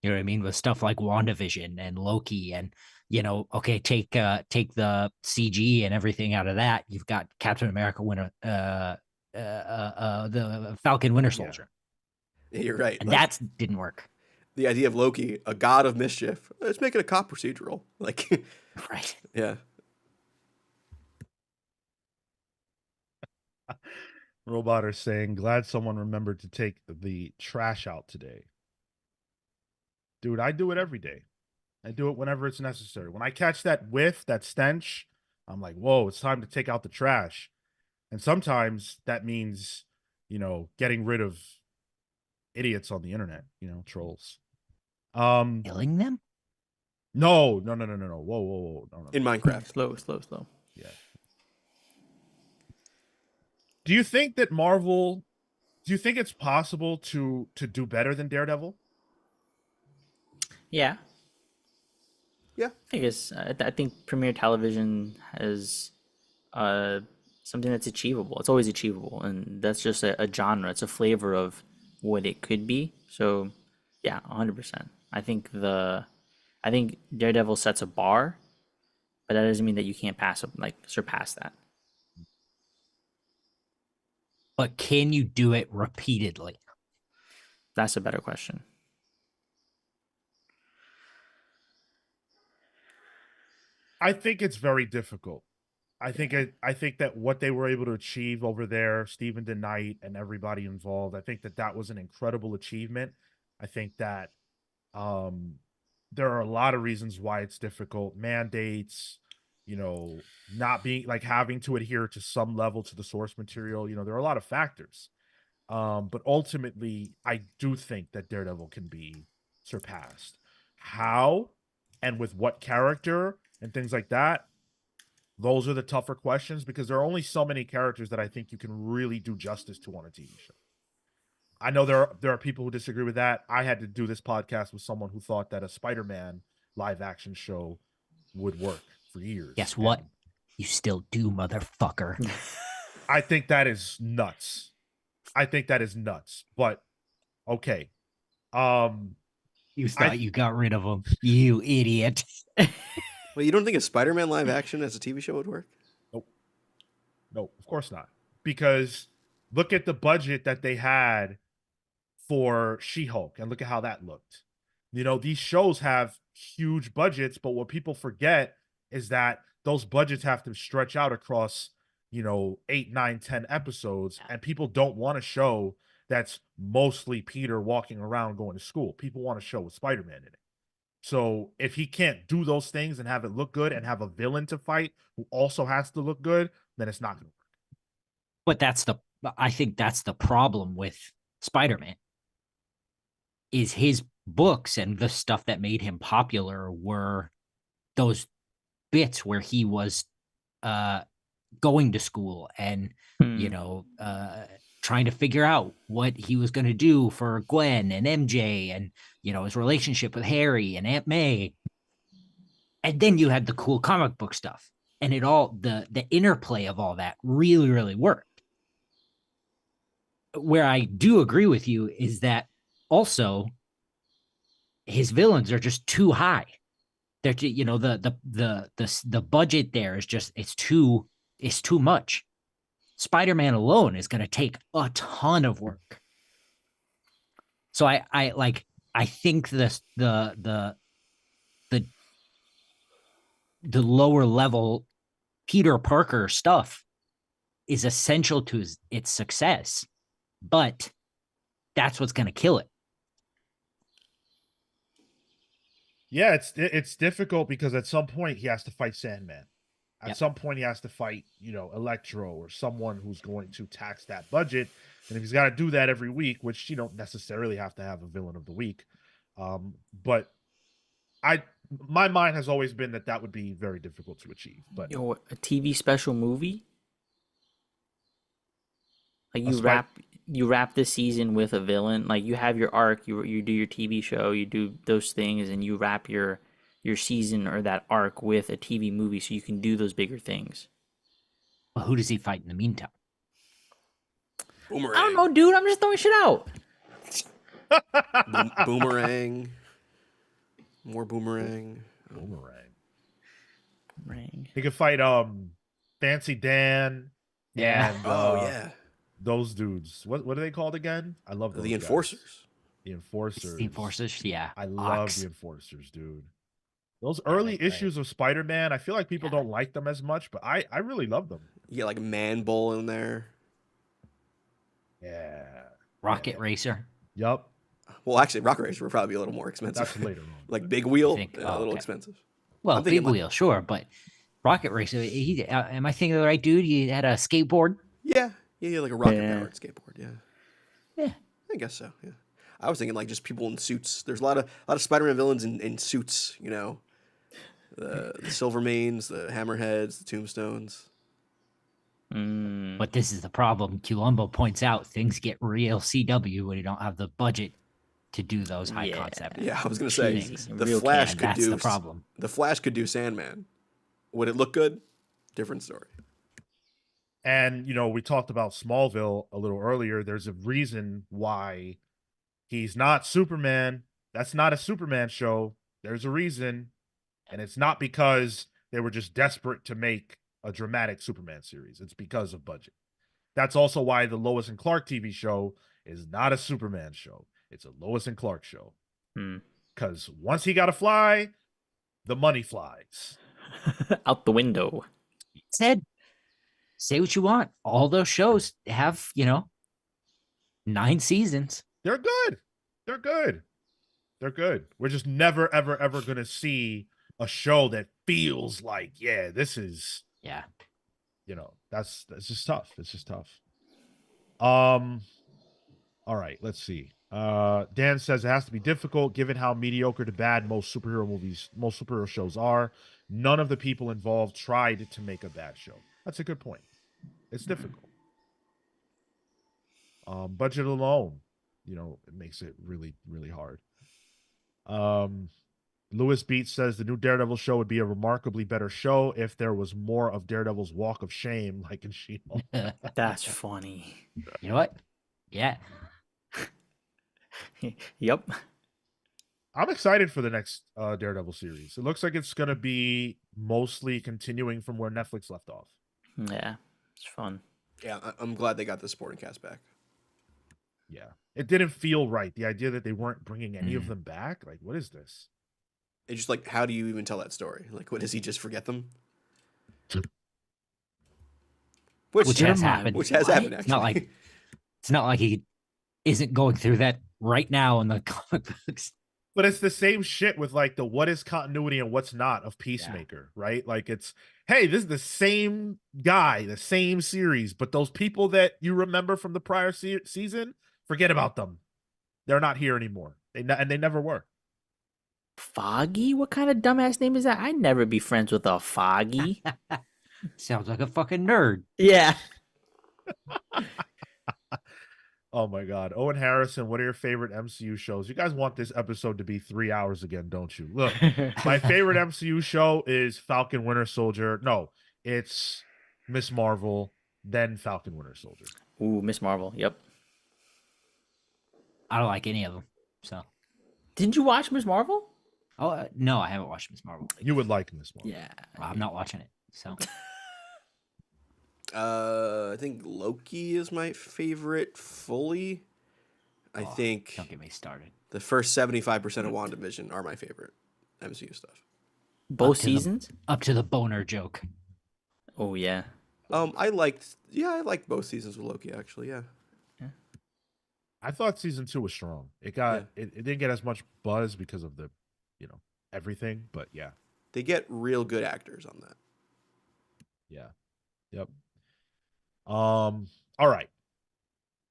You know what I mean? With stuff like WandaVision and Loki, and okay, take the CG and everything out of that. You've got Captain America the Falcon Winter Soldier. Yeah, you're right. And that didn't work. The idea of Loki, a god of mischief. Let's make it a cop procedural. Like, right. Yeah. Robot are saying, glad someone remembered to take the trash out today. Dude, I do it every day. I do it whenever it's necessary. When I catch that whiff, that stench, I'm like, whoa, it's time to take out the trash. And sometimes that means, getting rid of idiots on the internet, trolls. Killing them? No. Whoa. No. In Minecraft. Slow. Yeah. Do you think that Marvel, do you think it's possible to do better than Daredevil? Yeah. Yeah. I think Premiere Television has something that's achievable. It's always achievable, and that's just a genre. It's a flavor of what it could be. So, yeah, 100%. I think Daredevil sets a bar, but that doesn't mean that you can't surpass that. But can you do it repeatedly? That's a better question. I think it's very difficult. I think that what they were able to achieve over there, Stephen DeKnight and everybody involved, I think that was an incredible achievement. I think that there are a lot of reasons why it's difficult. Mandates, not being having to adhere to some level to the source material. There are a lot of factors. But ultimately, I do think that Daredevil can be surpassed. How and with what character and things like that, those are the tougher questions, because there are only so many characters that I think you can really do justice to on a TV show. I know there are people who disagree with that. I had to do this podcast with someone who thought that a Spider-Man live action show would work for years. Guess what? You still do, motherfucker. I think that is nuts. But okay. You thought you got rid of him, you idiot. Well, you don't think a Spider-Man live action as a TV show would work? No, of course not. Because look at the budget that they had for She-Hulk, and look at how that looked. You know, these shows have huge budgets, but what people forget is that those budgets have to stretch out across, 8, 9, 10 episodes, and people don't want a show that's mostly Peter walking around going to school. People want a show with Spider-Man in it. So if he can't do those things and have it look good and have a villain to fight who also has to look good, then it's not going to work. But I think that's the problem with Spider-Man. Is his books and the stuff that made him popular were those bits where he was going to school and trying to figure out what he was going to do for Gwen and MJ and his relationship with Harry and Aunt May. And then you had the cool comic book stuff, and it all the interplay of all that really, really worked. Where I do agree with you is that also his villains are just too high. They're the budget there is just it's too much. Spider-Man alone is going to take a ton of work. So I think the lower level Peter Parker stuff is essential to its success, but that's what's going to kill it. Yeah, it's difficult because at some point he has to fight Sandman. At some point he has to fight, Electro or someone who's going to tax that budget. And if he's got to do that every week, which you don't necessarily have to have a villain of the week, but my mind has always been that would be very difficult to achieve. But a TV special movie, like you wrap this season with a villain, like you have your arc, you do your TV show, you do those things, and you wrap your season or that arc with a TV movie so you can do those bigger things. Well, who does he fight in the meantime? Boomerang. I don't know, dude. I'm just throwing shit out. Boomerang. More Boomerang. Boomerang. He could fight Fancy Dan. Yeah. And, yeah. Those dudes. What are they called again? I love those The guys. Enforcers. The Enforcers. The Enforcers, yeah. I love the Enforcers, dude. Those early issues of Spider-Man, I feel like people don't like them as much, but I really love them. You get like Man Bull in there. Yeah. Rocket Racer. Yup. Well, actually, Rocket Racer would probably be a little more expensive. That's later on. Like Big Wheel, a little okay. expensive. Well, Big Wheel, sure, but Rocket Racer. Am I thinking of the right dude? He had a skateboard. Yeah, like a rocket-powered skateboard. Yeah. I guess so. Yeah, I was thinking like just people in suits. There's a lot of Spider-Man villains in suits. The Silvermanes, the Hammerheads, the Tombstones. But this is the problem. Columbo points out things get real CW when you don't have the budget to do those high concept. Yeah, I was gonna say things. the Flash could That's do the problem. The Flash could do Sandman. Would it look good? Different story. And, we talked about Smallville a little earlier. There's a reason why he's not Superman. That's not a Superman show. There's a reason. And it's not because they were just desperate to make a dramatic Superman series. It's because of budget. That's also why the Lois and Clark TV show is not a Superman show. It's a Lois and Clark show. Because once he got to fly, the money flies. Out the window. Say what you want. All those shows have, 9 seasons. They're good. We're just never, ever, ever going to see a show that feels like, this is, that's just tough. It's just tough. All right, let's see. Dan says it has to be difficult given how mediocre to bad most superhero shows are. None of the people involved tried to make a bad show. That's a good point. It's difficult. Budget alone, it makes it really, really hard. Lewis Beats says the new Daredevil show would be a remarkably better show if there was more of Daredevil's walk of shame, like in She-Hulk. That's funny. You know what? Yeah. Yep. I'm excited for the next Daredevil series. It looks like it's going to be mostly continuing from where Netflix left off. Yeah, it's fun. Yeah, I'm glad they got the supporting cast back. Yeah. It didn't feel right. The idea that they weren't bringing any of Mm. them back. Like, what is this? It's just like, how do you even tell that story? Like, what does he just forget them? Which has Jeremiah, happened. Which has what? happened, It's not like actually. it's not like he isn't going through that right now in the comic books. But it's the same shit with like the what is continuity and what's not of Peacemaker, right? Like it's, hey, this is the same guy, the same series, but those people that you remember from the prior season, forget about them. They're not here anymore. And they never were. Foggy? What kind of dumbass name is that? I'd never be friends with a Foggy. Sounds like a fucking nerd. Yeah. Oh my God. Owen Harrison, what are your favorite MCU shows? You guys want this episode to be 3 hours again, don't you? Look, my favorite MCU show is Falcon Winter Soldier. No, it's Miss Marvel, then Falcon Winter Soldier. Ooh, Miss Marvel. Yep. I don't like any of them. So, Didn't you watch Miss Marvel? no, I haven't watched Miss Marvel. You would like Miss Marvel. Yeah. Well, I'm not watching it. So, I think Loki is my favorite fully. I think don't get me started. the first 75% of WandaVision are my favorite MCU stuff. Both Up to the- seasons? Up to the boner joke. Oh yeah. I liked both seasons with Loki, actually. Yeah. I thought season 2 was strong. It didn't get as much buzz because of the, everything, but yeah. They get real good actors on that. Yeah. Yep. All right.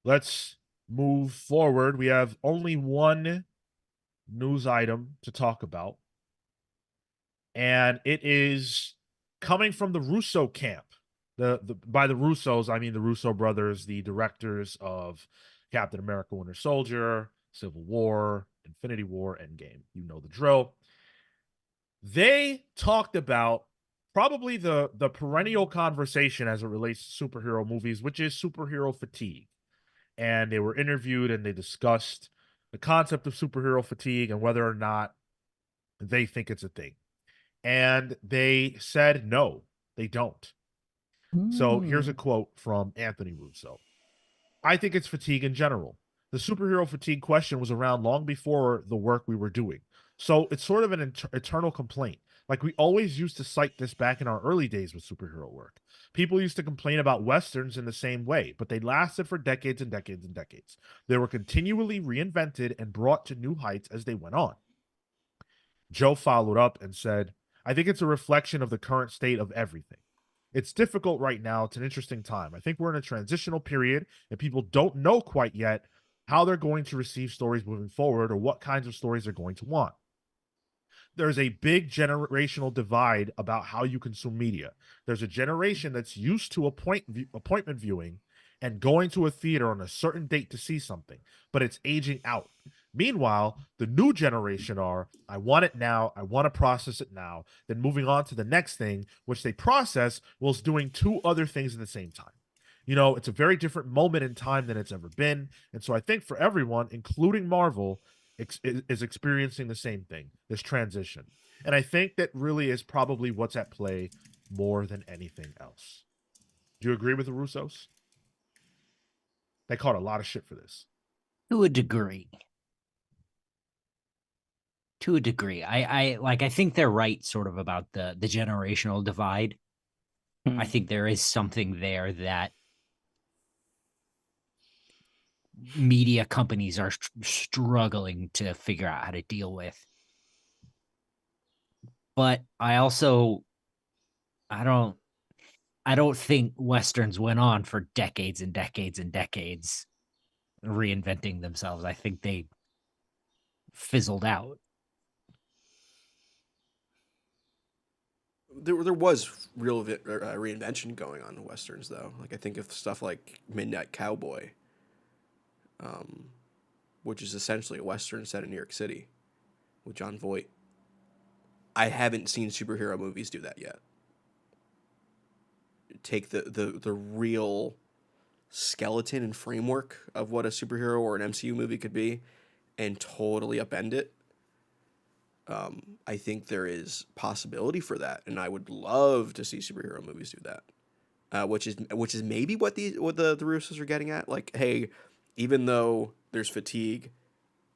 Let's move forward. We have only one news item to talk about. And it is coming from the Russo camp. By the Russos, I mean the Russo brothers, the directors of Captain America Winter Soldier, Civil War, Infinity War, Endgame. You know the drill. They talked about probably the perennial conversation as it relates to superhero movies, which is superhero fatigue. And they were interviewed and they discussed the concept of superhero fatigue and whether or not they think it's a thing. And they said no, they don't. So here's a quote from Anthony Russo. I think it's fatigue in general. The superhero fatigue question was around long before the work we were doing. So it's sort of an eternal complaint. Like we always used to cite this back in our early days with superhero work. People used to complain about Westerns in the same way, but they lasted for decades and decades and decades. They were continually reinvented and brought to new heights as they went on. Joe followed up and said, I think it's a reflection of the current state of everything. It's difficult right now. It's an interesting time. I think we're in a transitional period and people don't know quite yet how they're going to receive stories moving forward or what kinds of stories they're going to want. There's a big generational divide about how you consume media. There's a generation that's used to appointment viewing and going to a theater on a certain date to see something, but it's aging out. Meanwhile, the new generation are, I want it now, I want to process it now, then moving on to the next thing, which they process whilst doing two other things at the same time. It's a very different moment in time than it's ever been. And so I think for everyone, including Marvel, is experiencing the same thing, this transition. And I think that really is probably what's at play more than anything else. Do you agree with the Russos? They caught a lot of shit for this. To a degree. I think they're right sort of about the generational divide. I think there is something there that media companies are struggling to figure out how to deal with. But I don't think Westerns went on for decades and decades and decades reinventing themselves. I think they fizzled out. There was real reinvention going on in Westerns, though. Like, I think of stuff like Midnight Cowboy, which is essentially a Western set in New York City with John Voight. I haven't seen superhero movies do that yet. Take the real skeleton and framework of what a superhero or an MCU movie could be and totally upend it. I think there is possibility for that, and I would love to see superhero movies do that. Which is maybe what the Russos are getting at. Like, hey, even though there's fatigue,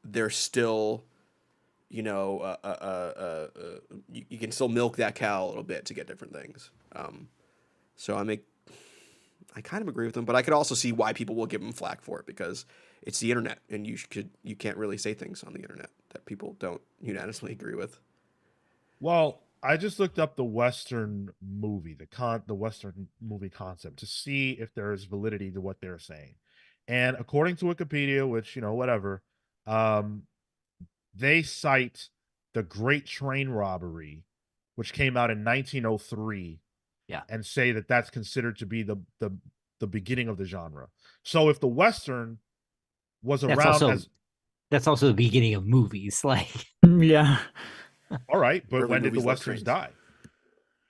there's still, you can still milk that cow a little bit to get different things. So I kind of agree with them, but I could also see why people will give them flack for it, because it's the internet, and you can't really say things on the internet that people don't unanimously agree with. Well, I just looked up the Western movie, the Western movie concept, to see if there is validity to what they're saying. And according to Wikipedia, which, whatever, um, they cite the Great Train Robbery, which came out in 1903, Yeah. and say that that's considered to be the beginning of the genre. So if the Western was That's around also as that's also the beginning of movies. Like, Yeah. all right, but Early when did the movies love Westerns trains. die?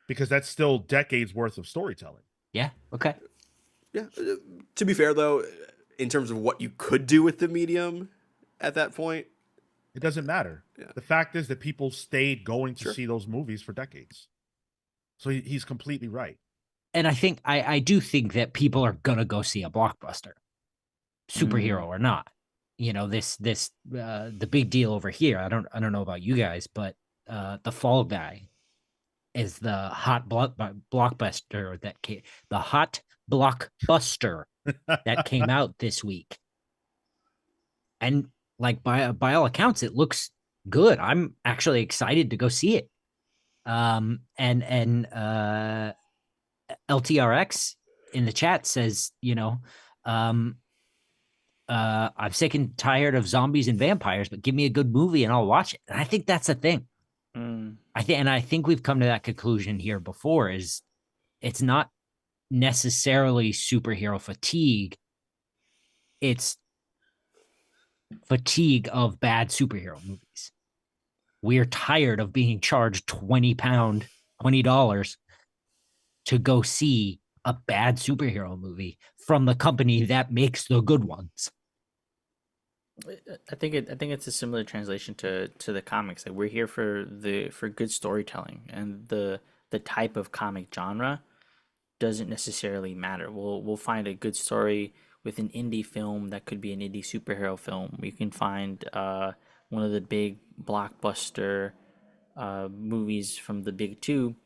Because that's still decades worth of storytelling. yeah, okay. Yeah. To be fair, though, in terms of what you could do with the medium at that point, It doesn't matter. Yeah. The fact is that people stayed going to Sure. see those movies for decades. So he's completely right. And I do think that people are gonna go see a blockbuster, superhero or not. This the big deal over here. I don't know about you guys, but the Fall Guy is the blockbuster the hot blockbuster that came out this week. And like by all accounts, it looks good. I'm actually excited to go see it. And LTRX in the chat says, um, I'm sick and tired of zombies and vampires, but give me a good movie and I'll watch it. And I think that's the thing. I think we've come to that conclusion here before. Is it's not necessarily superhero fatigue. It's fatigue of bad superhero movies. We're tired of being charged $20 to go see a bad superhero movie from the company that makes the good ones. I think it's a similar translation to the comics. Like, we're here for good storytelling, and the type of comic genre doesn't necessarily matter. We'll find a good story with an indie film that could be an indie superhero film. We can find one of the big blockbuster movies from the big two,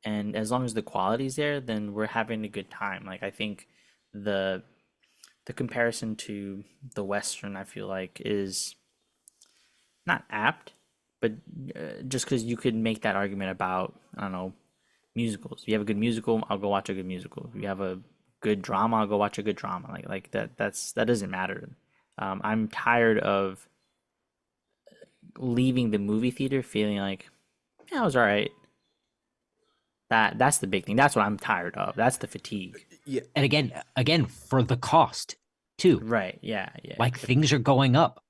and as long as the quality's there, then we're having a good time. Like, I think the comparison to the Western, I feel like, is not apt, but just because you could make that argument about, I don't know, musicals. If you have a good musical, I'll go watch a good musical. If you have a good drama, I'll go watch a good drama. Like that. That doesn't matter. I'm tired of leaving the movie theater feeling like, yeah, it was all right. That's the big thing. That's what I'm tired of. That's the fatigue. Yeah. And again, for the cost too. Right. Yeah. Like, things are going up.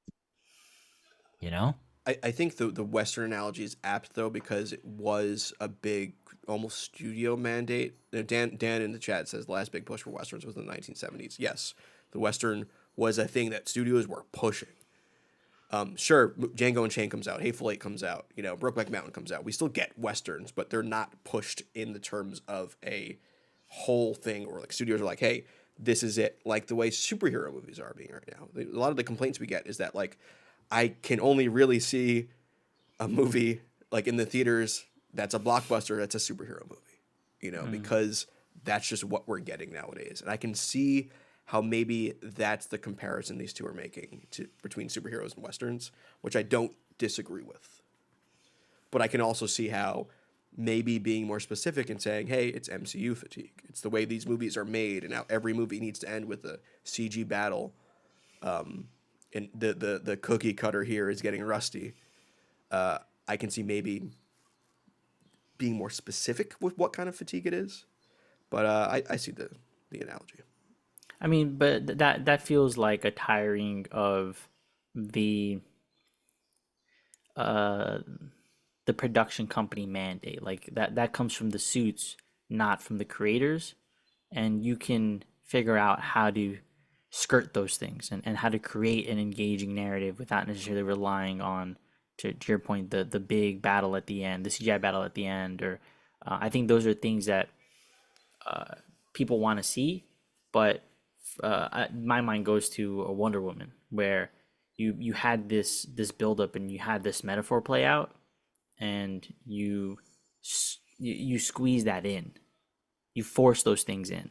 I think the Western analogy is apt, though, because it was a big, almost studio mandate. Dan in the chat says the last big push for Westerns was in the 1970s. Yes, the Western was a thing that studios were pushing. Sure, Django Unchained comes out, Hateful Eight comes out, Brokeback Mountain comes out. We still get Westerns, but they're not pushed in the terms of a whole thing, or like studios are like, hey, this is it. Like the way superhero movies are being right now. A lot of the complaints we get is that, like, I can only really see a movie like in the theaters that's a blockbuster, that's a superhero movie, because that's just what we're getting nowadays. And I can see how maybe that's the comparison these two are making between superheroes and Westerns, which I don't disagree with. But I can also see how maybe being more specific and saying, hey, it's MCU fatigue. It's the way these movies are made, and now every movie needs to end with a CG battle. And the cookie cutter here is getting rusty. I can see maybe being more specific with what kind of fatigue it is. But I see the analogy. I mean, but that feels like a tiring of the production company mandate. Like, that comes from the suits, not from the creators. And you can figure out how to skirt those things, and how to create an engaging narrative without necessarily relying on, to your point, the big battle at the end, the CGI battle at the end. Or I think those are things that people want to see, but my mind goes to a Wonder Woman, where you had this buildup and you had this metaphor play out, and you squeeze that in, you force those things in,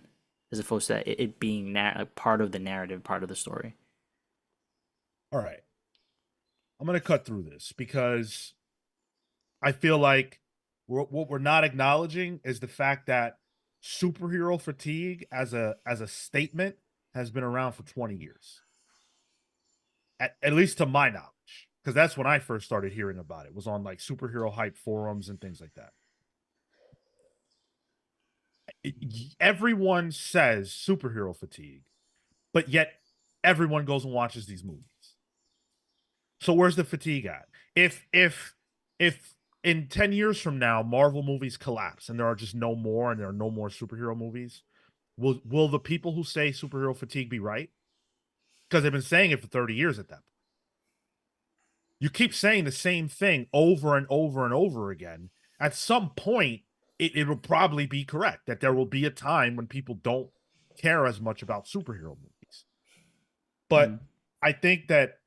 as opposed to it being part of the narrative, part of the story. All right. I'm going to cut through this because I feel like what we're not acknowledging is the fact that superhero fatigue as a statement has been around for 20 years. At least to my knowledge, because that's when I first started hearing about it. It was on like superhero hype forums and things like that. Everyone says superhero fatigue, but yet everyone goes and watches these movies. So where's the fatigue at? If in 10 years from now Marvel movies collapse and there are just no more and there are no more superhero movies, will the people who say superhero fatigue be right? Because they've been saying it for 30 years at that point. You keep saying the same thing over and over and over again. At some point, it will probably be correct that there will be a time when people don't care as much about superhero movies. But I think that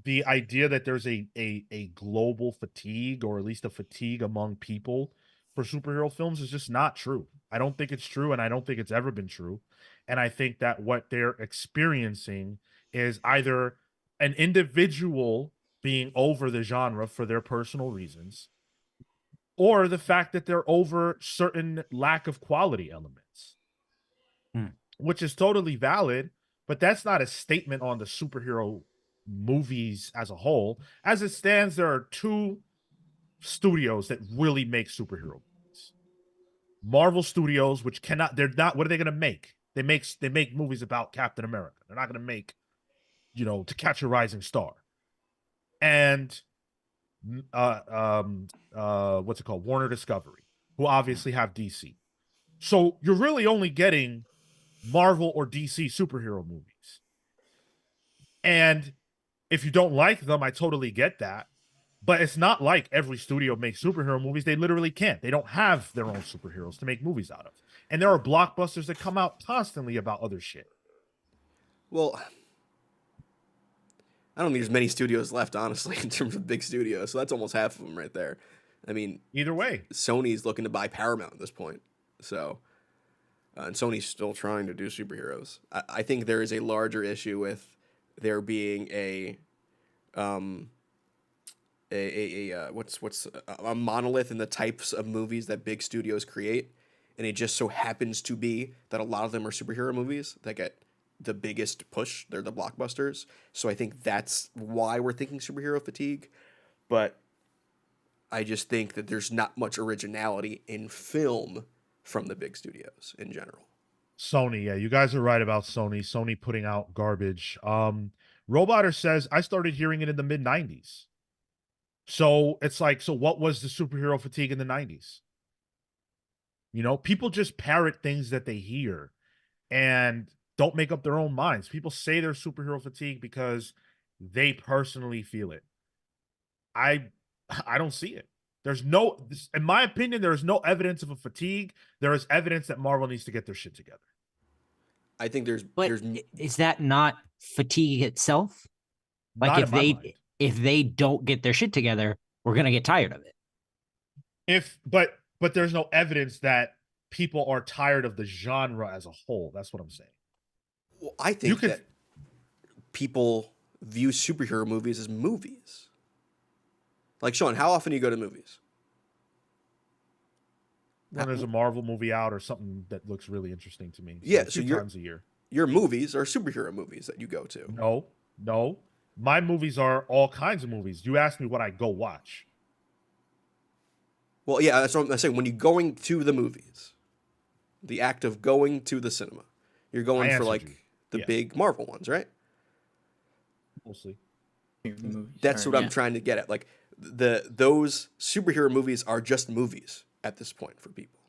the idea that there's a global fatigue, or at least a fatigue among people for superhero films, is just not true. I don't think it's true, and I don't think it's ever been true. And I think that what they're experiencing is either an individual being over the genre for their personal reasons, or the fact that they're over certain lack of quality elements, which is totally valid, but that's not a statement on the superhero movies as a whole. As it stands, there are two studios that really make superhero movies. Marvel Studios, which they're not, what are they going to make? They make movies about Captain America. They're not going to make, To Catch a Rising Star. And what's it called? Warner Discovery, who obviously have DC. So you're really only getting Marvel or DC superhero movies. And if you don't like them, I totally get that. But it's not like every studio makes superhero movies. They literally can't. They don't have their own superheroes to make movies out of. And there are blockbusters that come out constantly about other shit. Well, I don't think there's many studios left, honestly, in terms of big studios. So that's almost half of them right there. I mean, either way, Sony's looking to buy Paramount at this point. So, and Sony's still trying to do superheroes. I think there is a larger issue with there being a monolith in the types of movies that big studios create, and it just so happens to be that a lot of them are superhero movies that get the biggest push. They're the blockbusters. So I think that's why we're thinking superhero fatigue. But I just think that there's not much originality in film from the big studios in general. Sony, yeah, you guys are right about Sony. Sony putting out garbage. Roboter says, I started hearing it in the mid-90s. So it's like, so what was the superhero fatigue in the 90s? People just parrot things that they hear and don't make up their own minds. People say they're superhero fatigue because they personally feel it. I don't see it. In my opinion, there is no evidence of a fatigue. There is evidence that Marvel needs to get their shit together. I think there's is that not fatigue itself? Like, if they don't get their shit together, we're gonna get tired of it. But there's no evidence that people are tired of the genre as a whole. That's what I'm saying. Well, I think that people view superhero movies as movies. Like, Sean, how often do you go to movies? When there's a Marvel movie out or something that looks really interesting to me. Yeah, so times a year. Your movies are superhero movies that you go to. No. My movies are all kinds of movies. You asked me what I go watch. Well, yeah, that's what I'm saying. When you're going to the movies, the act of going to the cinema, you're going for like the big Marvel ones, right? Mostly. That's what I'm trying to get at. Like those superhero movies are just movies at this point for people,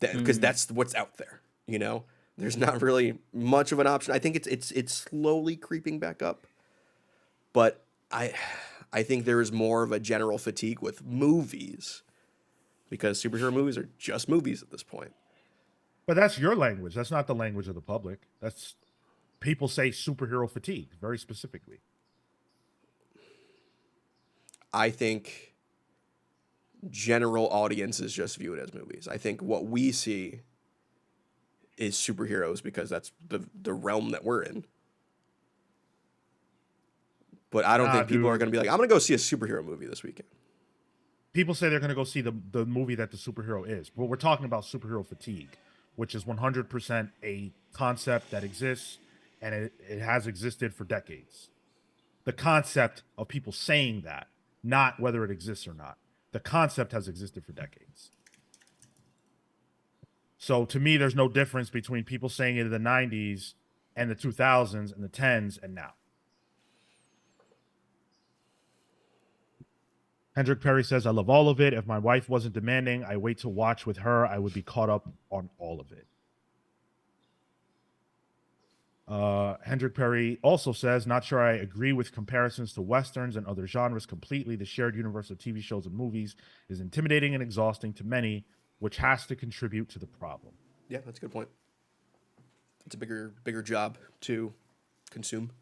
because that's what's out there. There's not really much of an option. I think it's slowly creeping back up, but I think there is more of a general fatigue with movies because superhero movies are just movies at this point. But that's your language. That's not the language of the public. That's people say superhero fatigue very specifically. I think general audiences just view it as movies. I think what we see is superheroes because that's the realm that we're in. But I don't think people are going to be like, I'm going to go see a superhero movie this weekend. People say they're going to go see the movie that the superhero is. But we're talking about superhero fatigue, which is 100% a concept that exists, and it has existed for decades. The concept of people saying that, not whether it exists or not. The concept has existed for decades. So to me, there's no difference between people saying it in the 90s and the 2000s and the 10s and now. Hendrik Perry says, I love all of it. If my wife wasn't demanding I wait to watch with her, I would be caught up on all of it. Hendrik Perry also says, not sure I agree with comparisons to Westerns and other genres completely. The shared universe of TV shows and movies is intimidating and exhausting to many, which has to contribute to the problem. Yeah, that's a good point. It's a bigger job to consume.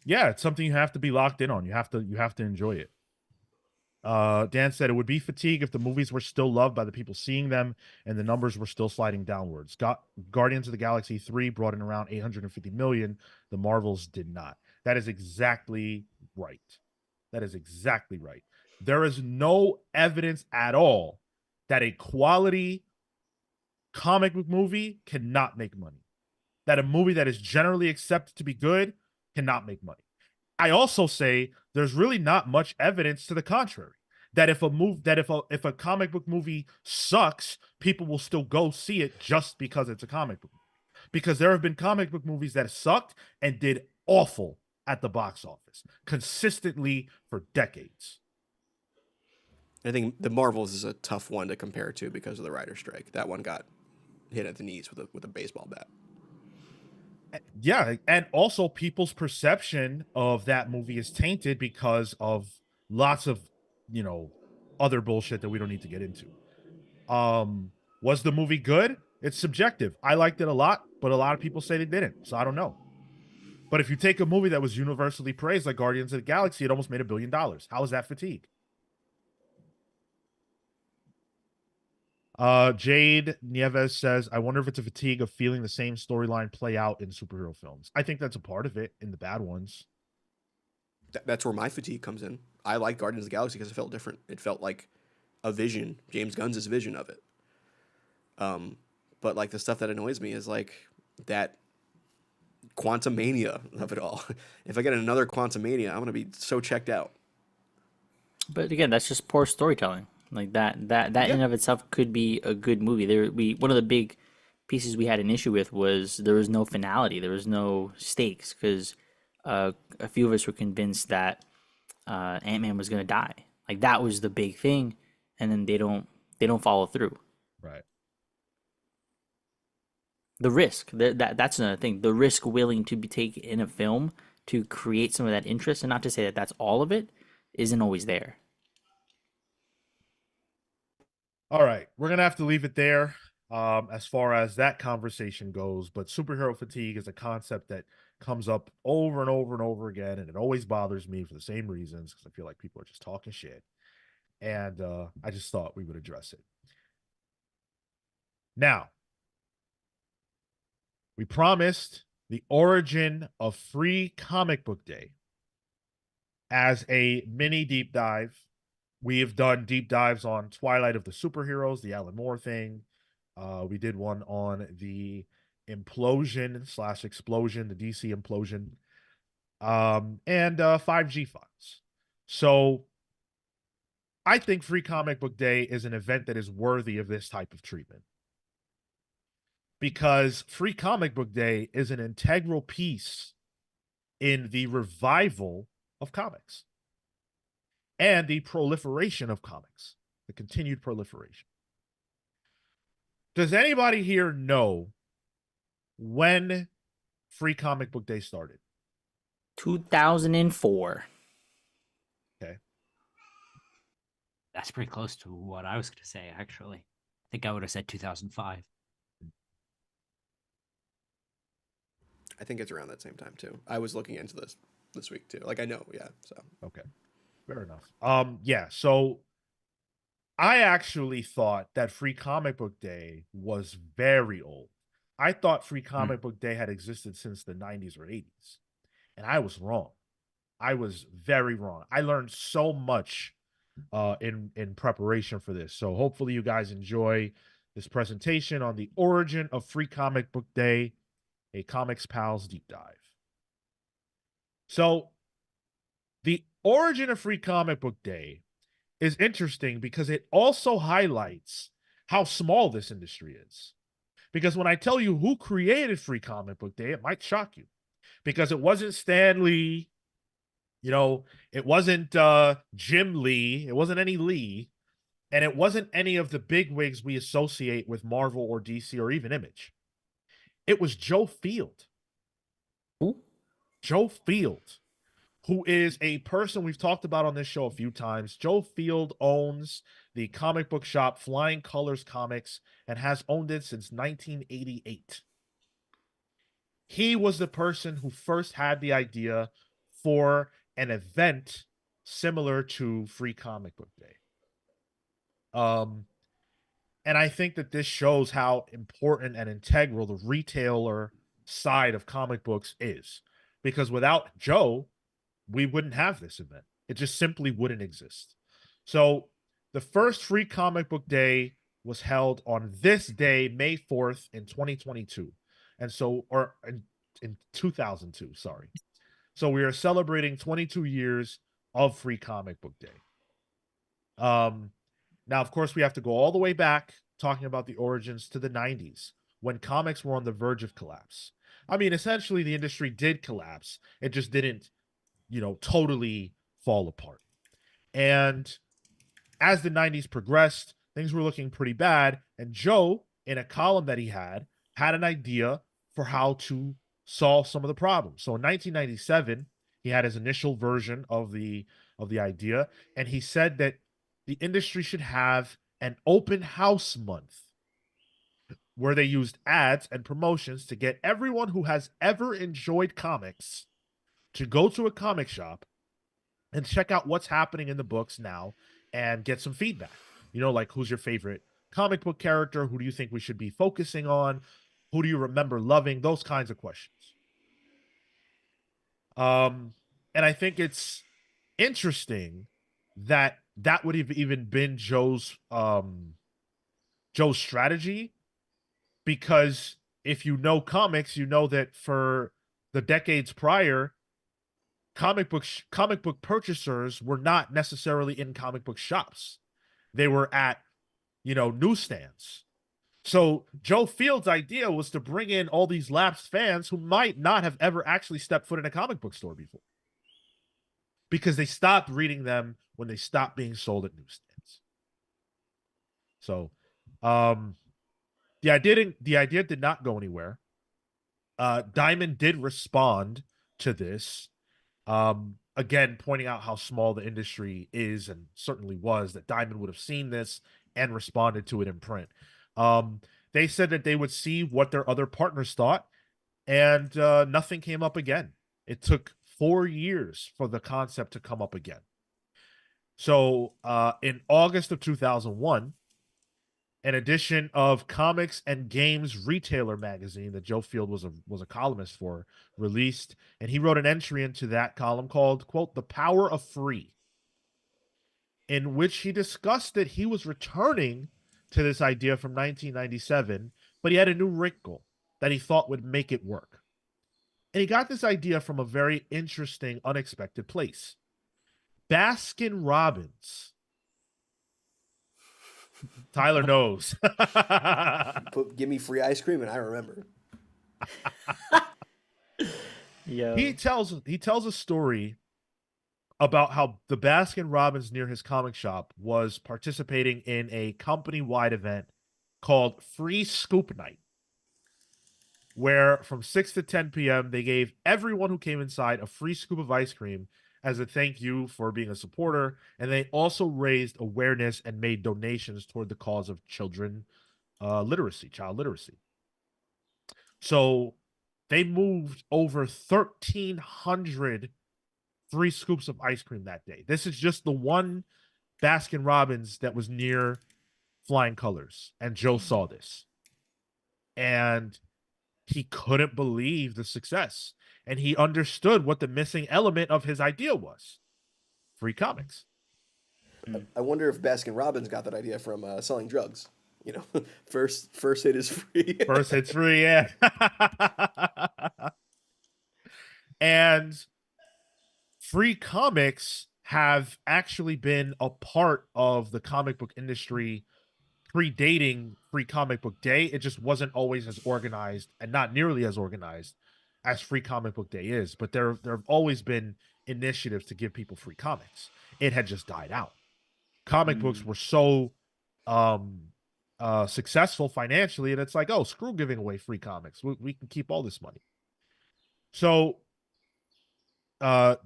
Yeah, it's something you have to be locked in on. You have to enjoy it. Dan said it would be fatigue if the movies were still loved by the people seeing them and the numbers were still sliding downwards. Guardians of the Galaxy 3 brought in around 850 million. The Marvels did not. That is exactly right. That is exactly right. There is no evidence at all that a quality comic book movie cannot make money. That a movie that is generally accepted to be good cannot make money. I also say there's really not much evidence to the contrary. That if a comic book movie sucks, people will still go see it just because it's a comic book movie. Because there have been comic book movies that sucked and did awful at the box office consistently for decades. I think the Marvels is a tough one to compare to because of the writer's strike. That one got hit at the knees with a baseball bat. Yeah, and also people's perception of that movie is tainted because of lots of, other bullshit that we don't need to get into. Was the movie good? It's subjective. I liked it a lot, but a lot of people say they didn't, so I don't know. But if you take a movie that was universally praised like Guardians of the Galaxy, it almost made $1 billion. How is that fatigue? Jade Nieves says, I wonder if it's a fatigue of feeling the same storyline play out in superhero films. I think that's a part of it in the bad ones. That's where my fatigue comes in. I like Guardians of the Galaxy because it felt different. It felt like a vision, James Gunn's vision of it. But like the stuff that annoys me is like that quantum mania of it all. If I get another quantum mania, I'm gonna be so checked out. But again, that's just poor storytelling. Like that in and of itself could be a good movie. One of the big pieces we had an issue with was there was no finality. There was no stakes because a few of us were convinced that Ant-Man was gonna die. Like that was the big thing, and then they don't follow through. Right. The risk that's another thing. The risk willing to be taken in a film to create some of that interest, and not to say that that's all of it, isn't always there. All right, we're gonna have to leave it there as far as that conversation goes. But superhero fatigue is a concept that comes up over and over and over again, and it always bothers me for the same reasons because I feel like people are just talking shit. And I just thought we would address it. Now, we promised the origin of Free Comic Book Day as a mini deep dive. We have done deep dives on Twilight of the Superheroes, the Alan Moore thing. We did one on the implosion/explosion, the DC implosion, and 5G funds. So I think Free Comic Book Day is an event that is worthy of this type of treatment. Because Free Comic Book Day is an integral piece in the revival of comics and the proliferation of comics, the continued proliferation. Does anybody here know when Free Comic Book Day started? 2004. Okay. That's pretty close to what I was going to say, actually. think I would have said 2005. I think it's around that same time too. I was looking into this week too. Like I know, yeah. So Okay, fair enough. Yeah. So I actually thought that Free Comic Book Day was very old. I thought Free Comic Book Day had existed since the 90s or 80s, and I was wrong. I was very wrong. I learned so much in preparation for this. So hopefully you guys enjoy this presentation on the origin of Free Comic Book Day, a Comics Pals deep dive. So the origin of Free Comic Book Day is interesting because it also highlights how small this industry is. Because when I tell you who created Free Comic Book Day, it might shock you. Because it wasn't Stan Lee, it wasn't Jim Lee, it wasn't any Lee, and it wasn't any of the bigwigs we associate with Marvel or DC or even Image. It was Joe Field. Who? Joe Field, who is a person we've talked about on this show a few times. Joe Field owns the comic book shop Flying Colors Comics and has owned it since 1988. He was the person who first had the idea for an event similar to Free Comic Book Day. And I think that this shows how important and integral the retailer side of comic books is. Because without Joe, we wouldn't have this event. It just simply wouldn't exist. So the first Free Comic Book Day was held on this day, May 4th in 2022. And so, or in 2002, sorry. So we are celebrating 22 years of Free Comic Book Day. Now, of course, we have to go all the way back, talking about the origins, to the 90s, when comics were on the verge of collapse. I mean, essentially, the industry did collapse. It just didn't, totally fall apart. And as the 90s progressed, things were looking pretty bad. And Joe, in a column that he had an idea for how to solve some of the problems. So in 1997, he had his initial version of the idea, and he said that the industry should have an open house month where they used ads and promotions to get everyone who has ever enjoyed comics to go to a comic shop and check out what's happening in the books now and get some feedback. Like, who's your favorite comic book character? Who do you think we should be focusing on? Who do you remember loving? Those kinds of questions. And I think it's interesting that would have even been Joe's strategy, because if you know comics, you know that for the decades prior, comic book purchasers were not necessarily in comic book shops. They were at, newsstands. So Joe Field's idea was to bring in all these lapsed fans who might not have ever actually stepped foot in a comic book store before, because they stopped reading them when they stopped being sold at newsstands. So the idea did not go anywhere. Diamond did respond to this, again, pointing out how small the industry is, and certainly was, that Diamond would have seen this and responded to it in print. They said that they would see what their other partners thought, and nothing came up again. It took 4 years for the concept to come up again. So in August of 2001, an edition of Comics and Games Retailer magazine that Joe Field was a columnist for released, and he wrote an entry into that column called, quote, "The Power of Free," in which he discussed that he was returning to this idea from 1997, but he had a new wrinkle that he thought would make it work. And he got this idea from a very interesting, unexpected place. Baskin Robbins. Tyler knows. Give me free ice cream and I remember. Yo. He tells a story about how the Baskin Robbins near his comic shop was participating in a company-wide event called Free Scoop Night, where from 6 to 10 p.m. they gave everyone who came inside a free scoop of ice cream as a thank you for being a supporter, and they also raised awareness and made donations toward the cause of children child literacy. So they moved over 1,300 free scoops of ice cream that day. This is just the one Baskin Robbins that was near Flying Colors, and Joe saw this, and he couldn't believe the success, and he understood what the missing element of his idea was: free comics. I wonder if Baskin Robbins got that idea from selling drugs. You know, first hit is free. First hit's free, yeah. And free comics have actually been a part of the comic book industry predating Free Comic Book Day. It just wasn't always as organized, and not nearly as organized as Free Comic Book Day is. But there have always been initiatives to give people free comics. It had just died out. Comic books were so successful financially, and it's like, oh, screw giving away free comics. We can keep all this money. So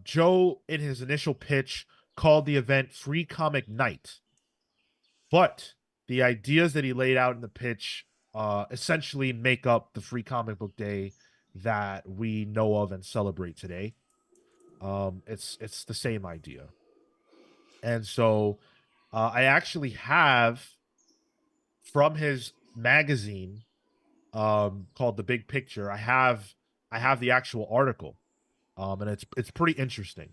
Joe, in his initial pitch, called the event Free Comic Night. But the ideas that he laid out in the pitch essentially make up the Free Comic Book Day that we know of and celebrate today. It's the same idea. And so I actually have, from his magazine called The Big Picture, I have the actual article. And it's pretty interesting.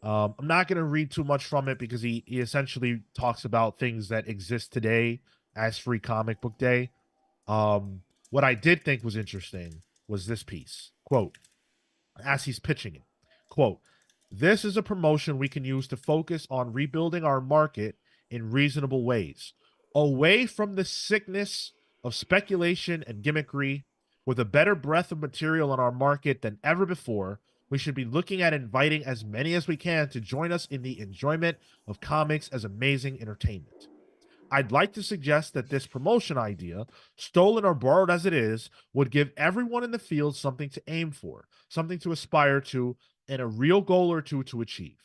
I'm not going to read too much from it because he essentially talks about things that exist today as Free Comic Book Day. What I did think was interesting was this piece. Quote, as he's pitching it, quote, "This is a promotion we can use to focus on rebuilding our market in reasonable ways, away from the sickness of speculation and gimmickry. With a better breadth of material on our market than ever before, we should be looking at inviting as many as we can to join us in the enjoyment of comics as amazing entertainment. I'd like to suggest that this promotion idea, stolen or borrowed as it is, would give everyone in the field something to aim for, something to aspire to, and a real goal or two to achieve.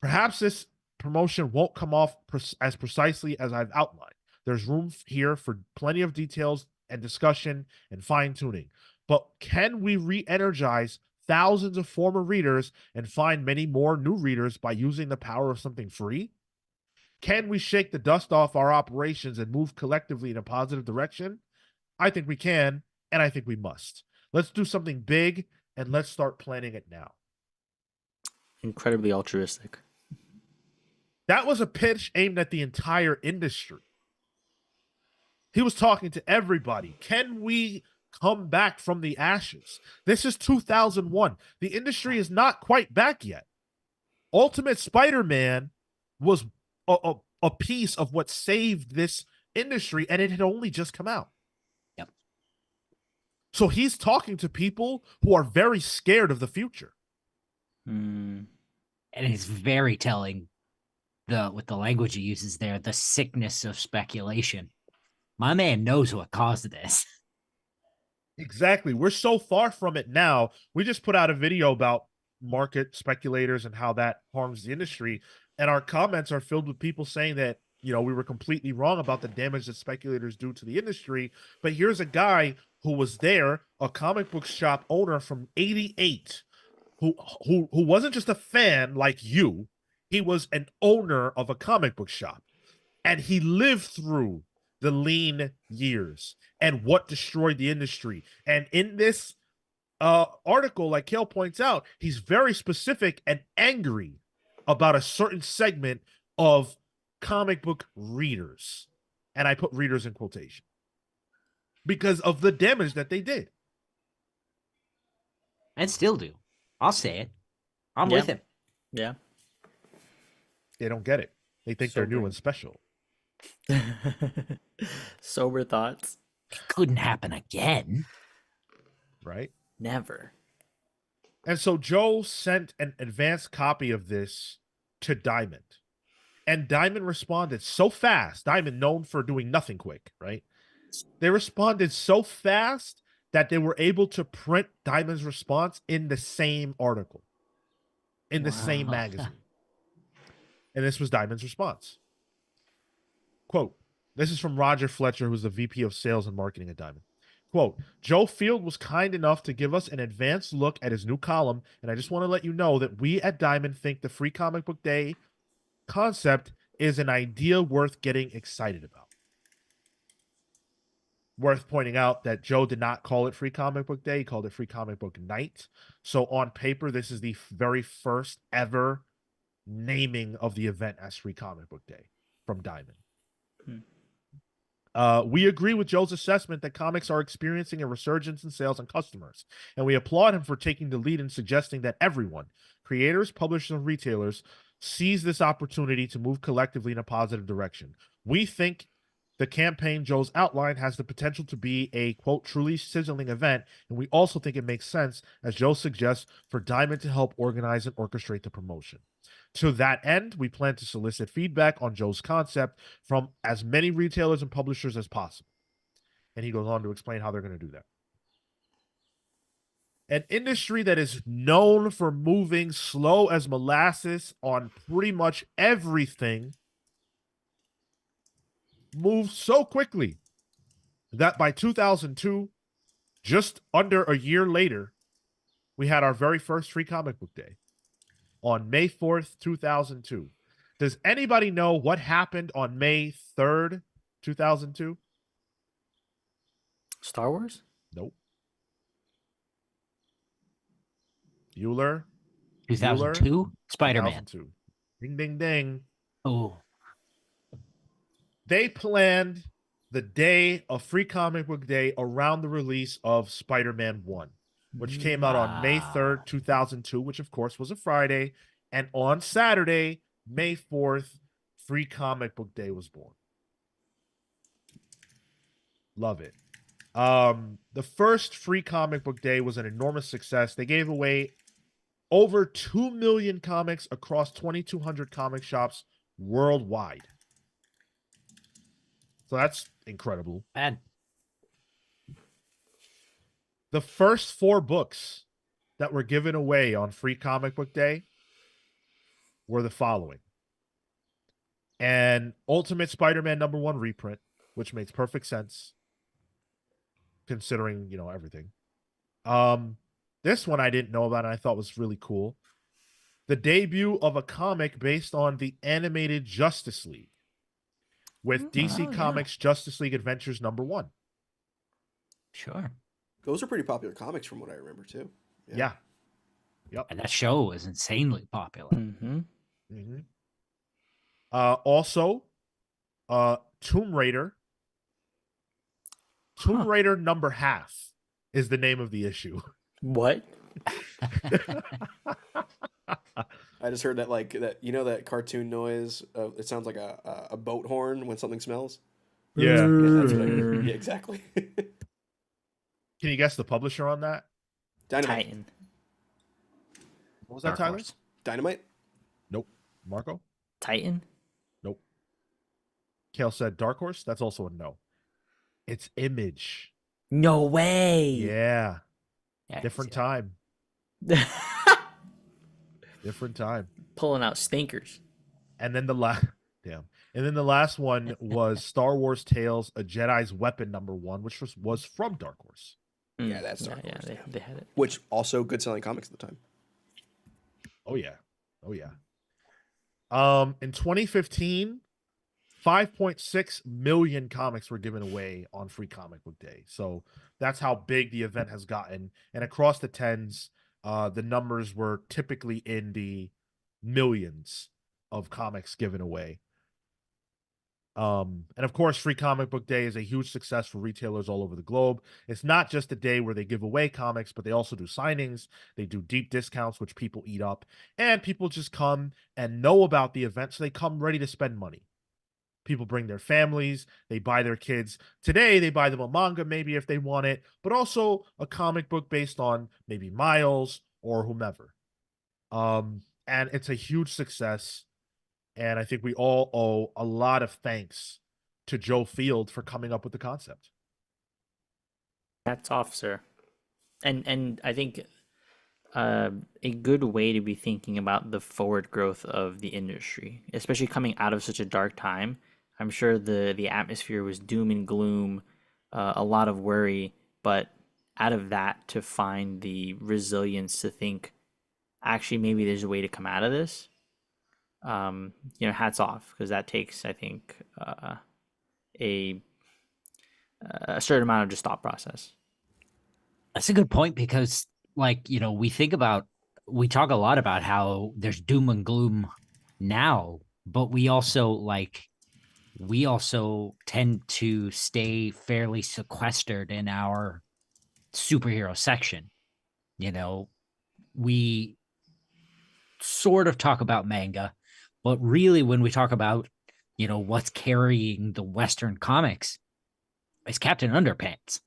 Perhaps this promotion won't come off as precisely as I've outlined. There's room here for plenty of details and discussion and fine-tuning. But can we re-energize thousands of former readers and find many more new readers by using the power of something free? Can we shake the dust off our operations and move collectively in a positive direction? I think we can, and I think we must. Let's do something big, and let's start planning it now." Incredibly altruistic. That was a pitch aimed at the entire industry. He was talking to everybody. Can we come back from the ashes? This is 2001. The industry is not quite back yet. Ultimate Spider-Man was a piece of what saved this industry, and it had only just come out. Yep. So he's talking to people who are very scared of the future. And it's very telling with the language he uses there, the sickness of speculation. My man knows what caused this. Exactly. We're so far from it now. We just put out a video about market speculators and how that harms the industry. And our comments are filled with people saying that, we were completely wrong about the damage that speculators do to the industry. But here's a guy who was there, a comic book shop owner from '88, who wasn't just a fan like you. He was an owner of a comic book shop. And he lived through the lean years and what destroyed the industry. And in this article, like Cale points out, he's very specific and angry about a certain segment of comic book readers. And I put readers in quotation because of the damage that they did. And still do. I'll say it. I'm with him. Yeah. They don't get it. They think they're new and special. Sober thoughts. It couldn't happen again. Right? Never. And so Joe sent an advanced copy of this to Diamond. And Diamond responded so fast. Diamond, known for doing nothing quick, right? They responded so fast that they were able to print Diamond's response in the same article, in the same magazine. And this was Diamond's response. Quote, This is from Roger Fletcher, who's the VP of Sales and Marketing at Diamond. Quote, Joe Field was kind enough to give us an advanced look at his new column, and I just want to let you know that we at Diamond think the Free Comic Book Day concept is an idea worth getting excited about. Worth pointing out that Joe did not call it Free Comic Book Day. He called it Free Comic Book Night. So on paper, this is the very first ever naming of the event as Free Comic Book Day from Diamond. We agree with Joe's assessment that comics are experiencing a resurgence in sales and customers, and we applaud him for taking the lead in suggesting that everyone, creators, publishers, and retailers, seize this opportunity to move collectively in a positive direction. We think the campaign Joe's outlined has the potential to be a, quote, truly sizzling event, and we also think it makes sense, as Joe suggests, for Diamond to help organize and orchestrate the promotion. To that end, we plan to solicit feedback on Joe's concept from as many retailers and publishers as possible. And he goes on to explain how they're going to do that. An industry that is known for moving slow as molasses on pretty much everything moved so quickly that by 2002, just under a year later, we had our very first Free Comic Book Day on May 4th, 2002. Does anybody know what happened on May 3rd, 2002? Star Wars? Nope. Bueller? 2002? Spider-Man. 2002. Ding, ding, ding. Oh. They planned the day of Free Comic Book Day around the release of Spider-Man 1, which came out on May 3rd, 2002, which of course was a Friday. And on Saturday, May 4th, Free Comic Book Day was born. Love it. The first Free Comic Book Day was an enormous success. They gave away over 2 million comics across 2,200 comic shops worldwide. So that's incredible. And The first 4 books that were given away on Free Comic Book Day were the following. And Ultimate Spider-Man #1 reprint, which makes perfect sense considering, everything. This one I didn't know about and I thought was really cool. The debut of a comic based on the animated Justice League with DC Comics Justice League Adventures #1. sure. Those are pretty popular comics from what I remember too. Yeah. Yep. And that show was insanely popular. Mm-hmm. Mm-hmm. Also, Tomb Raider. Tomb Raider #1/2 is the name of the issue. What? I just heard that that cartoon noise. It sounds like a boat horn when something smells. Yeah. Yeah, that's what I heard. Yeah, exactly. Can you guess the publisher on that? Dynamite. Titan. What was that, Dark Tyler? Horse. Dynamite. Nope. Marco? Titan? Nope. Cale said Dark Horse. That's also a no. It's Image. No way. Yeah. Yeah, Different yeah. time. Different time. Pulling out stinkers. And then the last And then the last one was Star Wars Tales: A Jedi's Weapon #1, which was from Dark Horse. Yeah, that's Dark yeah, Horse, they had it. Which also good selling comics at the time. Oh yeah. Oh yeah. In 2015, 5.6 million comics were given away on Free Comic Book Day. So that's how big the event has gotten. And across the tens, the numbers were typically in the millions of comics given away. And of course, Free Comic Book Day is a huge success for retailers all over the globe. It's not just a day where they give away comics, but they also do signings. They do deep discounts, which people eat up. And people just come and know about the event, so they come ready to spend money. People bring their families. They buy their kids. Today, they buy them a manga, maybe if they want it, but also a comic book based on maybe Miles or whomever. And it's a huge success. And I think we all owe a lot of thanks to Joe Field for coming up with the concept. Hats off, sir. And I think a good way to be thinking about the forward growth of the industry, especially coming out of such a dark time. I'm sure the atmosphere was doom and gloom, a lot of worry, but out of that to find the resilience to think actually maybe there's a way to come out of this. Hats off, because that takes, I think, a a certain amount of just thought process. That's a good point because, like, we talk a lot about how there's doom and gloom now, but we also tend to stay fairly sequestered in our superhero section. You know, we sort of talk about manga, but really when we talk about, what's carrying the Western comics, it's Captain Underpants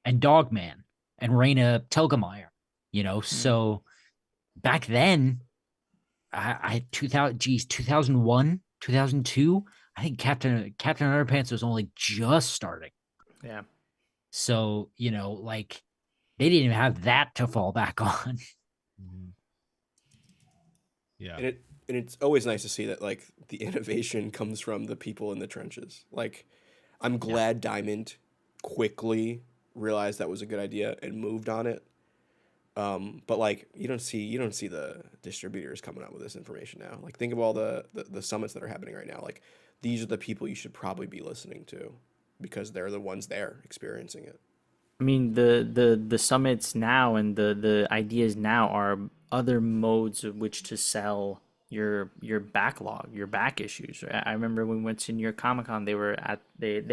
and Dogman and Raina Telgemeier, so back then, I 2000, 2001, 2002, I think Captain Underpants was only just starting. Yeah. So, like they didn't even have that to fall back on. Mhm. Yeah. And it's always nice to see that like the innovation comes from the people in the trenches. Like I'm glad Diamond quickly realized that was a good idea and moved on it. But like you don't see the distributors coming out with this information now. Like think of all the summits that are happening right now. Like these are the people you should probably be listening to because they're the ones there experiencing it. I mean, the summits now and the ideas now are other modes of which to sell your backlog, your back issues. Right? I remember when we went to New York Comic Con, they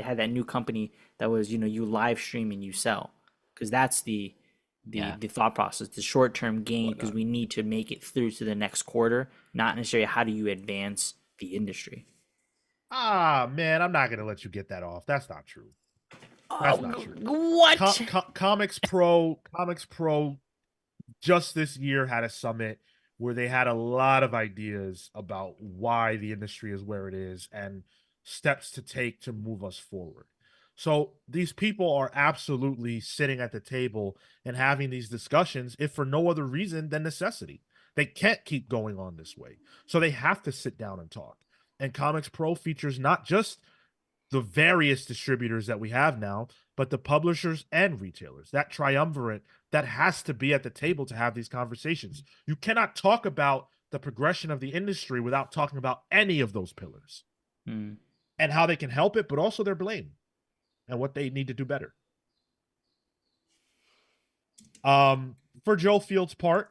had that new company that was, you live stream and you sell, because that's Yeah. the thought process, the short term gain, because Whatnot. we need to make it through to the next quarter, not necessarily how do you advance the industry. Ah, man, I'm not gonna let you get that off. That's not true. That's not true. What? Comics Pro just this year had a summit where they had a lot of ideas about why the industry is where it is and steps to take to move us forward. So these people are absolutely sitting at the table and having these discussions, if for no other reason than necessity. They can't keep going on this way. So they have to sit down and talk. And Comics Pro features not just the various distributors that we have now, but the publishers and retailers, that triumvirate that has to be at the table to have these conversations. You cannot talk about the progression of the industry without talking about any of those pillars Mm. and how they can help it, but also their blame and what they need to do better. For Joe Field's part,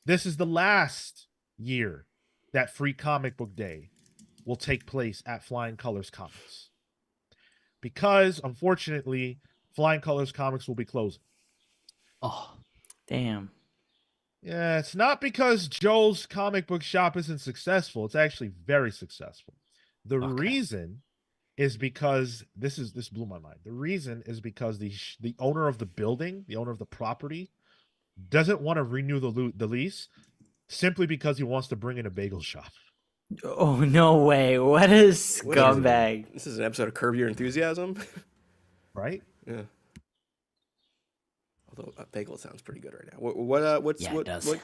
this is the last year that Free Comic Book Day will take place at Flying Colors Comics, because unfortunately, Flying Colors Comics will be closing. Oh, Damn. Yeah, it's not because Joe's comic book shop isn't successful. It's actually very successful. The okay. reason is because this blew my mind. The reason is because the owner of the building, the owner of the property, doesn't want to renew the lease simply because he wants to bring in a bagel shop. Oh, no way. What a What is this? scumbag. This is an episode of Curb Your Enthusiasm. Right? Yeah. Although bagel sounds pretty good right now. What's Yeah, it does.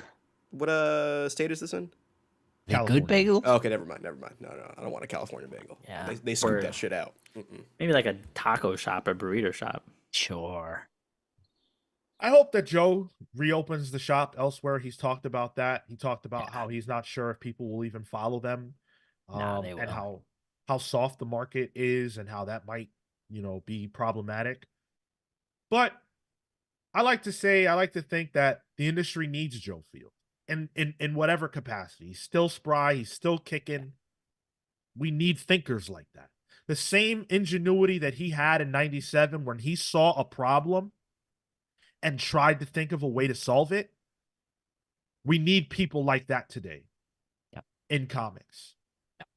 what state is this in? The California. good bagel? Oh, okay, never mind. No, I don't want a California bagel. Yeah. They scoop Or- that shit out. Mm-mm. Maybe like a taco shop, a burrito shop. Sure. I hope that Joe reopens the shop elsewhere. He's talked about that. He talked about how he's not sure if people will even follow them, Nah, they and will. how soft the market is and how that might, be problematic. But I like to think that the industry needs Joe Field in whatever capacity. He's still spry, he's still kicking. We need thinkers like that. The same ingenuity that he had in 97 when he saw a problem and tried to think of a way to solve it. We need people like that today. Yep. In comics. Yep.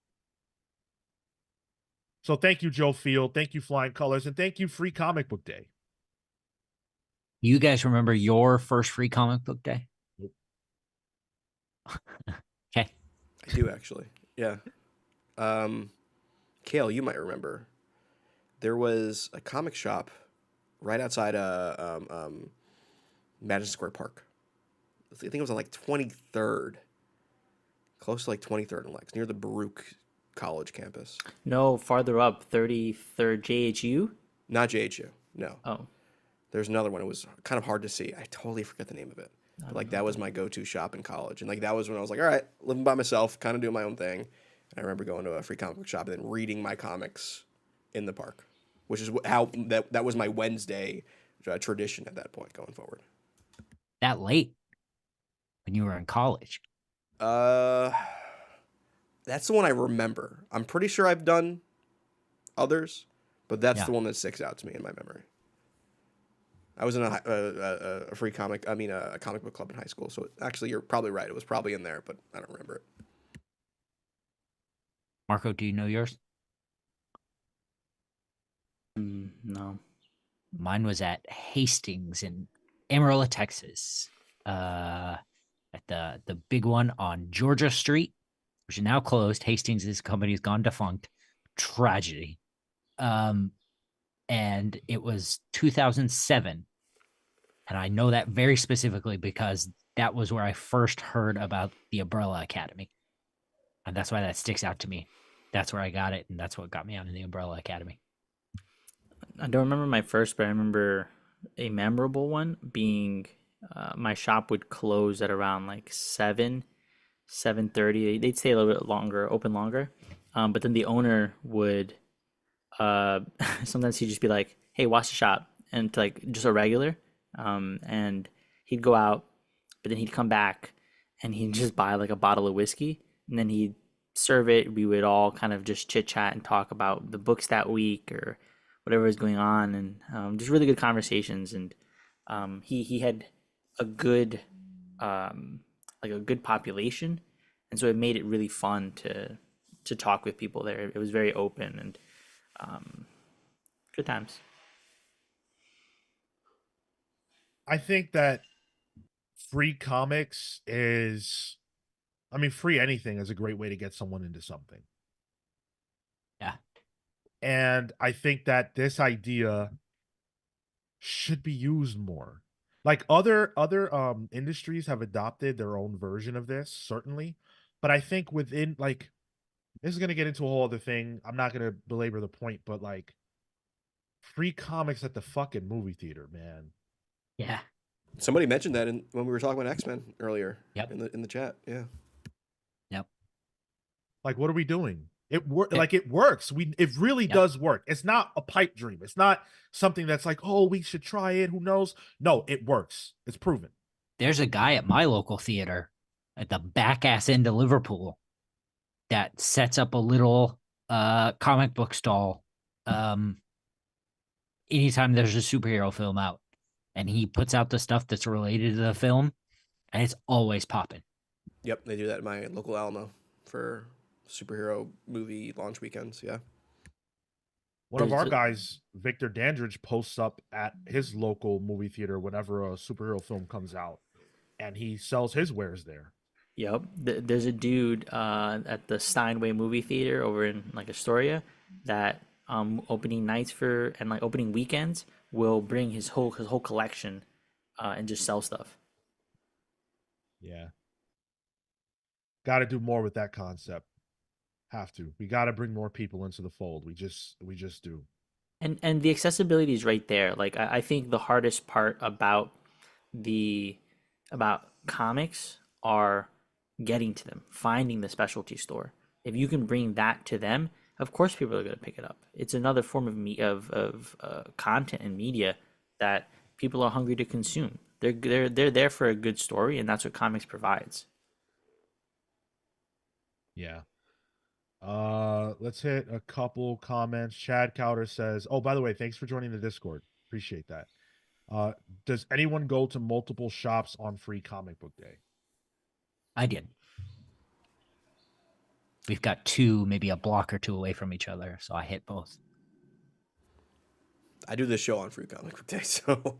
So thank you, Joe Field. Thank you, Flying Colors, and thank you, Free Comic Book Day. You guys remember your first free comic book day? Nope. Okay. I do actually. Yeah. Cale, you might remember. There was a comic shop right outside Madison Square Park. I think it was on like 23rd, close to like 23rd and Lex, near the Baruch college campus. No, farther up, 33rd JHU. Not JHU. No. Oh, There's another one. It was kind of hard to see. I totally forget the name of it. I But don't like know that was that. my go-to shop in college, and like that was when I was like, all right, living by myself, kind of doing my own thing. And I remember going to a free comic book shop and then reading my comics in the park, which is how that was my Wednesday tradition at that point going forward. That late when you were in college. Uh, that's the one I remember. I'm pretty sure I've done others, but that's Yeah. the one that sticks out to me in my memory. I was in a free comic, a comic book club in high school. So actually, you're probably right. It was probably in there, but I don't remember it. Marco, do you know yours? No. Mine was at Hastings in Amarillo, Texas. At the big one on Georgia Street, which is now closed. Hastings, this company has gone defunct. Tragedy. And it was 2007. And I know that very specifically because that was where I first heard about the Umbrella Academy. And that's why that sticks out to me. That's where I got it, and that's what got me on the Umbrella Academy. I don't remember my first, but I remember a memorable one being my shop would close at around like 7:30. They'd stay a little bit longer, open longer. But then the owner would sometimes he'd just be like, "Hey, watch the shop," and like just a regular. And he'd go out, but then he'd come back and he'd just buy like a bottle of whiskey, and then he'd serve it. We would all kind of just chit chat and talk about the books that week or whatever was going on, and just really good conversations. And he had a good like a good population, and so it made it really fun to talk with people there. It was very open and good times. I think that free comics free anything is a great way to get someone into something. Yeah. And I think that this idea should be used more. Like other industries have adopted their own version of this, certainly. But I think within like this is gonna get into a whole other thing. I'm not gonna belabor the point, but like free comics at the fucking movie theater, man. Yeah. Somebody mentioned that when we were talking about X-Men earlier. Yep. In the chat. Yeah. Yep. Like, what are we doing? It works. Yeah. Like it works. It really Yep. does work. It's not a pipe dream. It's not something that's like, oh, we should try it. Who knows? No, it works. It's proven. There's a guy at my local theater at the back ass end of Liverpool that sets up a little comic book stall anytime there's a superhero film out, and he puts out the stuff that's related to the film, and it's always popping. Yep, they do that at my local Alamo for superhero movie launch weekends. Yeah. One of our There's a- guys, Victor Dandridge, posts up at his local movie theater whenever a superhero film comes out, and he sells his wares there. Yep. There's a dude at the Steinway movie theater over in like Astoria that opening nights for and like opening weekends will bring his whole collection and just sell stuff. Yeah. Got to do more with that concept. Have to. We got to bring more people into the fold. We just do. And the accessibility is right there. Like I think the hardest part about comics are getting to them, finding the specialty store. If you can bring that to them, of course people are going to pick it up. It's another form of content and media that people are hungry to consume. They're there for a good story, and that's what comics provides. Yeah. Let's hit a couple comments. Chad Cowder says, "Oh, by the way, thanks for joining the Discord. Appreciate that. Does anyone go to multiple shops on free comic book day?" I did. We've got two, maybe a block or two away from each other, so I hit both. I do this show on Free Comic Book Day, so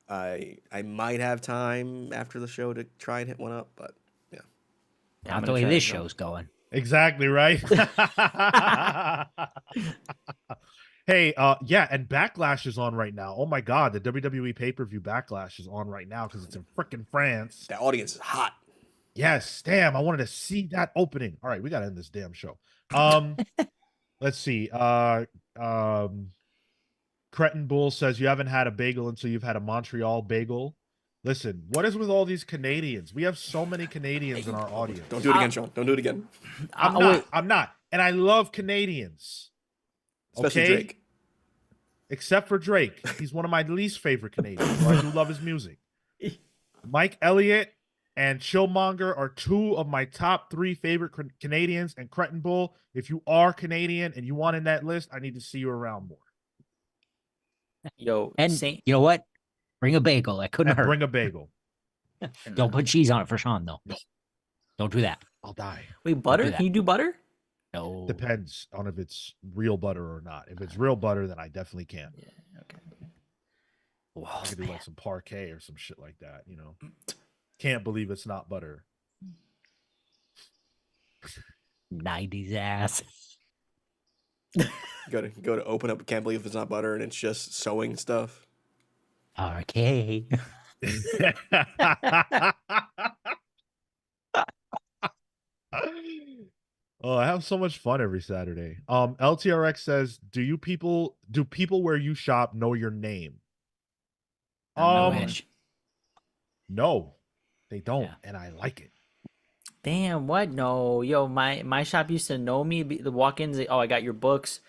I might have time after the show to try and hit one up, but yeah. Not the way this show's going. Exactly right. Hey, yeah, and Backlash is on right now. Oh my God, the WWE pay-per-view Backlash is on right now because it's in freaking France. That audience is hot. Yes, damn, I wanted to see that opening. All right, we gotta end this damn show. Let's see. Cretin Bull says you haven't had a bagel until you've had a Montreal bagel. Listen, what is with all these Canadians? We have so many Canadians in our audience. Don't do it again, Sean. Don't do it again. I'm not. And I love Canadians. Especially Okay? Drake. Except for Drake. He's one of my least favorite Canadians. But I do love his music. Mike Elliott and Chillmonger are two of my top 3 favorite Canadians. And Cretin Bull, if you are Canadian and you want in that list, I need to see you around more. Yo, And you know what? Bring a bagel. That couldn't And hurt. bring a bagel. Don't put cheese on it for Sean, though. No. Don't do that. I'll die. Wait, butter? Can you do butter? No. Depends on if it's real butter or not. If it's real butter, then I definitely can. Yeah, okay. Whoa, I could do man. like some parquet or some shit like that, you know. Can't believe it's not butter. 90s ass. Go to open up. Can't believe it's not butter and it's just sewing stuff. Okay. Oh, I have so much fun every Saturday. LTRX says, do people where you shop know your name? I wish. No, they don't, Yeah. and I like it. Damn, what? No, yo, my shop used to know me. The walk-ins, like, oh, I got your books,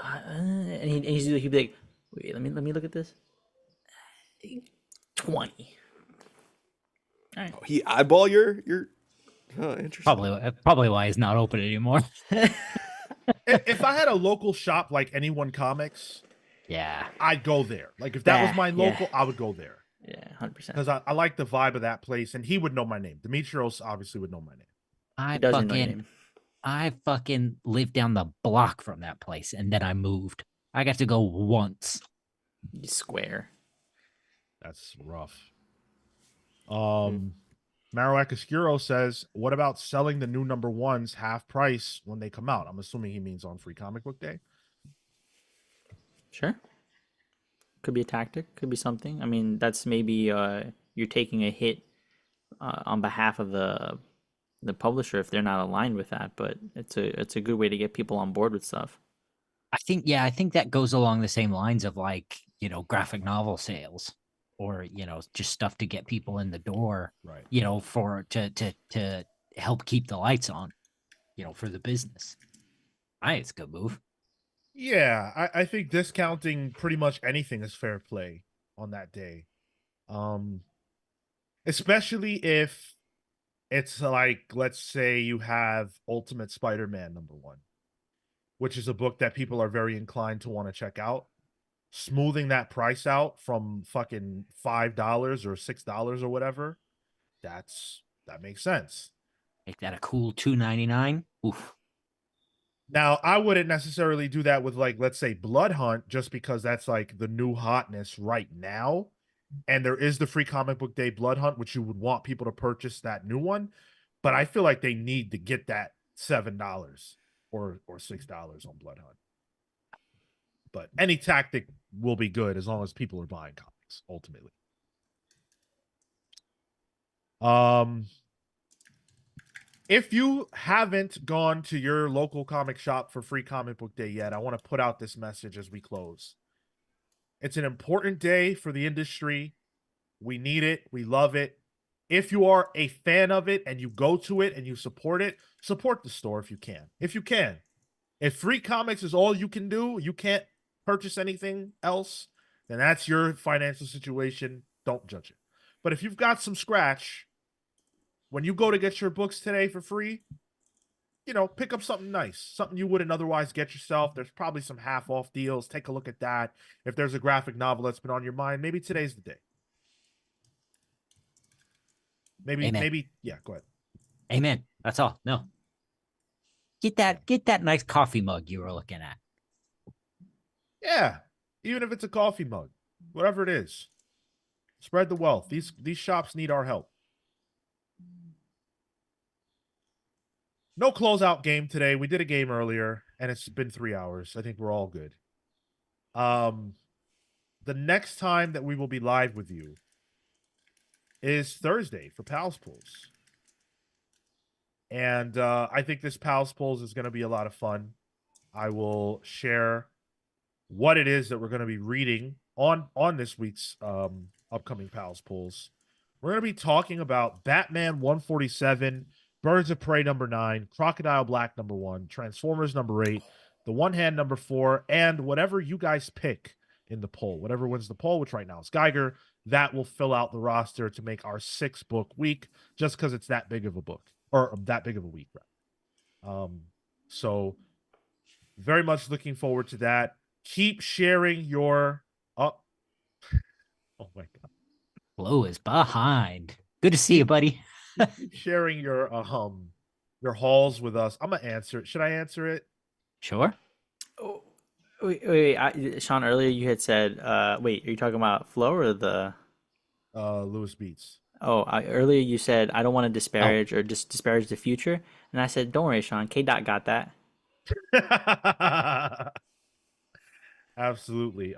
and he'd be like, wait, let me look at this. 20. All right. Oh, he eyeball your. Oh, interesting. Probably why it's not open anymore. If I had a local shop like Anyone Comics, Yeah. I'd go there. Like if that was my Yeah. local, I would go there. Yeah, 100%. Because I like the vibe of that place, and he would know my name. Demetrios obviously would know my name. He doesn't know your name. I fucking lived down the block from that place, and then I moved. I got to go once. You square. That's rough. Marowak Oscuro says, what about selling the new number 1s half price when they come out? I'm assuming he means on Free Comic Book Day. Sure. Could be a tactic. Could be something. I mean, that's maybe you're taking a hit on behalf of the publisher if they're not aligned with that. But it's a good way to get people on board with stuff. I think that goes along the same lines of like, graphic novel sales or, just stuff to get people in the door, Right. For to help keep the lights on, for the business. It's a good move. Yeah, I think discounting pretty much anything is fair play on that day. Especially if it's like, let's say you have Ultimate Spider-Man number 1, which is a book that people are very inclined to want to check out. Smoothing that price out from fucking $5 or $6 or whatever, that makes sense. Make that a cool $2.99. Oof. Now, I wouldn't necessarily do that with, like, let's say Blood Hunt, just because that's like the new hotness right now. And there is the Free Comic Book Day Blood Hunt, which you would want people to purchase that new one. But I feel like they need to get that $7 or $6 on Blood Hunt. But any tactic will be good as long as people are buying comics, ultimately. If you haven't gone to your local comic shop for Free Comic Book Day yet, I want to put out this message as we close. It's an important day for the industry. We need it. We love it. If you are a fan of it and you go to it and you support it, support the store if you can. If you can. If free comics is all you can do, you can't purchase anything else, then that's your financial situation. Don't judge it. But if you've got some scratch, when you go to get your books today for free, pick up something nice, something you wouldn't otherwise get yourself. There's probably some half off deals. Take a look at that. If there's a graphic novel that's been on your mind, maybe today's the day. Maybe, yeah, go ahead. Amen. That's all. No. Get that nice coffee mug you were looking at. Yeah, even if it's a coffee mug, whatever it is, spread the wealth. These shops need our help. No closeout game today. We did a game earlier, and it's been 3 hours. I think we're all good. The next time that we will be live with you is Thursday for Pals Pools. And I think this Pals Polls is going to be a lot of fun. I will share what it is that we're going to be reading on this week's upcoming Pals Polls. We're going to be talking about Batman 147, Birds of Prey number 9, Crocodile Black number 1, Transformers number 8, The One Hand number 4, and whatever you guys pick in the poll. Whatever wins the poll, which right now is Geiger, that will fill out the roster to make our 6-book week, just because it's that big of a book, or that big of a week, right? So very much looking forward to that. Keep sharing your oh my god. Flo is behind. Good to see you, buddy. Keep sharing your hauls with us. I'm gonna answer it. Should I answer it? Sure. Oh, wait. Sean, earlier you had said, wait, are you talking about Flo or the? Lewis Beats. Oh, earlier you said I don't want to disparage or just disparage the future, and I said, don't worry, Sean. K. Dot got that. Absolutely.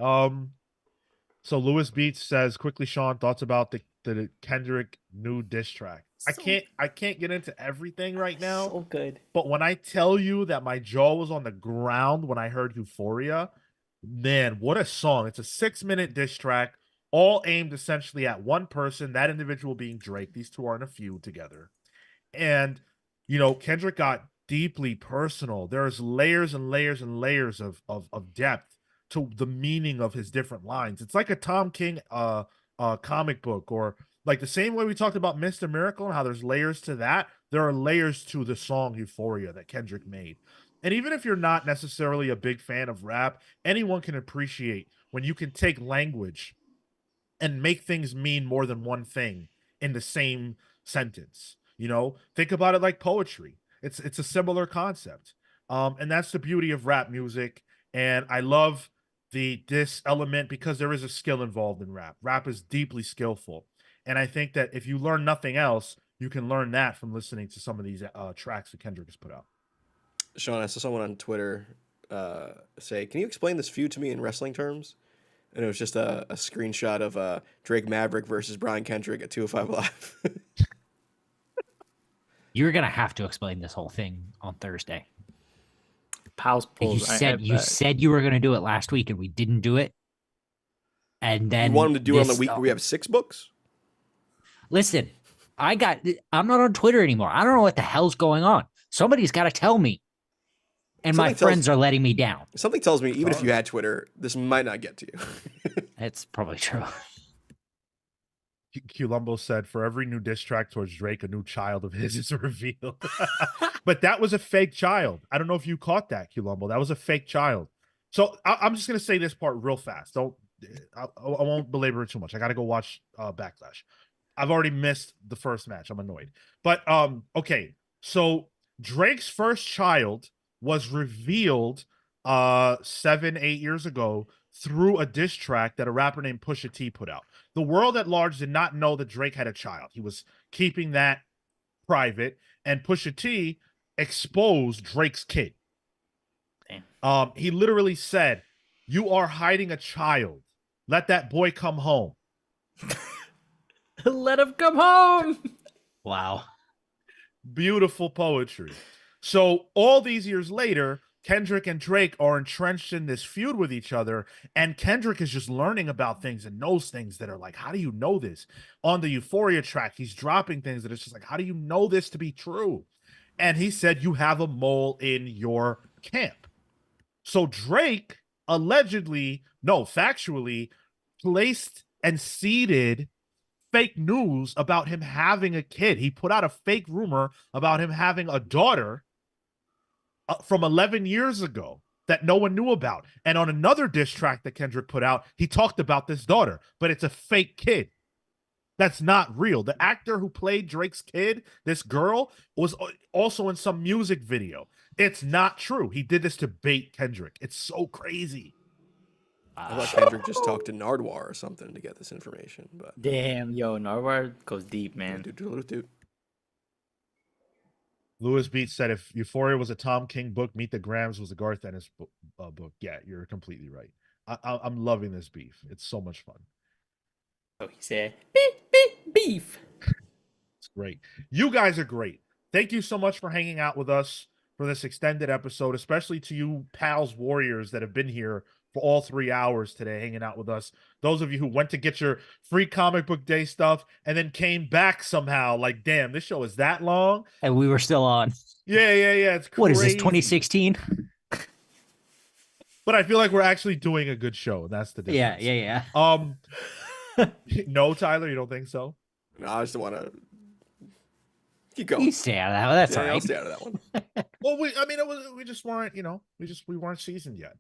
So Lewis Beats says quickly, Sean, thoughts about the Kendrick new diss track. I can't get into everything right now. So good. But when I tell you that my jaw was on the ground when I heard Euphoria, man, what a song. It's a 6-minute diss track, all aimed essentially at one person, that individual being Drake. These two are in a feud together. And, Kendrick got deeply personal. There's layers and layers and layers of depth to the meaning of his different lines. It's like a Tom King comic book, or like the same way we talked about Mr. Miracle and how there's layers to that, there are layers to the song Euphoria that Kendrick made. And even if you're not necessarily a big fan of rap, anyone can appreciate when you can take language and make things mean more than one thing in the same sentence. Think about it like poetry. It's a similar concept. And that's the beauty of rap music. And I love the diss element because there is a skill involved in rap. Rap is deeply skillful. And I think that if you learn nothing else, you can learn that from listening to some of these tracks that Kendrick has put out. Sean, I saw someone on Twitter say, "Can you explain this feud to me in wrestling terms?" And it was just a screenshot of Drake Maverick versus Brian Kendrick at 205 Live. You're gonna have to explain this whole thing on Thursday. Pals polls. You said you were gonna do it last week, and we didn't do it. And then you want him to do it on the week where we have 6 books? Listen, I'm not on Twitter anymore. I don't know what the hell's going on. Somebody's got to tell me. And my friends are letting me down. Something tells me, even if you had Twitter, this might not get to you. It's probably true. Columbo said, for every new diss track towards Drake, a new child of his is revealed. But that was a fake child. I don't know if you caught that, Columbo. That was a fake child. So I'm just going to say this part real fast. I won't belabor it too much. I got to go watch Backlash. I've already missed the first match. I'm annoyed. But, okay. So Drake's first child was revealed 7-8 years ago through a diss track that a rapper named Pusha T put out. The world at large did not know that Drake had a child. He was keeping that private, and Pusha T exposed Drake's kid. Damn. He literally said, "You are hiding a child. Let that boy come home." Let him come home. Wow. Beautiful poetry. So all these years later, Kendrick and Drake are entrenched in this feud with each other, and Kendrick is just learning about things and knows things that are like, how do you know this? On the Euphoria track, he's dropping things that it's just like, how do you know this to be true? And he said, you have a mole in your camp. So Drake factually placed and seeded fake news about him having a kid. He put out a fake rumor about him having a daughter from 11 years ago that no one knew about. And on another diss track that Kendrick put out, he talked about this daughter, but it's a fake kid. That's not real. The actor who played Drake's kid, this girl, was also in some music video. It's not true. He did this to bait Kendrick. It's so crazy. I thought Kendrick just talked to Nardwar or something to get this information. But damn, yo, Nardwar goes deep, man. Lewis Beats said, if Euphoria was a Tom King book, Meet the Grams was a Garth Ennis book. Yeah, you're completely right. I'm loving this beef. It's so much fun. Oh, he said, beef. It's great. You guys are great. thank you so much for hanging out with us for this extended episode, especially to you pals warriors that have been here for all 3 hours today hanging out with us. Those of you who went to get your free comic book day stuff and then came back somehow, like, damn, this show is that long. And we were still on. Yeah. It's crazy. What is this, 2016? But I feel like we're actually doing a good show. That's the difference. Yeah. No, Tyler, you don't think so? No, I just want to keep going. You stay out of that one. That's all I'll right. stay out of that one. Well, we just weren't, we weren't seasoned yet.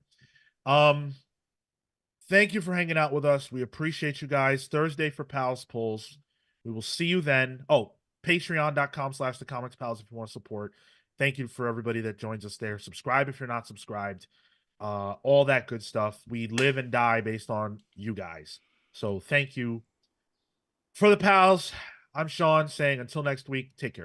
Thank you for hanging out with us. We appreciate you guys. Thursday for Pals Pulls. We will see you then. Oh, patreon.com/thecomics pals if you want to support. Thank you for everybody that joins us there. Subscribe if you're not subscribed. All that good stuff. We live and die based on you guys. So thank you. For the pals, I'm Sean saying until next week, take care.